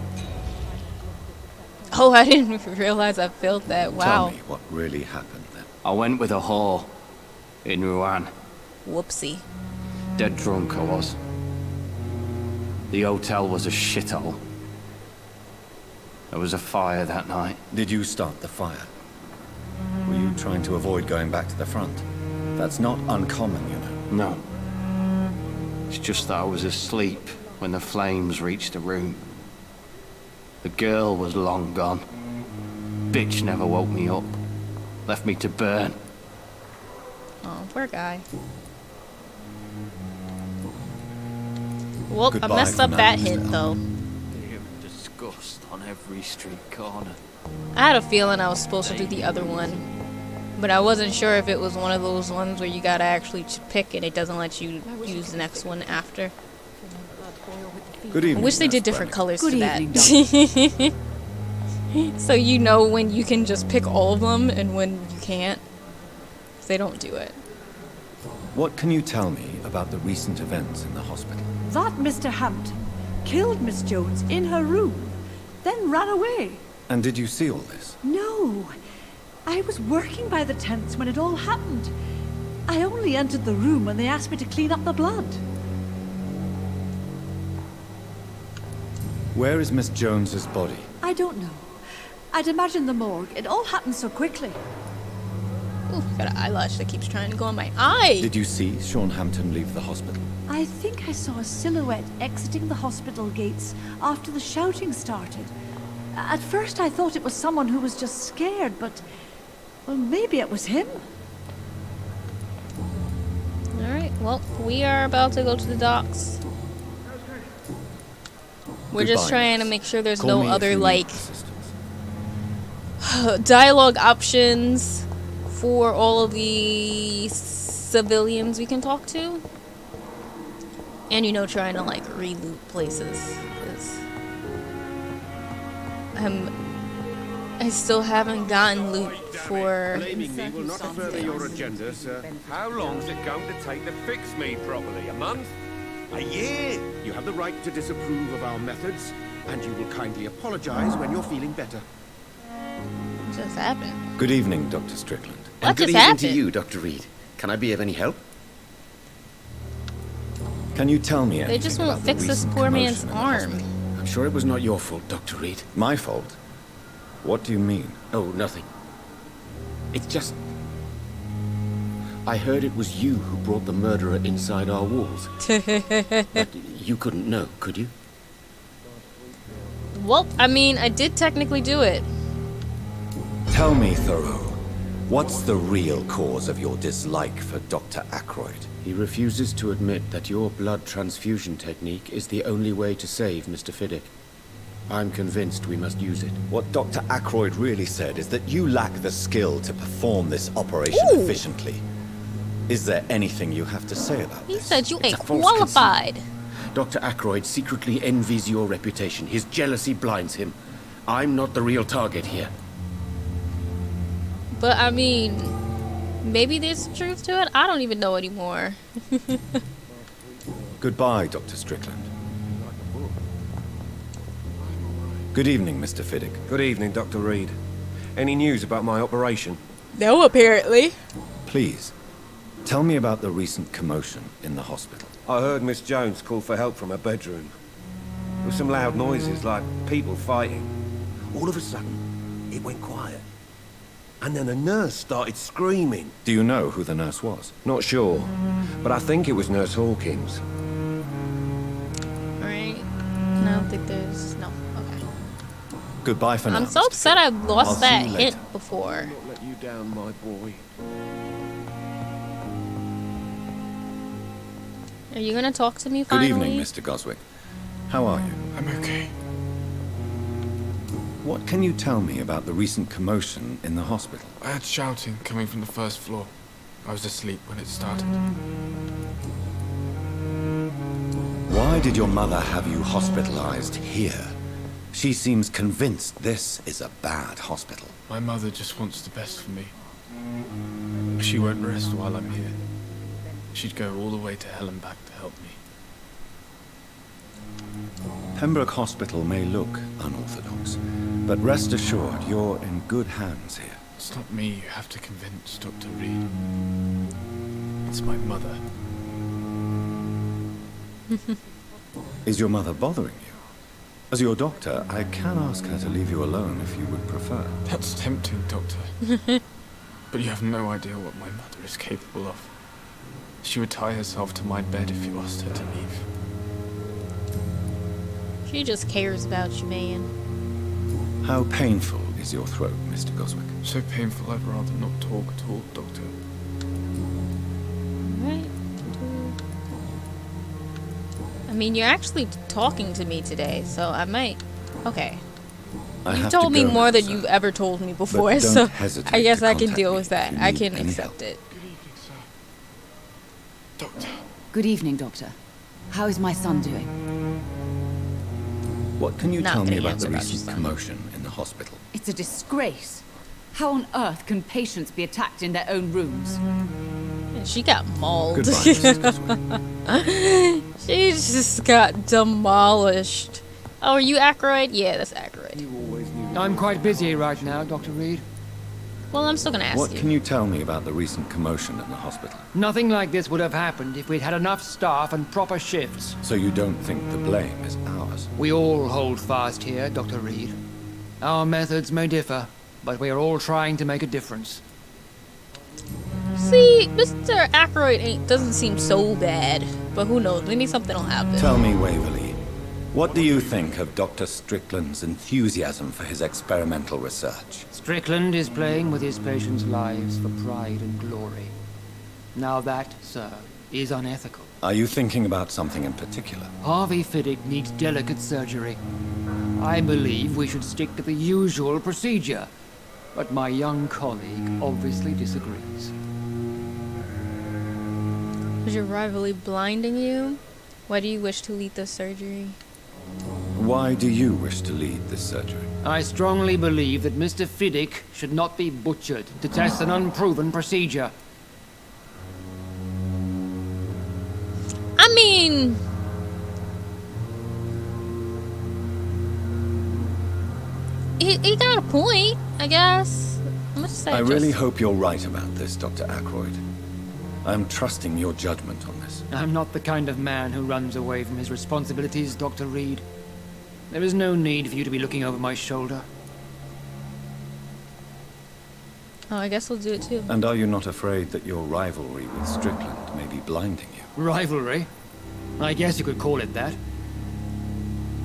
Oh, I didn't realize I felt that. Wow. Tell me what really happened then. I went with a whore in Rouen. Whoopsie. Dead drunk I was. The hotel was a shithole. There was a fire that night. Did you start the fire? Were you trying to avoid going back to the front? That's not uncommon, you know. No. It's just that I was asleep when the flames reached the room. The girl was long gone. Bitch never woke me up. Left me to burn. Oh, poor guy. Well, Goodbye I messed for up now, that Mr. hint, though. Disgust on every street corner. I had a feeling I was supposed to do the other one, but I wasn't sure if it was one of those ones where you gotta actually pick and it doesn't let you use the next one after. Good evening. I wish they did Nurse different colors Good for evening, that. So you know when you can just pick all of them and when you can't. 'Cause they don't do it. What can you tell me about the recent events in the hospital? That Mr. Hampton killed Miss Jones in her room, then ran away. And did you see all this? No, I was working by the tents when it all happened. I only entered the room when they asked me to clean up the blood. Where is Miss Jones's body? I don't know. I'd imagine the morgue. It all happened so quickly. Ooh, got an eyelash that keeps trying to go on my eye. Did you see Sean Hampton leave the hospital? I think I saw a silhouette exiting the hospital gates after the shouting started. At first I thought it was someone who was just scared, but... well, maybe it was him. Alright, well, we are about to go to the docks. We're just Goodbye, trying to nurse. make sure there's Call no me if other, you need like, assistance. dialogue options for all of the civilians we can talk to. And, you know, trying to, like, re-loot places. 'Cause I still haven't gotten loot for... Blaming me will not further your agenda, sir. How long's it going to take to fix me properly? A month? A year? You have the right to disapprove of our methods, and you will kindly apologize when you're feeling better. What just happened? Good evening, Dr. Strickland. What And good just evening to happened? you, Dr. Reed. Can I be of any help? Can you tell me anything They just won't about the fix this recent poor man's commotion in the arm. hospital? I'm sure it was not your fault, Dr. Reed. My fault? What do you mean? Oh, nothing. It's just... I heard it was you who brought the murderer inside our walls. But you couldn't know, could you? Well, I mean, I did technically do it. Tell me, Thoreau, what's the real cause of your dislike for Dr. Ackroyd? He refuses to admit that your blood transfusion technique is the only way to save Mr. Fiddick. I'm convinced we must use it. What Dr. Ackroyd really said is that you lack the skill to perform this operation efficiently. Is there anything you have to say about He this? said you ain't a false qualified. Dr. Ackroyd secretly envies your reputation. His jealousy blinds him. I'm not the real target here. But I mean, maybe there's some truth to it. I don't even know anymore. Goodbye, Dr. Strickland. Good evening, Mr. Fiddick. Good evening, Dr. Reed. Any news about my operation? No, apparently. Please, tell me about the recent commotion in the hospital. I heard Miss Jones call for help from her bedroom. There were some loud noises, like people fighting. All of a sudden, it went quiet. And then a nurse started screaming. Do you know who the nurse was? Not sure, but I think it was Nurse Hawkins. Alright. I don't think there's... No. Okay. Goodbye for now. I'm so upset I lost see that you hit later. before. Not let you down, my boy. Are you gonna talk to me Good finally? evening, Mr. Goswick. How are you? I'm okay. What can you tell me about the recent commotion in the hospital? I had shouting coming from the first floor. I was asleep when it started. Why did your mother have you hospitalized here? She seems convinced this is a bad hospital. My mother just wants the best for me. She won't rest while I'm here. She'd go all the way to hell and back to help me. Pembroke Hospital may look unorthodox, but rest assured you're in good hands here. It's not me you have to convince, Dr. Reed. It's my mother. Is your mother bothering you? As your doctor, I can ask her to leave you alone if you would prefer. That's tempting, Doctor. But you have no idea what my mother is capable of. She would tie herself to my bed if you asked her to leave. She just cares about you, man. How painful is your throat, Mr. Goswick? So painful I'd rather not talk at all, Doctor. Right. I mean, you're actually talking to me today, so I might... Okay. I You have told to me go more now, than sir. you've ever told me before, But so don't hesitate I guess to I can contact deal me with that. if you I need can any accept help. it. Doctor. Good evening, Doctor. How is my son doing? What can you Not tell me gonna about answer the about your recent son. commotion in the hospital? It's a disgrace. How on earth can patients be attacked in their own rooms? And she got mauled. Goodbye, Mrs. Goswick. She just got demolished. Oh, are you Ackroyd? Yeah, that's Ackroyd. I'm quite busy right now, Dr. Reed. Well, I'm still gonna ask What you. can you tell me about the recent commotion in the hospital? Nothing like this would have happened if we'd had enough staff and proper shifts. So you don't think the blame is ours? We all hold fast here, Dr. Reed. Our methods may differ, but we are all trying to make a difference. See, Mr. Ackroyd doesn't seem so bad, but who knows? Maybe something will happen. Tell me, Waverly, what do you think of Dr. Strickland's enthusiasm for his experimental research? Strickland is playing with his patients' lives for pride and glory. Now that, sir, is unethical. Are you thinking about something in particular? Harvey Fiddick needs delicate surgery. I believe we should stick to the usual procedure, but my young colleague obviously disagrees. Is your rivalry blinding you? Why do you wish to lead the surgery? Why do you wish to lead this surgery? I strongly believe that Mr. Fiddick should not be butchered to test an unproven procedure. I mean... He got a point, I guess. I'm gonna say I really hope you're right about this, Dr. Ackroyd. I'm trusting your judgment on this. I'm not the kind of man who runs away from his responsibilities, Dr. Reed. There is no need for you to be looking over my shoulder. Oh, I guess we'll do it too. And are you not afraid that your rivalry with Strickland may be blinding you? Rivalry? I guess you could call it that.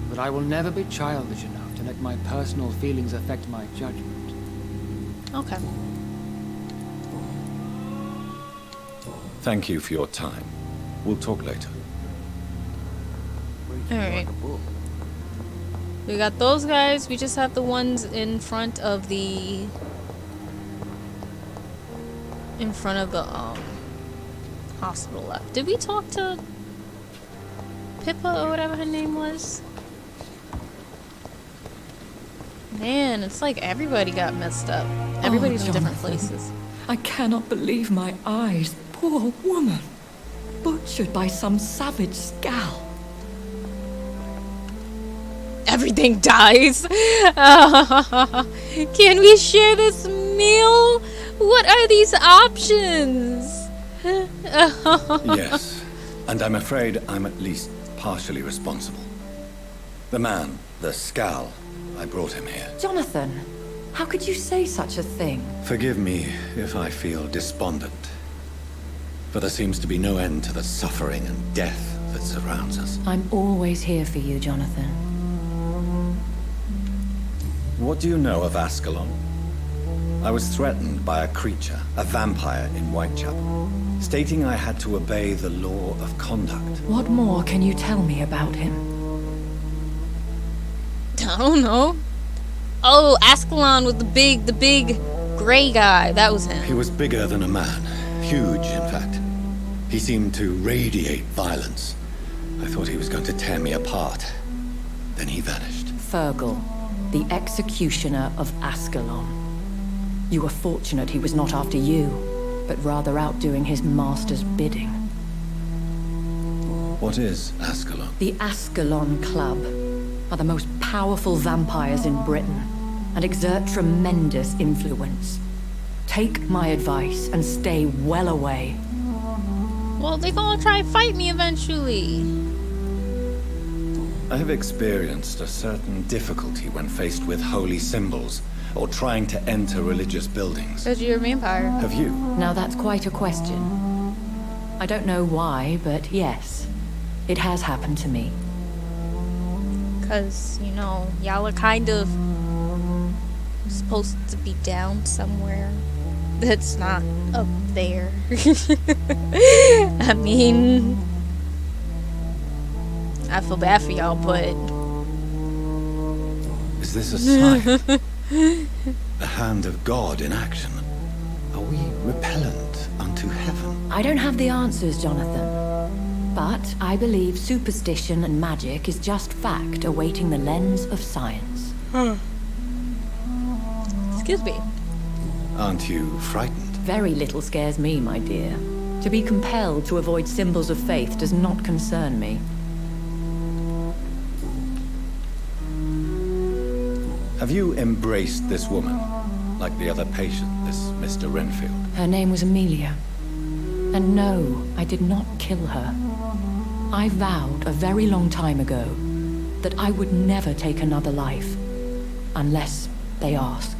But I will never be childish enough to let my personal feelings affect my judgment. Okay. Thank you for your time. We'll talk later. Alright. We got those guys. We just have the ones in front of the hospital left. Did we talk to Pippa or whatever her name was? Man, it's like everybody got messed up. Everybody's in different places. I cannot believe my eyes. Poor woman. Butchered by some savage scowl. Everything dies. Can we share this meal? What are these options? Yes, and I'm afraid I'm at least partially responsible. The man, the scowl, I brought him here. Jonathan, how could you say such a thing? Forgive me if I feel despondent, for there seems to be no end to the suffering and death that surrounds us. I'm always here for you, Jonathan. What do you know of Ascalon? I was threatened by a creature, a vampire in Whitechapel, stating I had to obey the law of conduct. What more can you tell me about him? I don't know. Oh, Ascalon was the big gray guy. That was him. He was bigger than a man. Huge, in fact. He seemed to radiate violence. I thought he was going to tear me apart. Then he vanished. Fergal, the executioner of Ascalon. You were fortunate he was not after you, but rather out doing his master's bidding. What is Ascalon? The Ascalon Club are the most powerful vampires in Britain and exert tremendous influence. Take my advice and stay well away. Well, they gonna try and fight me eventually. I have experienced a certain difficulty when faced with holy symbols or trying to enter religious buildings. Because you're a vampire. Have you? Now that's quite a question. I don't know why, but yes, it has happened to me. Because, you know, y'all are kind of supposed to be down somewhere that's not up there. I mean, I feel bad for y'all, but... Is this a sign? The hand of God in action? Are we repellent unto heaven? I don't have the answers, Jonathan. But I believe superstition and magic is just fact awaiting the lens of science. Excuse me. Aren't you frightened? Very little scares me, my dear. To be compelled to avoid symbols of faith does not concern me. Have you embraced this woman, like the other patient, this Mr. Renfield? Her name was Amelia. And no, I did not kill her. I vowed a very long time ago that I would never take another life, unless they ask.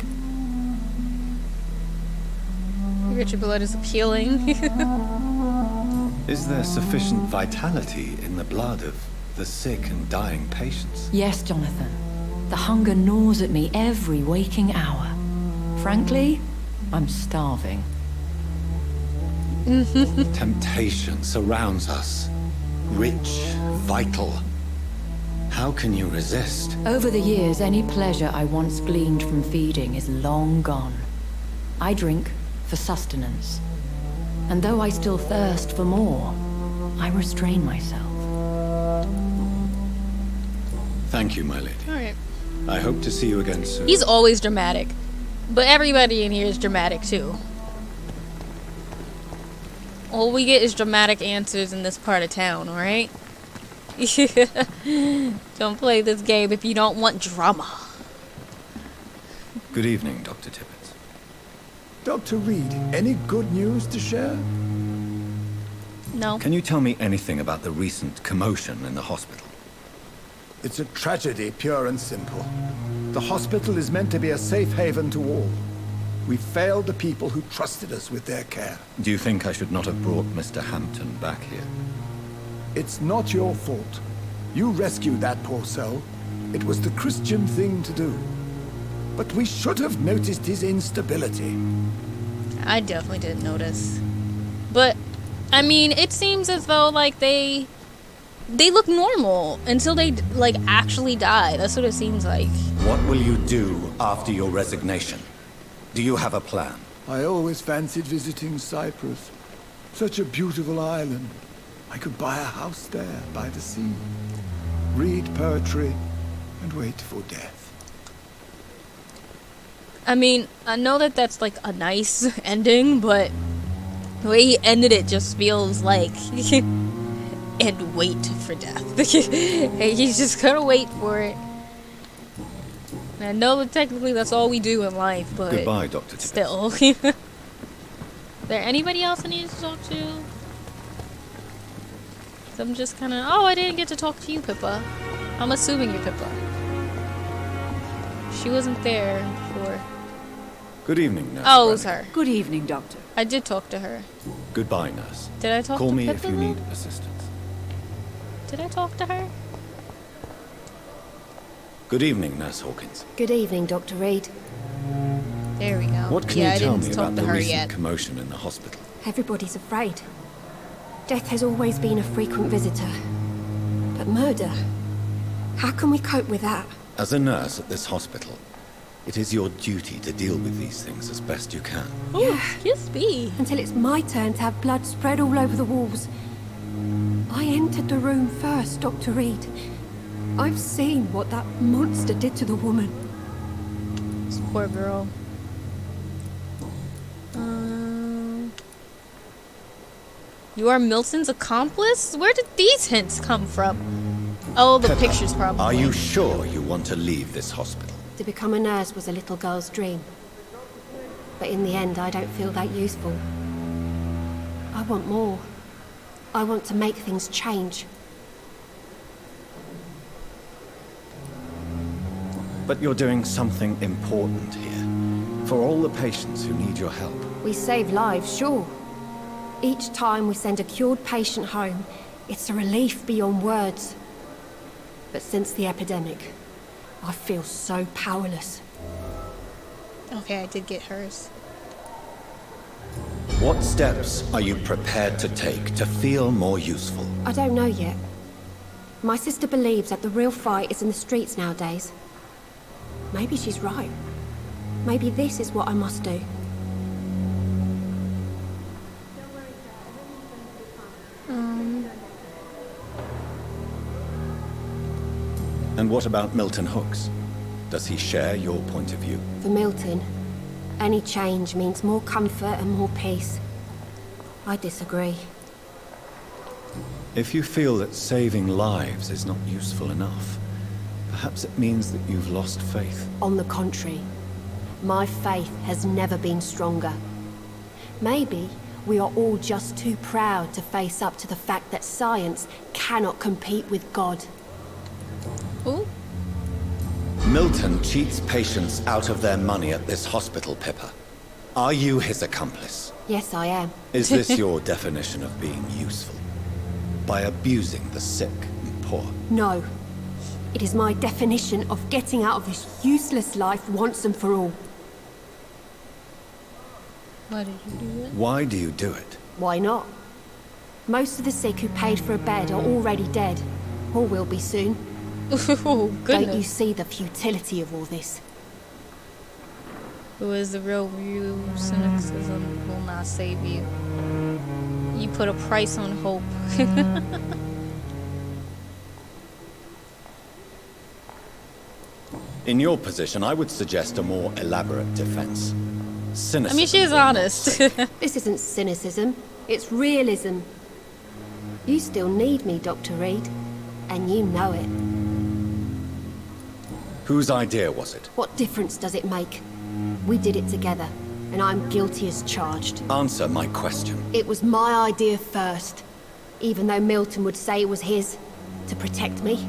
Your blood is appealing. Is there sufficient vitality in the blood of the sick and dying patients? Yes, Jonathan. The hunger gnaws at me every waking hour. Frankly, I'm starving. Temptation surrounds us. Rich, vital. How can you resist? Over the years, any pleasure I once gleaned from feeding is long gone. I drink for sustenance. And though I still thirst for more, I restrain myself. Thank you, my lady. Alright. I hope to see you again soon. He's always dramatic. But everybody in here is dramatic too. All we get is dramatic answers in this part of town, alright? Don't play this game if you don't want drama. Good evening, Dr. Tippett. Dr. Reed, any good news to share? No. Can you tell me anything about the recent commotion in the hospital? It's a tragedy, pure and simple. The hospital is meant to be a safe haven to all. We failed the people who trusted us with their care. Do you think I should not have brought Mr. Hampton back here? It's not your fault. You rescued that poor soul. It was the Christian thing to do. But we should have noticed his instability. I definitely didn't notice. But, I mean, it seems as though, like, they they look normal until they like actually die. That's what it seems like. What will you do after your resignation? Do you have a plan? I always fancied visiting Cyprus. Such a beautiful island. I could buy a house there by the sea, read poetry, and wait for death. I mean, I know that that's like a nice ending, but the way he ended it just feels like and wait for death. He's just gonna wait for it. And I know that technically that's all we do in life, but Goodbye, Dr. Tibbets. still. Is there anybody else I need to talk to? So I'm just kind of, oh, I didn't get to talk to you, Pippa. I'm assuming you're Pippa. She wasn't there before. Good evening, Nurse. Oh, it was her. Good evening, Doctor. I did talk to her. Goodbye, Nurse. Did I talk Call to me Pippa if you though? need assistance. Did I talk to her? Good evening, Nurse Hawkins. Good evening, Dr. Reed. There we go. What can yeah, you I tell didn't me talk about to the her recent yet. commotion in the hospital? Everybody's afraid. Death has always been a frequent visitor. But murder? How can we cope with that? As a nurse at this hospital, it is your duty to deal with these things as best you can. Oh, excuse me. Until it's my turn to have blood spread all over the walls. I entered the room first, Dr. Reed. I've seen what that monster did to the woman. This poor girl. You are Milton's accomplice? Where did these hints come from? Oh, the Pippa, pictures probably. Are you sure you want to leave this hospital? To become a nurse was a little girl's dream. But in the end, I don't feel that useful. I want more. I want to make things change. But you're doing something important here. For all the patients who need your help. We save lives, sure. Each time we send a cured patient home, it's a relief beyond words. But since the epidemic, I feel so powerless. Okay, I did get hers. What steps are you prepared to take to feel more useful? I don't know yet. My sister believes that the real fight is in the streets nowadays. Maybe she's right. Maybe this is what I must do. And what about Milton Hooks? Does he share your point of view? For Milton, any change means more comfort and more peace. I disagree. If you feel that saving lives is not useful enough, perhaps it means that you've lost faith. On the contrary, my faith has never been stronger. Maybe we are all just too proud to face up to the fact that science cannot compete with God. Ooh. Milton cheats patients out of their money at this hospital, Pippa. Are you his accomplice? Yes, I am. Is this your definition of being useful? By abusing the sick and poor? No. It is my definition of getting out of this useless life once and for all. Why did you do that? Why do you do it? Why not? Most of the sick who paid for a bed are already dead. Or will be soon. Oh, goodness. Don't you see the futility of all this? Who is the real view? Cynicism will not save you. You put a price on hope. In your position, I would suggest a more elaborate defense. Cynicism. I mean, she is honest. This isn't cynicism. It's realism. You still need me, Dr. Reed. And you know it. Whose idea was it? What difference does it make? We did it together, and I'm guilty as charged. Answer my question. It was my idea first, even though Milton would say it was his, to protect me.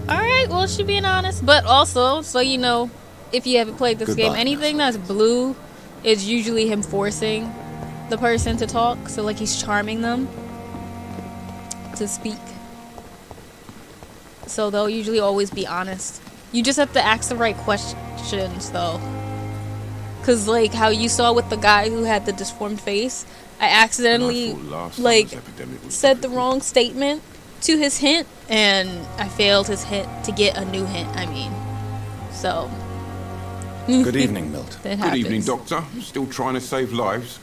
Alright, well, she's being honest. But also, so you know, if you haven't played this Goodbye, game, anything that's blue is usually him forcing the person to talk. So, like, he's charming them to speak. So they'll usually always be honest. You just have to ask the right questions, though. Because, like, how you saw with the guy who had the disformed face, I accidentally, like, said the wrong statement. to his hint, and I failed his hint to get a new hint, I mean. So. Good evening, Milton. That Good evening, happens. Doctor. Still trying to save lives?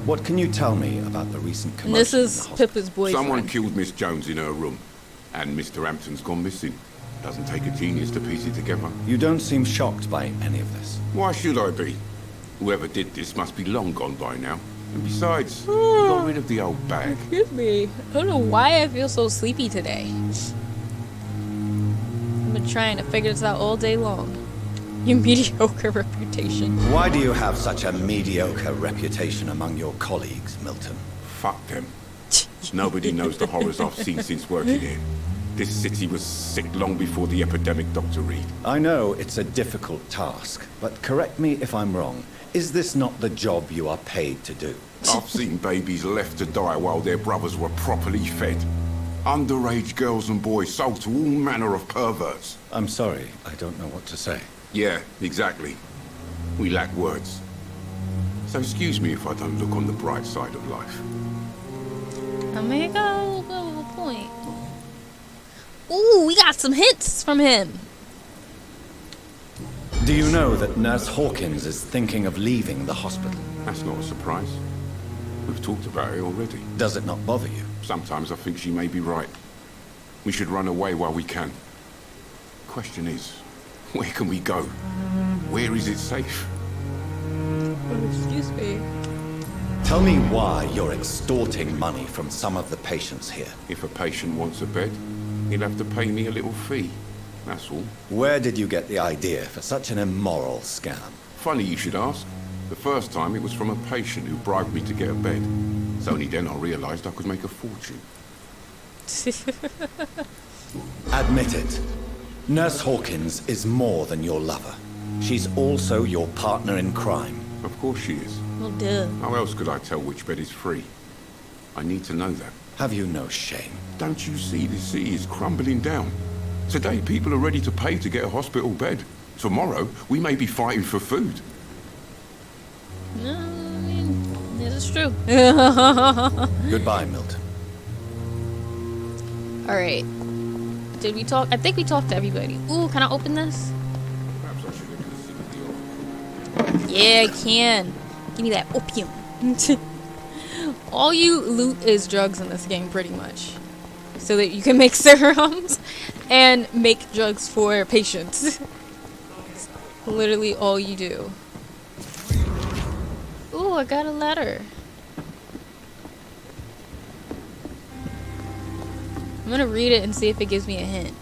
What can you tell me about the recent commotion And this in the is hospital? Pippa's boyfriend. Someone killed Miss Jones in her room, and Mr. Hampton's gone missing. Doesn't take a genius to piece it together. You don't seem shocked by any of this. Why should I be? Whoever did this must be long gone by now. And besides, we got rid of the old bag. Excuse me. I don't know why I feel so sleepy today. I've been trying to figure this out all day long. Your mediocre reputation. Why do you have such a mediocre reputation among your colleagues, Milton? Fuck them. Nobody knows the horrors I've seen since working here. This city was sick long before the epidemic, Dr. Reed. I know it's a difficult task, but correct me if I'm wrong. Is this not the job you are paid to do? I've seen babies left to die while their brothers were properly fed. Underage girls and boys sold to all manner of perverts. I'm sorry, I don't know what to say. Yeah, exactly. We lack words. So excuse me if I don't look on the bright side of life. I mean, I got a little bit of a point. Ooh, we got some hints from him. Do you know that Nurse Hawkins is thinking of leaving the hospital? That's not a surprise. We've talked about it already. Does it not bother you? Sometimes I think she may be right. We should run away while we can. Question is, where can we go? Where is it safe? Excuse me. Tell me why you're extorting money from some of the patients here. If a patient wants a bed, he'll have to pay me a little fee. That's all. Where did you get the idea for such an immoral scam? Funny you should ask. The first time it was from a patient who bribed me to get a bed. It's only then I realized I could make a fortune. Admit it. Nurse Hawkins is more than your lover. She's also your partner in crime. Of course she is. Well, duh. How else could I tell which bed is free? I need to know that. Have you no shame? Don't you see this city is crumbling down? Today people are ready to pay to get a hospital bed. Tomorrow we may be fighting for food. No, I mean, this is true. Goodbye, Milton. Alright. Did we talk? I think we talked to everybody. Ooh, can I open this? Perhaps I should have considered the Yeah, I can. Give me that opium. All you loot is drugs in this game, pretty much. So that you can make serums and make drugs for patients. It's literally all you do. Ooh, I got a letter. I'm gonna read it and see if it gives me a hint.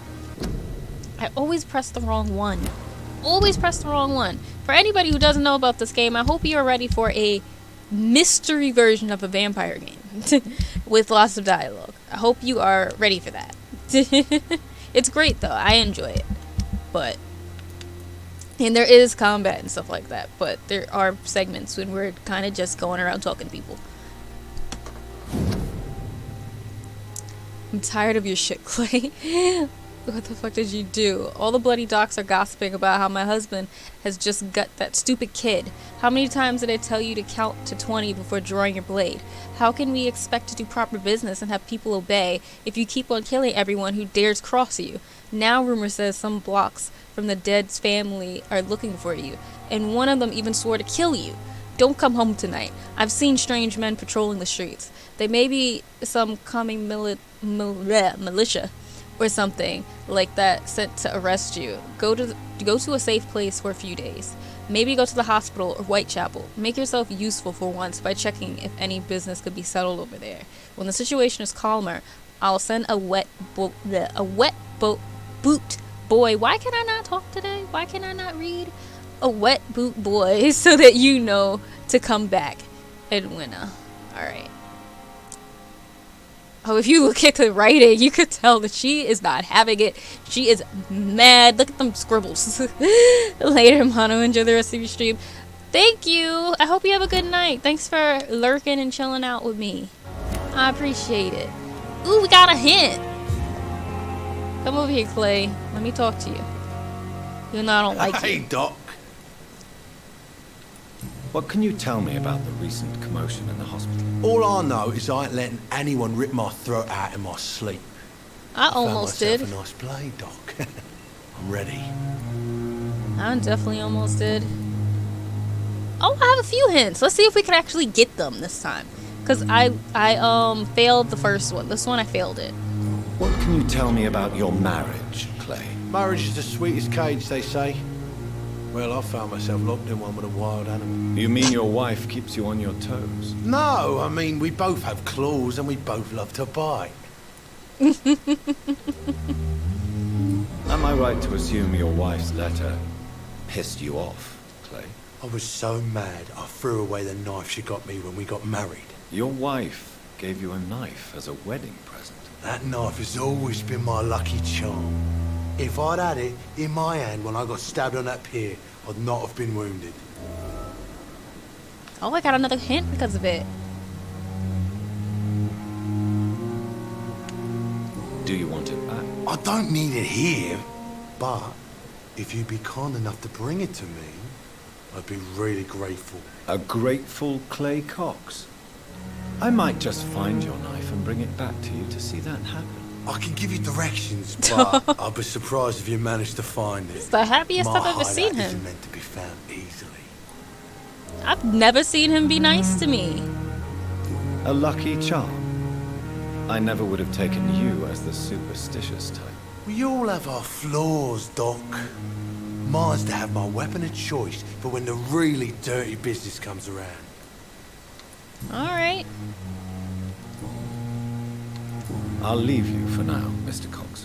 I always press the wrong one. Always press the wrong one. For anybody who doesn't know about this game, I hope you're ready for a mystery version of a vampire game with lots of dialogue. I hope you are ready for that. It's great though. I enjoy it. And there is combat and stuff like that, but there are segments when we're kind of just going around talking to people. I'm tired of your shit, Clay. What the fuck did you do? All the bloody docs are gossiping about how my husband has just got that stupid kid. How many times did I tell you to count to 20 before drawing your blade? How can we expect to do proper business and have people obey if you keep on killing everyone who dares cross you? Now rumor says some blocks from the dead's family are looking for you, and one of them even swore to kill you. Don't come home tonight. I've seen strange men patrolling the streets. They may be some coming militia or something like that sent to arrest you. Go to a safe place for a few days. Maybe go to the hospital or Whitechapel. Make yourself useful for once by checking if any business could be settled over there. When the situation is calmer, I'll send a wet boot boy. Why can I not talk today? Why can I not read? A wet boot boy so that you know to come back, Edwina. Alright. Oh, if you look at the writing, you could tell that she is not having it. She is mad. Look at them scribbles. Later, Mono. Enjoy the rest of your stream. Thank you. I hope you have a good night. Thanks for lurking and chilling out with me. I appreciate it. Ooh, we got a hint. Come over here, Clay. Let me talk to you. You know I don't like Hey, you. Doc. What can you tell me about the recent commotion in the hospital? All I know is I ain't letting anyone rip my throat out in my sleep. I found almost myself did. a nice blade, Doc. I'm ready. I definitely almost did. Oh, I have a few hints. Let's see if we can actually get them this time. Because I failed the first one. This one I failed it. What can you tell me about your marriage, Clay? Marriage is the sweetest cage, they say. Well, I found myself locked in one with a wild animal. You mean your wife keeps you on your toes? No, I mean, we both have claws and we both love to bite. Am I right to assume your wife's letter pissed you off, Clay? I was so mad, I threw away the knife she got me when we got married. Your wife gave you a knife as a wedding present. That knife has always been my lucky charm. If I'd had it in my hand when I got stabbed on that pier, I'd not have been wounded. Oh, I got another hint because of it. Do you want it back? I don't need it here, but if you'd be kind enough to bring it to me, I'd be really grateful. A grateful Clay Cox? I might just find your knife and bring it back to you to see that happen. I can give you directions, but I'd be surprised if you managed to find it. It's the happiest I've ever seen him. Isn't meant to be found easily. I've never seen him be nice to me. A lucky charm. I never would have taken you as the superstitious type. We all have our flaws, Doc. Mine's to have my weapon of choice for when the really dirty business comes around. Alright. I'll leave you for now, Mr. Cox.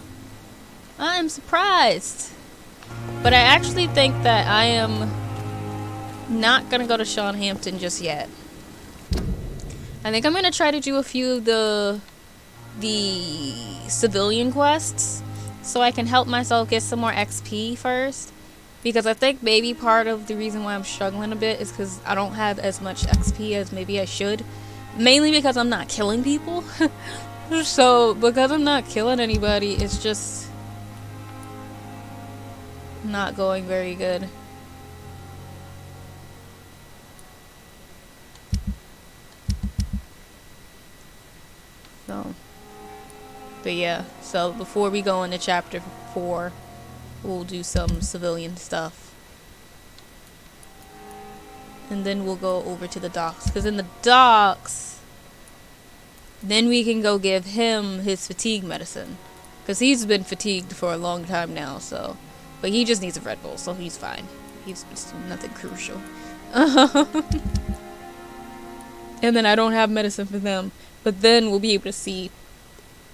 I am surprised. But I actually think that I am not gonna go to Sean Hampton just yet. I think I'm gonna try to do a few of the civilian quests so I can help myself get some more XP first. Because I think maybe part of the reason why I'm struggling a bit is because I don't have as much XP as maybe I should. Mainly because I'm not killing people. So, because I'm not killing anybody, it's just not going very good. So, but yeah, so before we go into chapter 4, we'll do some civilian stuff. And then we'll go over to the docks. Because in the docks, then we can go give him his fatigue medicine. Because he's been fatigued for a long time now, so. But he just needs a Red Bull, so he's fine. He's nothing crucial. And then I don't have medicine for them. But then we'll be able to see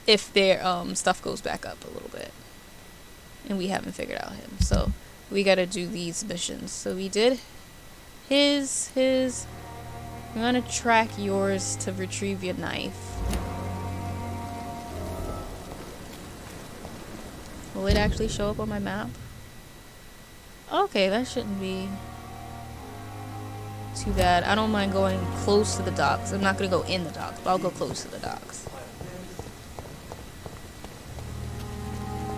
if their stuff goes back up a little bit. And we haven't figured out him. So we gotta do these missions. So we did his. I'm gonna track yours to retrieve your knife. Will it actually show up on my map? Okay, that shouldn't be too bad. I don't mind going close to the docks. I'm not gonna go in the docks, but I'll go close to the docks.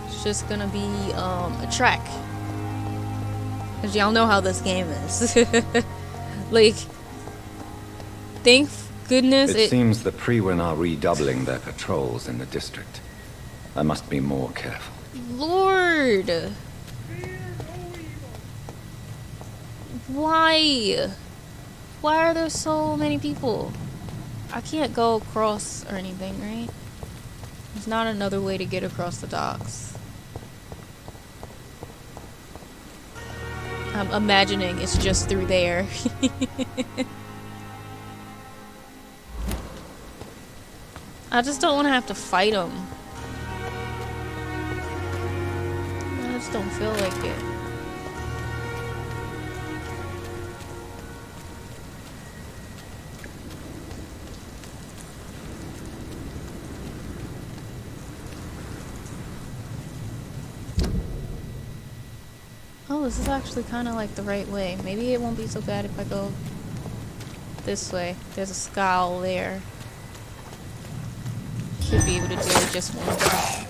It's just gonna be a track. Cause y'all know how this game is. Like, thank goodness it seems the Priwen are redoubling their patrols in the district. I must be more careful. Lord! Why? Why are there so many people? I can't go across or anything, right? There's not another way to get across the docks. I'm imagining it's just through there. I just don't want to have to fight them. I just don't feel like it. Oh, this is actually kind of like the right way. Maybe it won't be so bad if I go this way. There's a scowl there. Should be able to do it just one time.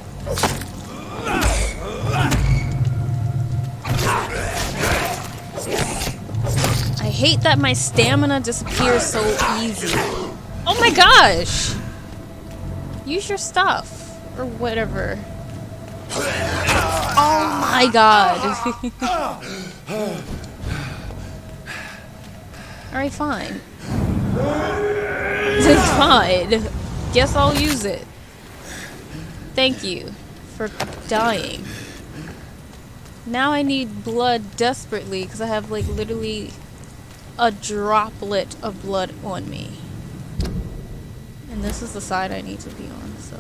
I hate that my stamina disappears so easy. Oh my gosh! Use your stuff. Or whatever. Oh my god. Alright, fine. It's fine. Guess I'll use it. Thank you for dying. Now I need blood desperately because I have like literally a droplet of blood on me. And this is the side I need to be on, so.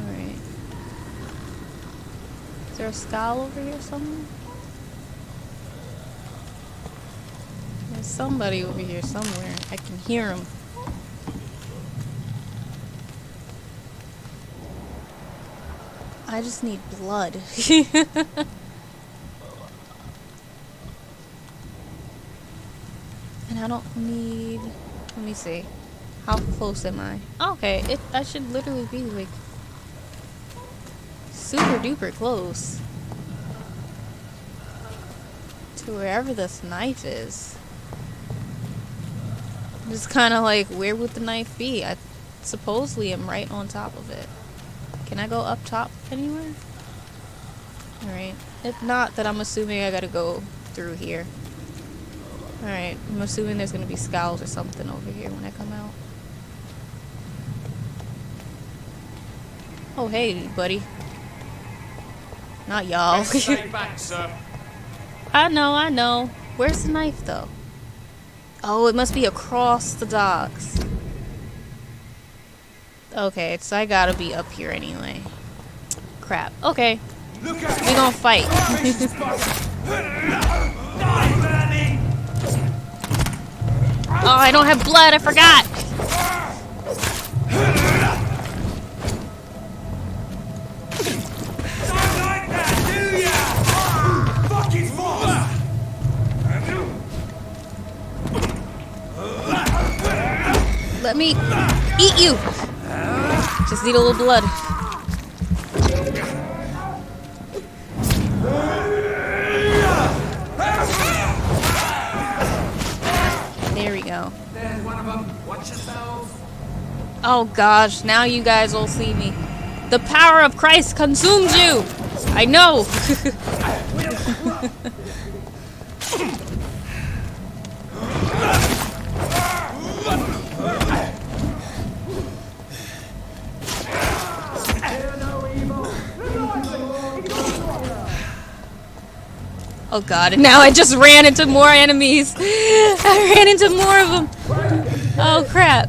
Alright. Is there a skull over here somewhere? There's somebody over here somewhere. I can hear him. I just need blood. And I don't need... Let me see. How close am I? Oh, okay, I should literally be like... super duper close. To wherever this knife is. Just kind of like, where would the knife be? I supposedly am right on top of it. Can I go up top anywhere? Alright. If not, then I'm assuming I gotta go through here. Alright. I'm assuming there's gonna be scowls or something over here when I come out. Oh, hey, buddy. Not y'all. Stay back, sir. I know. Where's the knife, though? Oh, it must be across the docks. Okay, so I gotta be up here anyway. Crap. Okay. We gonna fight. Oh, I don't have blood. I forgot. Let me eat you. Just need a little blood. There we go. There's one of them. Watch yourselves. Oh gosh, now you guys will see me. The power of Christ consumes you. I know. Oh god, and now I just ran into more enemies. I ran into more of them. Oh crap.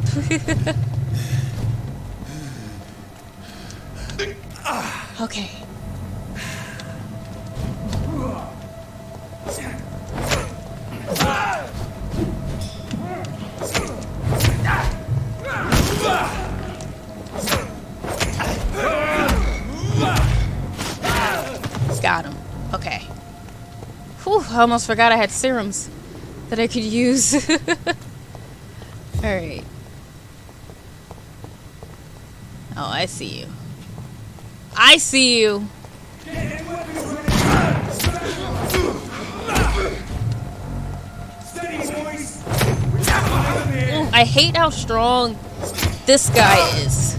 Okay. Got him. Okay. Whew, I almost forgot I had serums that I could use. Alright. Oh, I see you. I see you! I hate how strong this guy is.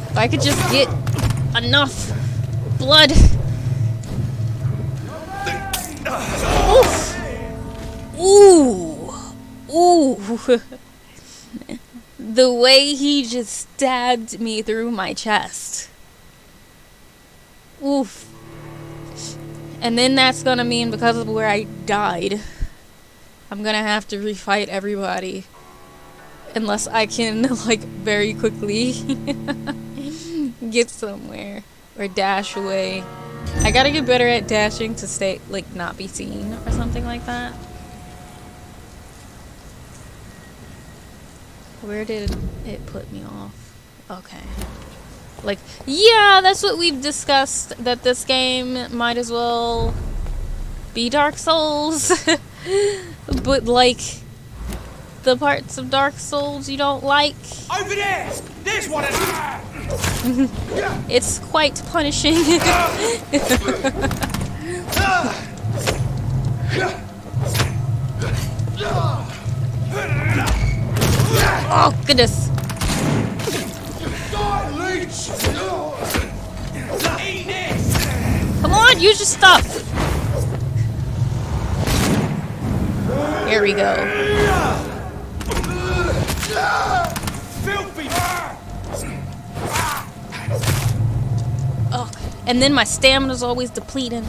If I could just get enough blood. Oof. Ooh. Ooh. The way he just stabbed me through my chest. Oof. And then that's gonna mean because of where I died, I'm gonna have to refight everybody. Unless I can, like, very quickly get somewhere. Or dash away. I gotta get better at dashing to stay, like, not be seen or something like that. Where did it put me off? Okay. Like, yeah, that's what we've discussed, that this game might as well be Dark Souls. But, like, the parts of Dark Souls you don't like. Over there! There's one of them! It's quite punishing. Oh, goodness. Come on, use your stuff. Here we go. Oh, and then my stamina's always depleting.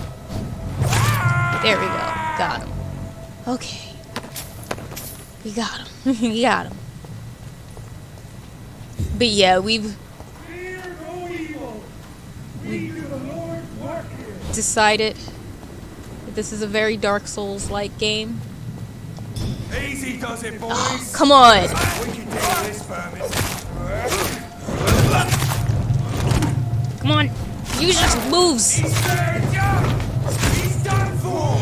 There we go. Got him. Okay. We got him. We got him. But yeah, we've decided that this is a very Dark Souls-like game. Easy does it, boys. Oh, come on. We can do this, Vermin. Come on. Use your moves. He's done for.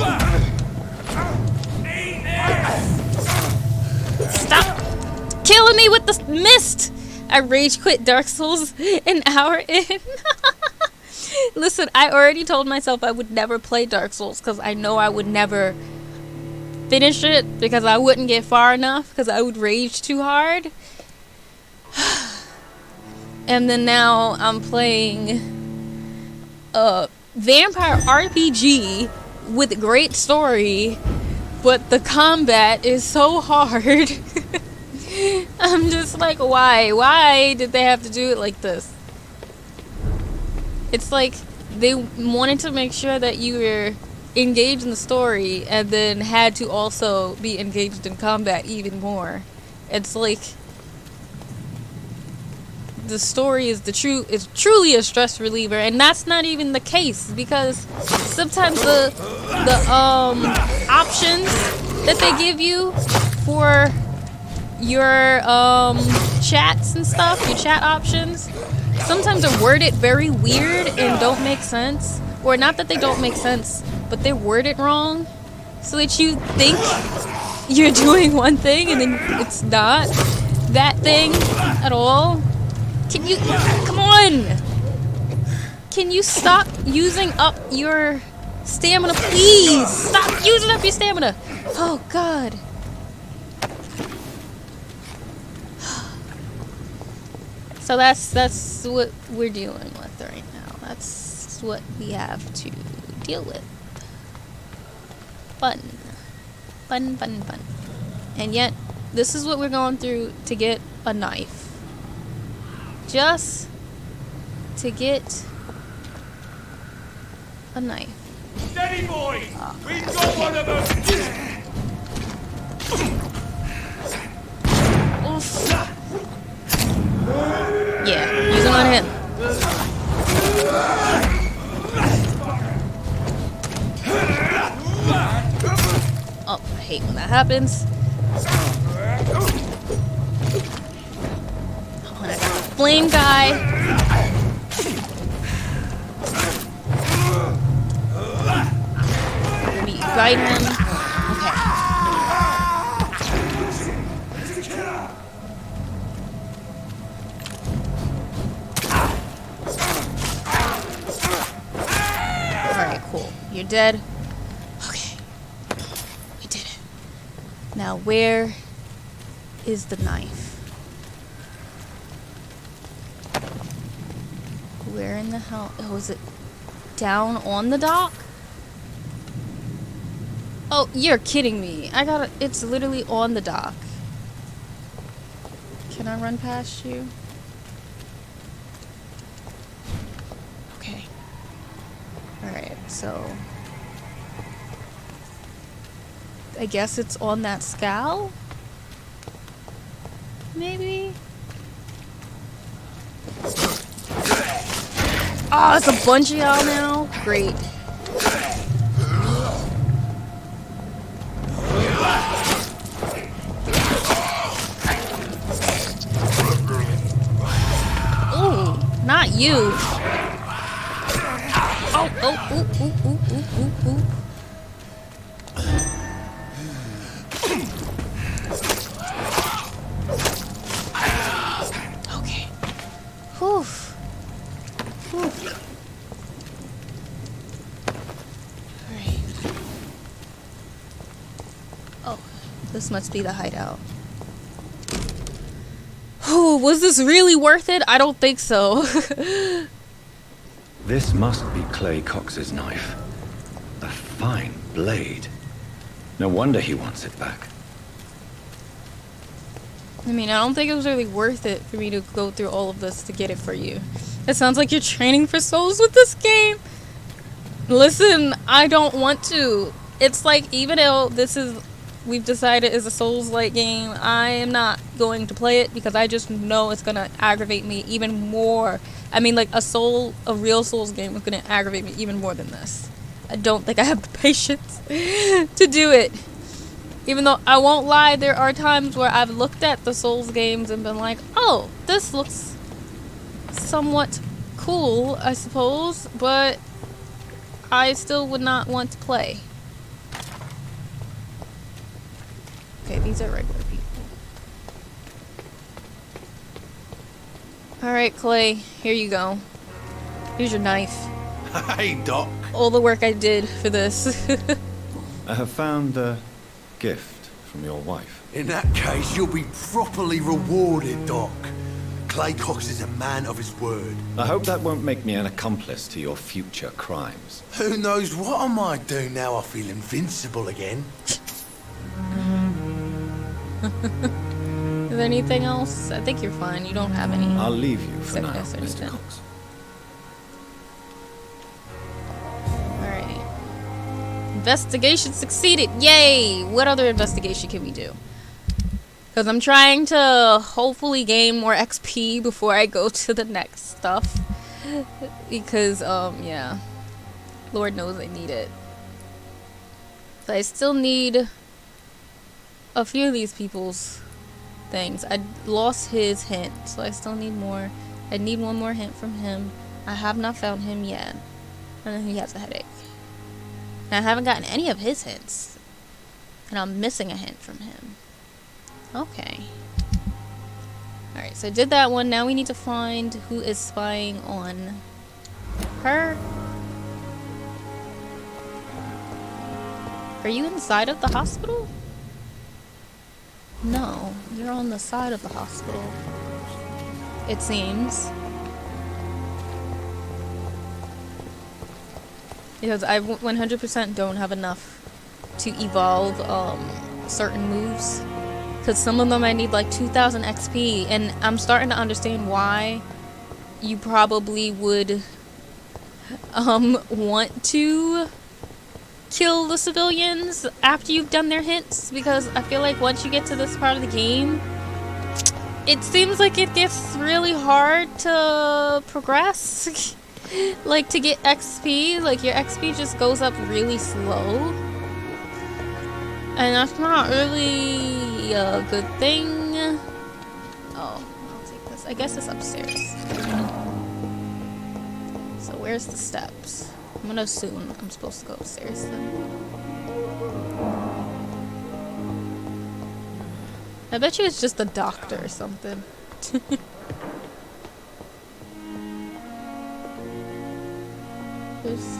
Stop killing me with the mist. I rage quit Dark Souls an hour in. Listen, I already told myself I would never play Dark Souls because I know I would never finish it because I wouldn't get far enough because I would rage too hard. And then now I'm playing a vampire RPG with great story, but the combat is so hard. I'm just like, why? Why did they have to do it like this? It's like they wanted to make sure that you were engaged in the story and then had to also be engaged in combat even more. It's like the story is truly a stress reliever, and that's not even the case because sometimes the options that they give you for your chats and stuff, your chat options, sometimes are worded very weird and don't make sense. Or not that they don't make sense, but they're worded wrong so that you think you're doing one thing and then it's not that thing at all. Can you, come on! Can you stop using up your stamina, please? Stop using up your stamina! Oh, God. So that's what we're dealing with right now. That's what we have to deal with. Fun. Fun, fun, fun. And yet, this is what we're going through to get a knife. Just to get a knife. Steady, boys! We've got one of them! Oof. Yeah, using on him. Oh, I hate when that happens. Oh, and I got the flame guy. Let me bite him. Okay. Alright, cool. You're dead. Okay. We did it. Now, where is the knife? Where in the hell? Oh, is it down on the dock? Oh, you're kidding me. It's literally on the dock. Can I run past you? Okay. Alright, so I guess it's on that scow? Maybe? Oh, it's a bunch of y'all now? Great. Ooh, not you. Oh, ooh, ooh, ooh, ooh, ooh, ooh. Oh, this must be the hideout. Oh, was this really worth it? I don't think so. This must be Clay Cox's knife. A fine blade. No wonder he wants it back. I mean, I don't think it was really worth it for me to go through all of this to get it for you. It sounds like you're training for souls with this game. Listen, I don't want to. It's like, even though this is, we've decided is a Souls-like game, I am not going to play it because I just know it's gonna aggravate me even more. I mean, like, a real Souls game is gonna aggravate me even more than this. I don't think I have the patience to do it. Even though, I won't lie, there are times where I've looked at the Souls games and been like, oh, this looks somewhat cool, I suppose, but I still would not want to play. Okay, these are regular people. Alright, Clay, here you go. Here's your knife. Hey, Doc. All the work I did for this. I have found a gift from your wife. In that case, you'll be properly rewarded, Doc. Clay Cox is a man of his word. I hope that won't make me an accomplice to your future crimes. Who knows what I might do now I feel invincible again. Is there anything else? I think you're fine. You don't have any. I'll leave you for now, sickness or Mr. anything. Cox. Alright. Investigation succeeded. Yay! What other investigation can we do? Because I'm trying to hopefully gain more XP before I go to the next stuff. Because, yeah. Lord knows I need it. But I still need a few of these people's things. I lost his hint, so I still need more. I need one more hint from him. I have not found him yet. And he has a headache. And I haven't gotten any of his hints. And I'm missing a hint from him. Okay. Alright, so I did that one. Now we need to find who is spying on her. Are you inside of the hospital? No, you're on the side of the hospital. It seems. Because I 100% don't have enough to evolve certain moves. Because some of them I need like 2000 XP, and I'm starting to understand why you probably would want to kill the civilians after you've done their hints, because I feel like once you get to this part of the game, it seems like it gets really hard to progress. Like, to get XP, like your XP just goes up really slow. And that's not really a good thing. Oh, I'll take this. I guess it's upstairs. So where's the steps? I'm gonna assume I'm supposed to go upstairs then. I bet you it's just a doctor or something. There's...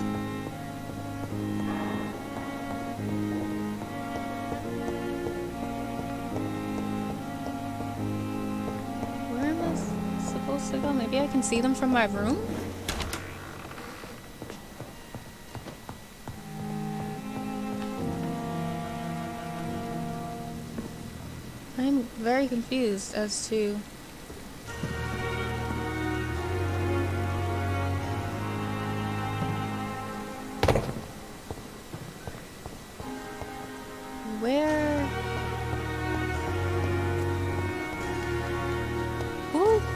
Where am I supposed to go? Maybe I can see them from my room? I'm very confused as to...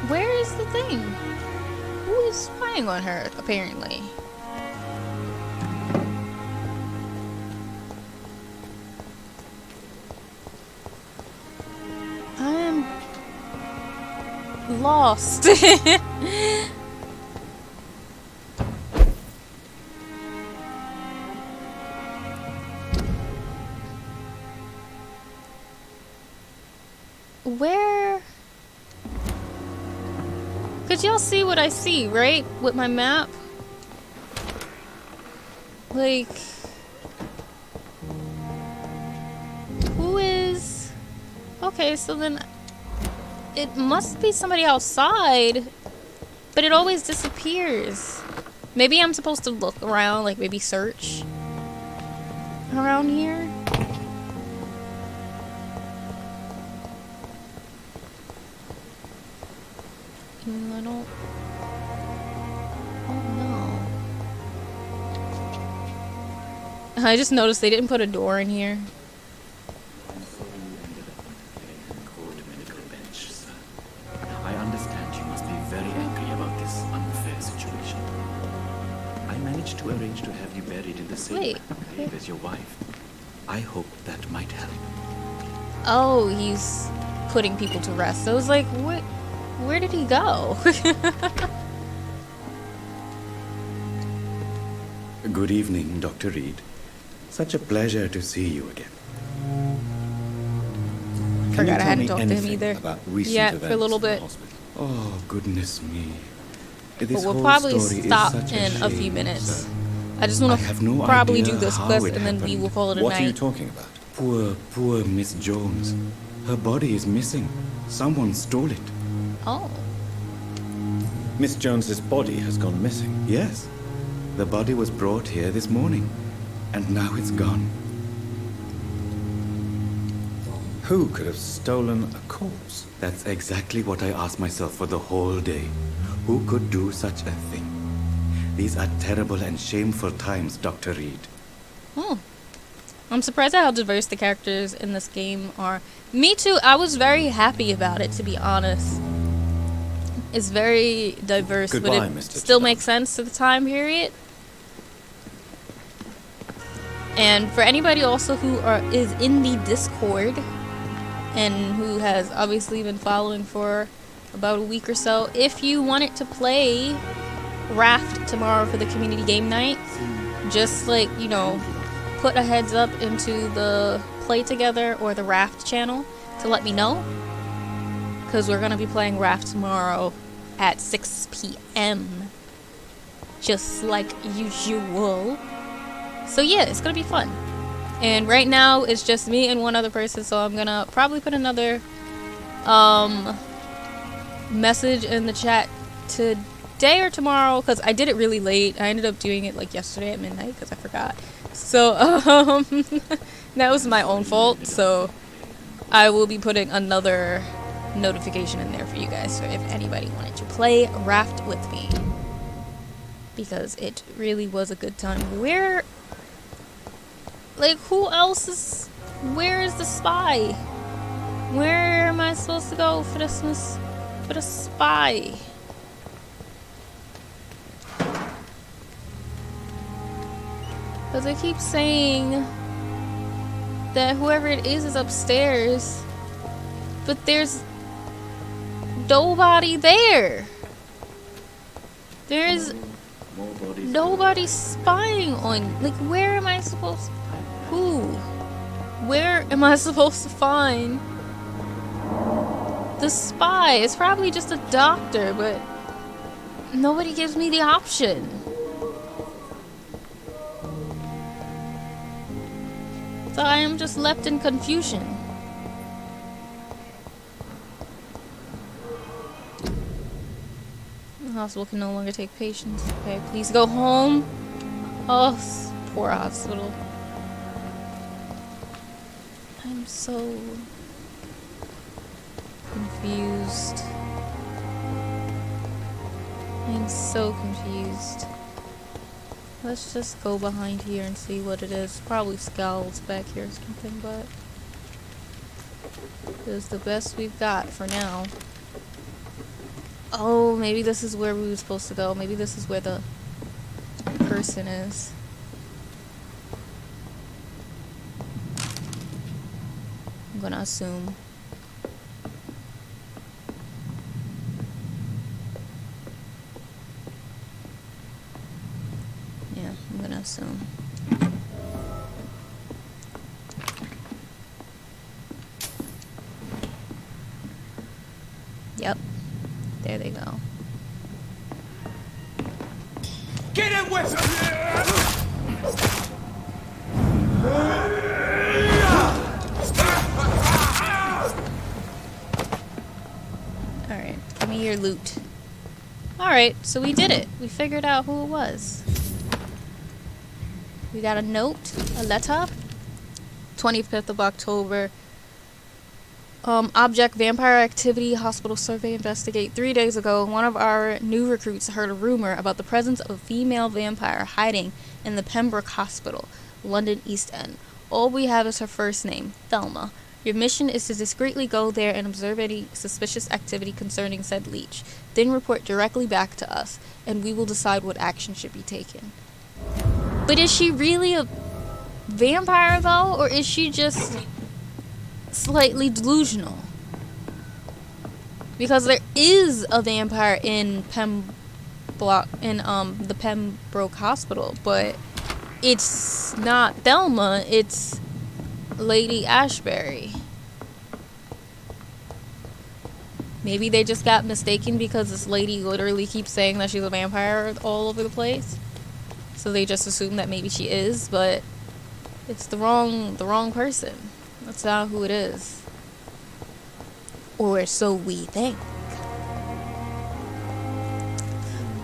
Where is the thing? Who is spying on her, apparently? I am lost. Where? Could y'all see what I see, right? With my map? Like... Who Okay, so then it must be somebody outside, but it always disappears. Maybe I'm supposed to look around, like maybe search around here. I don't. Oh no. I just noticed they didn't put a door in here. I understand you must be very angry about this unfair situation. I managed to arrange to have you buried in the same grave as your wife. I hope that might help. Oh, he's putting people to rest. I was like, what? Where did he go? Good evening, Dr. Reed. Such a pleasure to see you again. Forgot I hadn't talked to him either. Yeah, for a little bit. Oh, goodness me. But we'll probably stop in a few minutes. I just want to probably do this quest and then we will call it a night. What are you talking about? Poor Miss Jones. Her body is missing. Someone stole it. Oh. Miss Jones's body has gone missing? Yes. The body was brought here this morning, and now it's gone. Who could have stolen a corpse? That's exactly what I asked myself for the whole day. Who could do such a thing? These are terrible and shameful times, Dr. Reed. Oh. I'm surprised at how diverse the characters in this game are. Me too. I was very happy about it, to be honest. It's very diverse, Goodbye, but it Mr. still makes sense to the time period. And for anybody also who is in the Discord and who has obviously been following for about a week or so, if you wanted to play Raft tomorrow for the community game night, just like, you know, put a heads up into the Play Together or the Raft channel to let me know, because we're going to be playing Raft tomorrow at 6 p.m. just like usual. So yeah, it's going to be fun. And right now it's just me and one other person, so I'm going to probably put another message in the chat today or tomorrow, because I did it really late. I ended up doing it like yesterday at midnight because I forgot. So that was my own fault. So I will be putting another notification in there for you guys, so if anybody wanted to play Raft with me, because it really was a good time. Where, like, who else is, where is the spy? Where am I supposed to go for this, for the spy? Because I keep saying that whoever it is upstairs, but there's nobody there. There's nobody spying on, like, where am I supposed to, where am I supposed to find the spy? It's probably just a doctor, but nobody gives me the option. So I am just left in confusion. The hospital can no longer take patients. Okay, please go home. Oh, poor hospital. I'm so confused. I'm so confused. Let's just go behind here and see what it is. Probably scowls back here or something, but this is the best we've got for now. Oh, maybe this is where we were supposed to go. Maybe this is where the person is. I'm gonna assume. Yeah, I'm gonna assume. Yep. There they go. Get him with Vampire loot. Alright, so we did it. We figured out who it was. We got a note, a letter. 25th of October. Object Vampire Activity Hospital Survey Investigate. 3 days ago, one of our new recruits heard a rumor about the presence of a female vampire hiding in the Pembroke Hospital, London East End. All we have is her first name, Thelma. Your mission is to discreetly go there and observe any suspicious activity concerning said leech. Then report directly back to us, and we will decide what action should be taken. But is she really a vampire, though? Or is she just slightly delusional? Because there is a vampire in the Pembroke Hospital, but it's not Thelma, it's Lady Ashbury. Maybe they just got mistaken because this lady literally keeps saying that she's a vampire all over the place. So they just assume that maybe she is, but it's the wrong person. That's not who it is. Or so we think.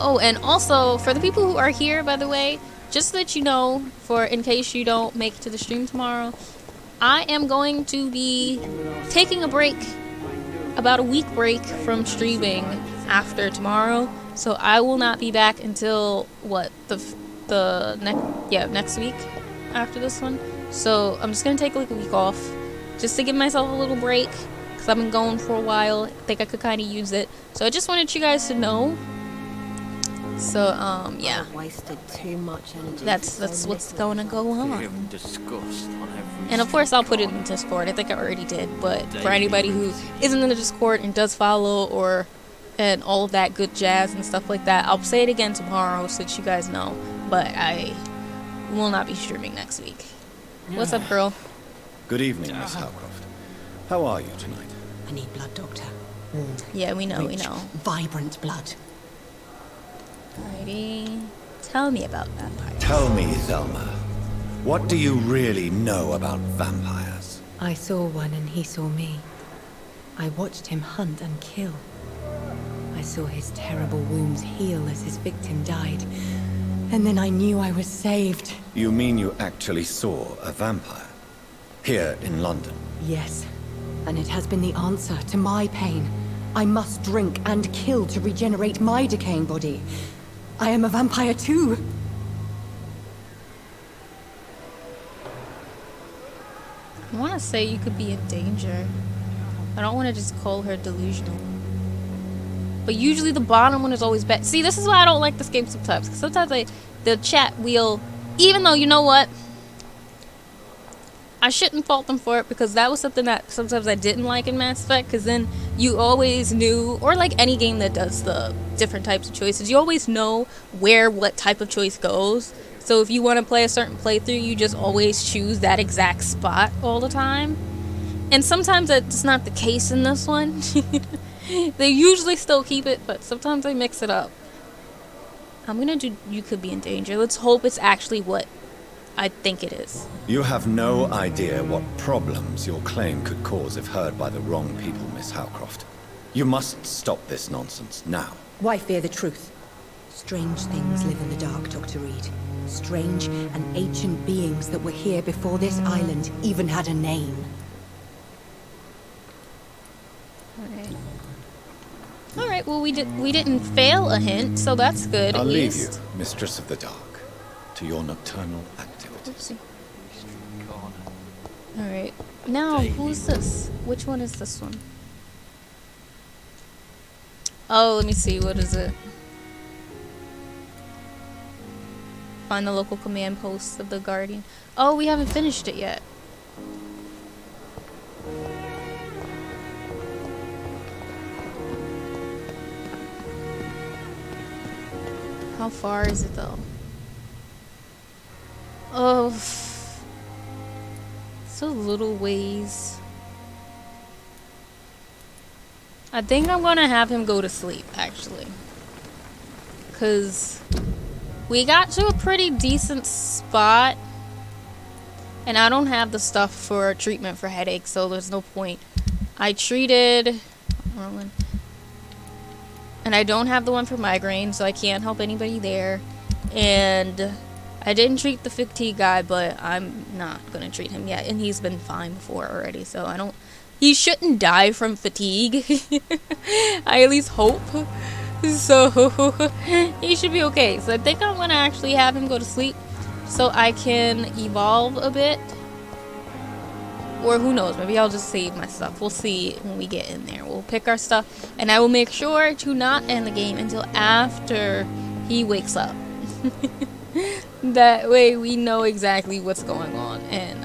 Oh, and also, for the people who are here, by the way, just so that you know, in case you don't make it to the stream tomorrow, I am going to be taking a break, about a week break from streaming after tomorrow. So I will not be back until, what, next week after this one. So I'm just going to take like a week off just to give myself a little break because I've been going for a while. I think I could kind of use it. So I just wanted you guys to know. So, yeah. I've wasted too much energy. That's what's going to go on. Disgust on every And of course I'll put it in Discord. I think I already did. But for anybody who isn't in the Discord and does follow and all of that good jazz and stuff like that, I'll say it again tomorrow so that you guys know. But I will not be streaming next week. What's up, girl? Good evening, Miss Howcroft. How are you tonight? I need blood, Doctor. Yeah, we know, Rich, vibrant blood. Alrighty. Tell me about vampires. Tell me, Thelma. What do you really know about vampires? I saw one and he saw me. I watched him hunt and kill. I saw his terrible wounds heal as his victim died. And then I knew I was saved. You mean you actually saw a vampire? Here in London? Yes. And it has been the answer to my pain. I must drink and kill to regenerate my decaying body. I am a vampire too. I want to say you could be in danger. I don't want to just call her delusional. But usually the bottom one is always bad. See, this is why I don't like this game sometimes. Because sometimes the chat will... Even though, you know what? I shouldn't fault them for it. Because that was something that sometimes I didn't like in Mass Effect. Because then you always knew... Or like any game that does the different types of choices. You always know where what type of choice goes. So if you want to play a certain playthrough, you just always choose that exact spot all the time. And sometimes that's not the case in this one. They usually still keep it, but sometimes they mix it up. I'm gonna do You Could Be in Danger. Let's hope it's actually what I think it is. You have no idea what problems your claim could cause if heard by the wrong people, Miss Howcroft. You must stop this nonsense now. Why fear the truth? Strange things live in the dark, Dr. Reed. Strange and ancient beings that were here before this island even had a name. Alright, well we didn't fail a hint, so that's good. I'll at leave least. you, Mistress of the Dark, to your nocturnal activities. Alright. Now, who's this? Which one is this one? Oh, let me see. What is it? Find the local command post of the Guardian. Oh, we haven't finished it yet. How far is it though? Oh, so little ways. I think I'm gonna have him go to sleep actually, cause we got to a pretty decent spot, and I don't have the stuff for treatment for headaches, so there's no point. I treated. And I don't have the one for migraine, so I can't help anybody there. And I didn't treat the fatigue guy, but I'm not gonna treat him yet. And he's been fine before already, so I don't... He shouldn't die from fatigue. I at least hope. So, he should be okay. So I think I'm gonna actually have him go to sleep so I can evolve a bit. Or who knows, maybe I'll just save my stuff. We'll see when we get in there. We'll pick our stuff, and I will make sure to not end the game until after he wakes up. That way we know exactly what's going on, and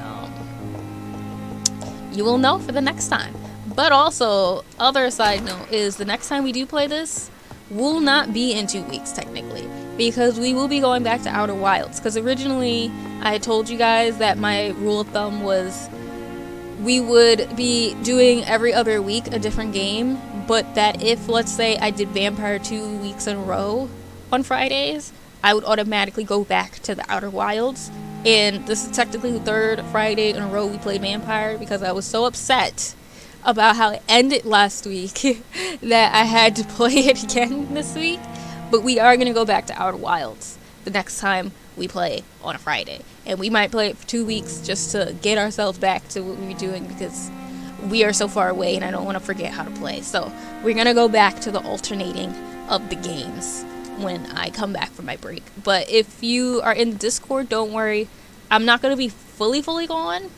you will know for the next time. But also, other side note is the next time we do play this will not be in 2 weeks technically, because we will be going back to Outer Wilds. Because originally I told you guys that my rule of thumb was we would be doing every other week a different game, but that if, let's say, I did Vampyr 2 weeks in a row on Fridays, I would automatically go back to the Outer Wilds. And this is technically the 3rd Friday in a row we played Vampyr, because I was so upset about how it ended last week that I had to play it again this week. But we are going to go back to Outer Wilds the next time we play on a Friday, and we might play it for 2 weeks just to get ourselves back to what we were doing, because we are so far away and I don't want to forget how to play. So we're gonna go back to the alternating of the games when I come back from my break. But if you are in the Discord, don't worry, I'm not gonna be fully gone,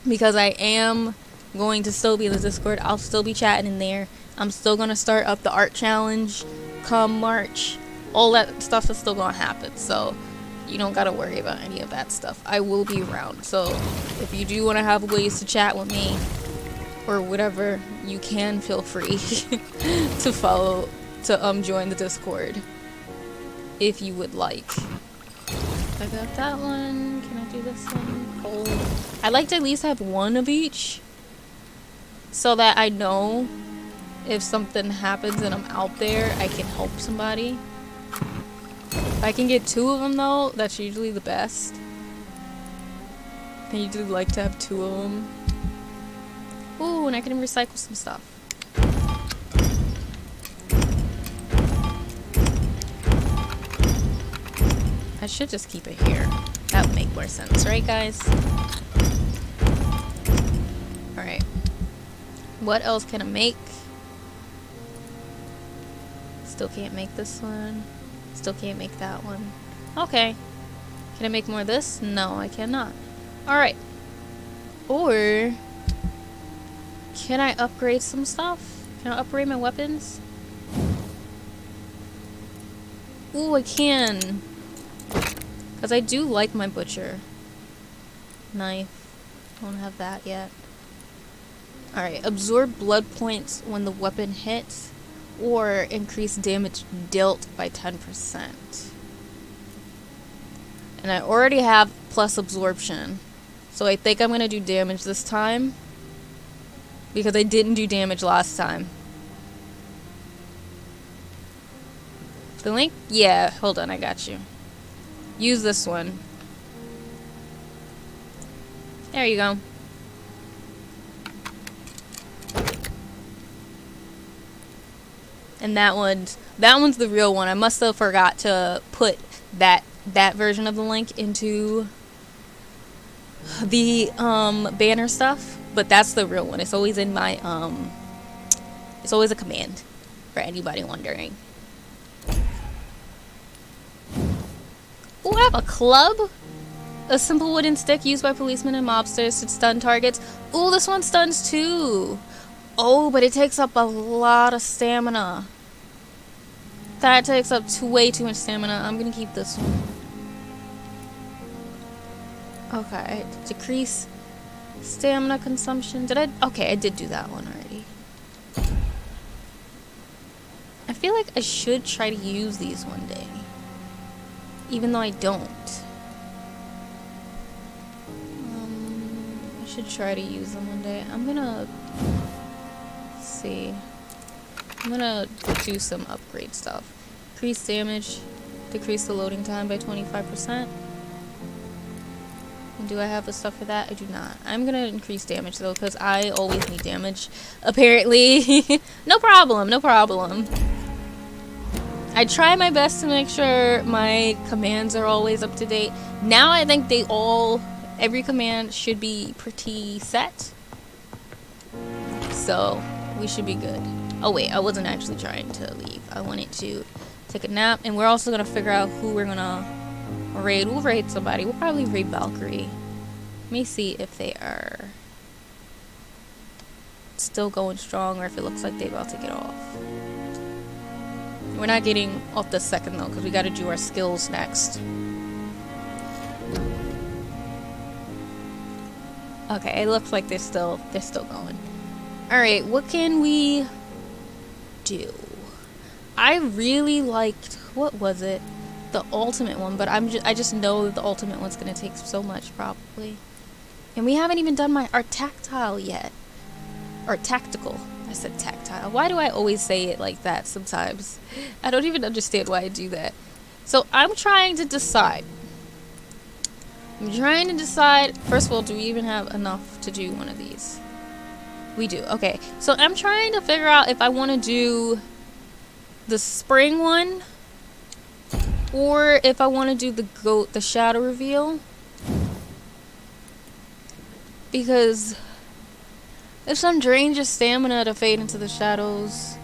because I am going to still be in the Discord. I'll still be chatting in there. I'm still gonna start up the art challenge come March. All that stuff is still gonna happen, so you don't gotta worry about any of that stuff. I will be around, so if you do want to have ways to chat with me or whatever, you can feel free to follow, to join the Discord if you would like. I got that one. Can I do this one? Cold. I like to at least have one of each, so that I know if something happens and I'm out there, I can help somebody. If I can get 2 of them though, that's usually the best. I usually like to have 2 of them. Ooh, and I can recycle some stuff. I should just keep it here. That would make more sense, right guys? Alright. What else can I make? Still can't make this one. Still can't make that one. Okay. Can I make more of this? No, I cannot. Alright. Or can I upgrade some stuff? Can I upgrade my weapons? Ooh, I can. Because I do like my butcher knife. Don't have that yet. Alright, absorb blood points when the weapon hits, or increase damage dealt by 10%. And I already have plus absorption, so I think I'm gonna do damage this time, because I didn't do damage last time. The link? Yeah, hold on, I got you. Use this one. There you go. And that one's the real one. I must have forgot to put that version of the link into the banner stuff, but that's the real one. It's always in my it's always a command for anybody wondering. Ooh, I have a club. A simple wooden stick used by policemen and mobsters to stun targets. Ooh, this one stuns too. Oh, but it takes up a lot of stamina. That takes up way too much stamina. I'm gonna keep this one. Okay, decrease stamina consumption. Did I? Okay, I did do that one already. I feel like I should try to use these one day, even though I don't. I should try to use them one day. I'm gonna see. I'm gonna do some upgrade stuff. Increase damage, decrease the loading time by 25%. And do I have the stuff for that? I do not. I'm gonna increase damage though, because I always need damage, apparently. No problem, no problem. I try my best to make sure my commands are always up to date. Now I think every command should be pretty set. So we should be good. Oh wait, I wasn't actually trying to leave. I wanted to take a nap, and we're also gonna figure out who we're gonna raid. We'll raid somebody. We'll probably raid Valkyrie. Let me see if they are still going strong or if it looks like they're about to get off. We're not getting off the second though, because we got to do our skills next. Okay, it looks like they're still going. All right, what can we do? I really liked, what was it? The ultimate one, but I just know that the ultimate one's gonna take so much probably. And we haven't even done our tactile yet. Or tactical. I said tactile. Why do I always say it like that sometimes? I don't even understand why I do that. So I'm trying to decide. First of all, do we even have enough to do one of these? We do. Okay. So I'm trying to figure out if I want to do the spring one or if I want to do the shadow reveal. Because if some drains your stamina to fade into the shadows,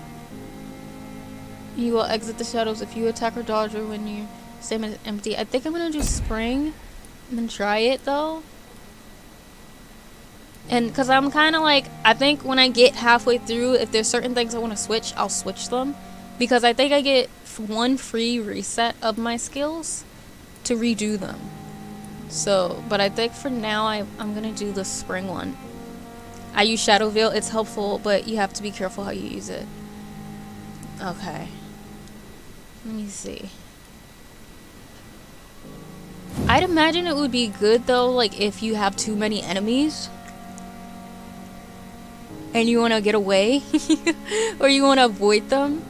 you will exit the shadows if you attack or dodge or when your stamina is empty. I think I'm gonna do spring and then try it though. And because I'm kind of like, I think when I get halfway through, if there's certain things I want to switch, I'll switch them. Because I think I get one free reset of my skills to redo them. So, but I think for now I'm gonna do the spring one. I use Shadow Veil. It's helpful, but you have to be careful how you use it. Okay. Let me see. I'd imagine it would be good though, like if you have too many enemies and you want to get away or you want to avoid them.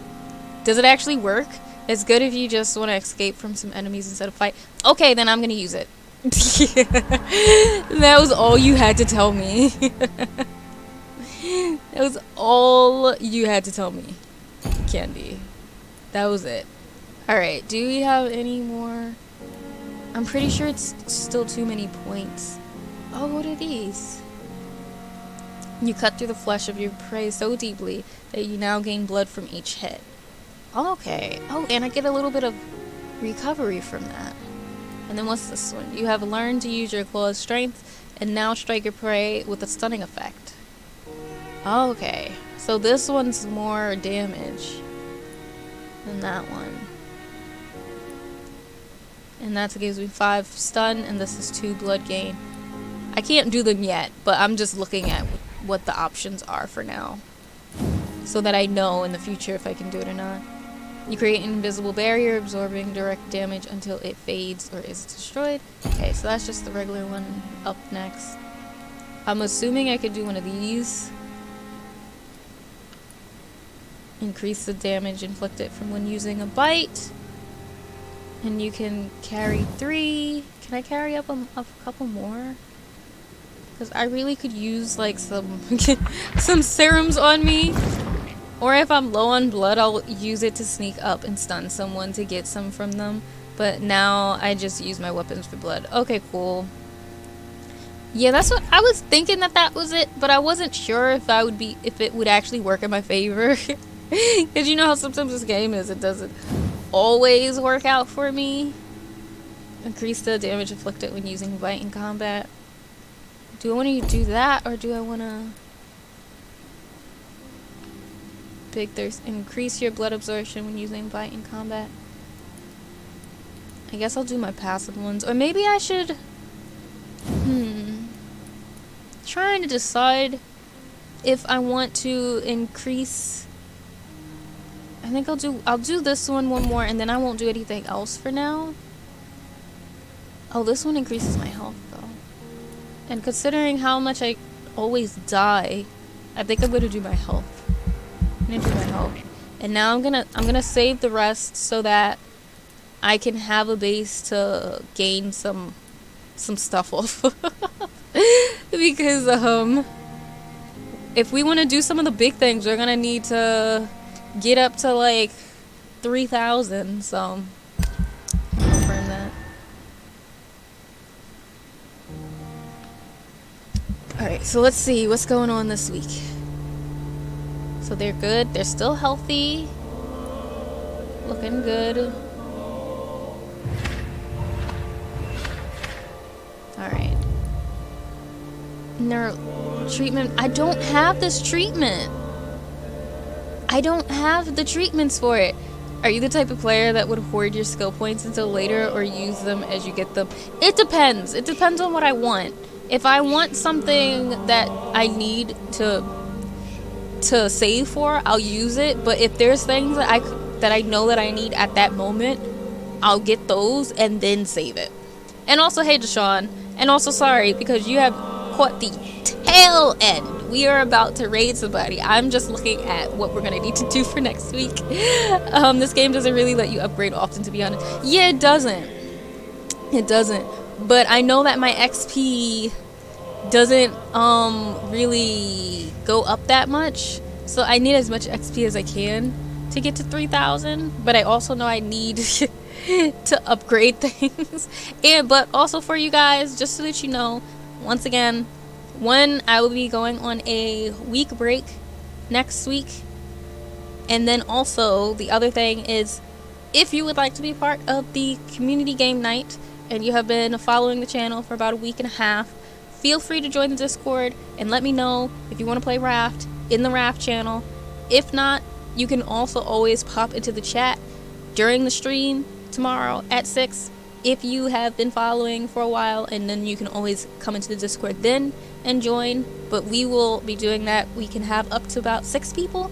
Does it actually work? It's good if you just want to escape from some enemies instead of fight. Okay, then I'm going to use it. That was all you had to tell me. That was all you had to tell me, Candy. That was it. Alright, do we have any more? I'm pretty sure it's still too many points. Oh, what are these? You cut through the flesh of your prey so deeply that you now gain blood from each hit. Okay. Oh, and I get a little bit of recovery from that. And then what's this one? You have learned to use your claw's strength and now strike your prey with a stunning effect. Okay. So this one's more damage than that one. And that gives me 5 stun, and this is 2 blood gain. I can't do them yet, but I'm just looking at what the options are for now, so that I know in the future if I can do it or not. You create an invisible barrier, absorbing direct damage until it fades or is destroyed. Okay, so that's just the regular one. Up next. I'm assuming I could do one of these. Increase the damage inflicted from when using a bite. And you can carry 3. Can I carry up a couple more? Because I really could use like some some serums on me. Or if I'm low on blood, I'll use it to sneak up and stun someone to get some from them. But now I just use my weapons for blood. Okay, cool. Yeah, that's what I was thinking, that was it, but I wasn't sure if it would actually work in my favor. Because you know how sometimes this game is, it doesn't always work out for me. Increase the damage inflicted when using bite in combat. Do I want to do that, or do I want to... Big thirst. Increase your blood absorption when using bite in combat. I guess I'll do my passive ones. Or maybe I should... Trying to decide if I want to increase... I think I'll do this one more, and then I won't do anything else for now. Oh, this one increases my health though. And considering how much I always die, I think I'm gonna do my health. I'm gonna do my health. And now I'm gonna save the rest so that I can have a base to gain some stuff off. Because if we want to do some of the big things, we're gonna need to get up to like 3,000, so confirm that. Alright, so let's see what's going on this week. So they're good. They're still healthy. Looking good. Alright. Treatment. I don't have this treatment. I don't have the treatments for it. Are you the type of player that would hoard your skill points until later or use them as you get them? It depends. It depends on what I want. If I want something that I need to save for, I'll use it. But if there's things that I know that I need at that moment, I'll get those and then save it. And also, hey Deshaun, and also sorry because you have caught the tail end. We are about to raid somebody. I'm just looking at what we're gonna need to do for next week. This game doesn't really let you upgrade often, to be honest. Yeah, it doesn't. It doesn't. But I know that my XP doesn't really go up that much. So I need as much XP as I can to get to 3,000. But I also know I need to upgrade things. But also for you guys, just so that you know, once again, I will be going on a week break next week. And then also the other thing is, if you would like to be part of the community game night and you have been following the channel for about a week and a half, feel free to join the Discord and let me know if you want to play Raft in the Raft channel. If not, you can also always pop into the chat during the stream tomorrow at 6 if you have been following for a while, and then you can always come into the Discord then and join. But we will be doing that. We can have up to about 6 people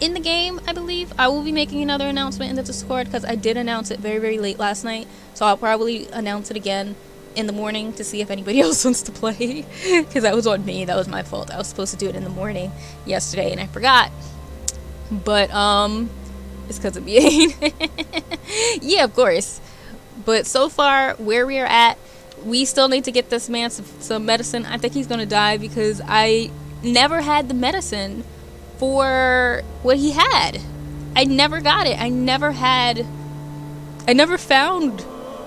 in the game, I believe. I will be making another announcement in the Discord because I did announce it very, very late last night. So I'll probably announce it again in the morning to see if anybody else wants to play. Because that was on me. That was my fault. I was supposed to do it in the morning yesterday and I forgot. But, it's because of me. Yeah, of course. But so far, where we are at, we still need to get this man some medicine. I think he's going to die because I never had the medicine for what he had. I never got it. I never found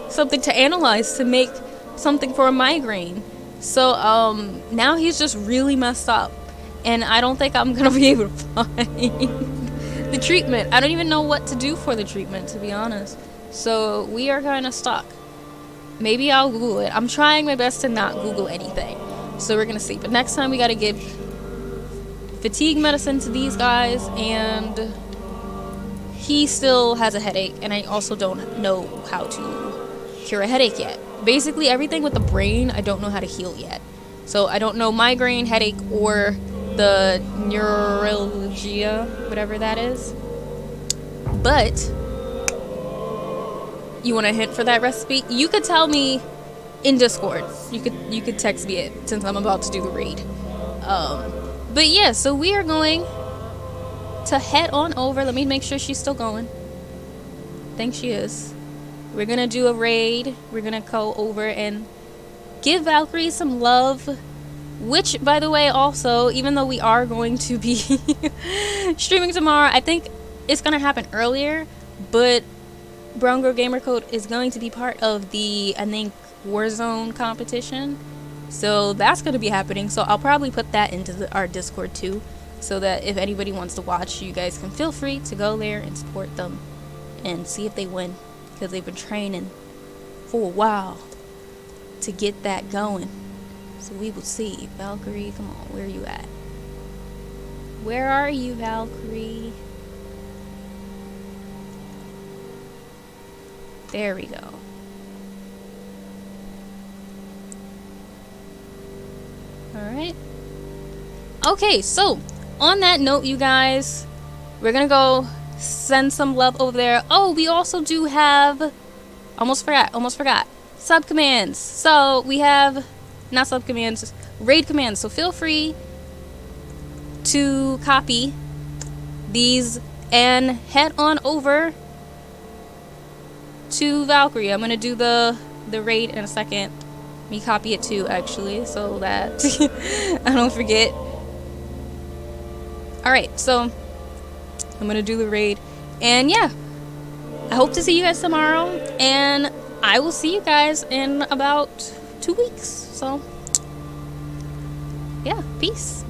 something to analyze to make something for a migraine. So now he's just really messed up, and I don't think I'm gonna be able to find the treatment. I don't even know what to do for the treatment, to be honest. So we are kind of stuck. Maybe I'll Google it. I'm trying my best to not Google anything, so we're gonna see. But next time we gotta give fatigue medicine to these guys, and he still has a headache, and I also don't know how to cure a headache yet. Basically everything with the brain I don't know how to heal yet. So I don't know migraine, headache, or the neuralgia, whatever that is. But you want a hint for that recipe? You could tell me in Discord. You could text me it since I'm about to do the raid. But yeah, so we are going to head on over. Let me make sure she's still going. I think she is. We're gonna do a raid. We're gonna go over and give Valkyrie some love. Which, by the way, also, even though we are going to be streaming tomorrow, I think it's gonna happen earlier. But Brown Girl Gamer Code is going to be part of the, I think, Warzone competition. So that's going to be happening. So I'll probably put that into our Discord too, so that if anybody wants to watch, you guys can feel free to go there and support them and see if they win, because they've been training for a while to get that going. So we will see. Valkyrie, come on, where are you at? Where are you, Valkyrie? There we go. Alright. Okay, so on that note, you guys, we're gonna go send some love over there. Oh, we also do have, almost forgot, sub commands. So we have, not sub commands, raid commands. So feel free to copy these and head on over to Valkyrie. I'm gonna do the raid in a second. Let me copy it too, actually, so that I don't forget. Alright, so I'm gonna do the raid, and yeah, I hope to see you guys tomorrow, and I will see you guys in about 2 weeks. So, yeah, peace.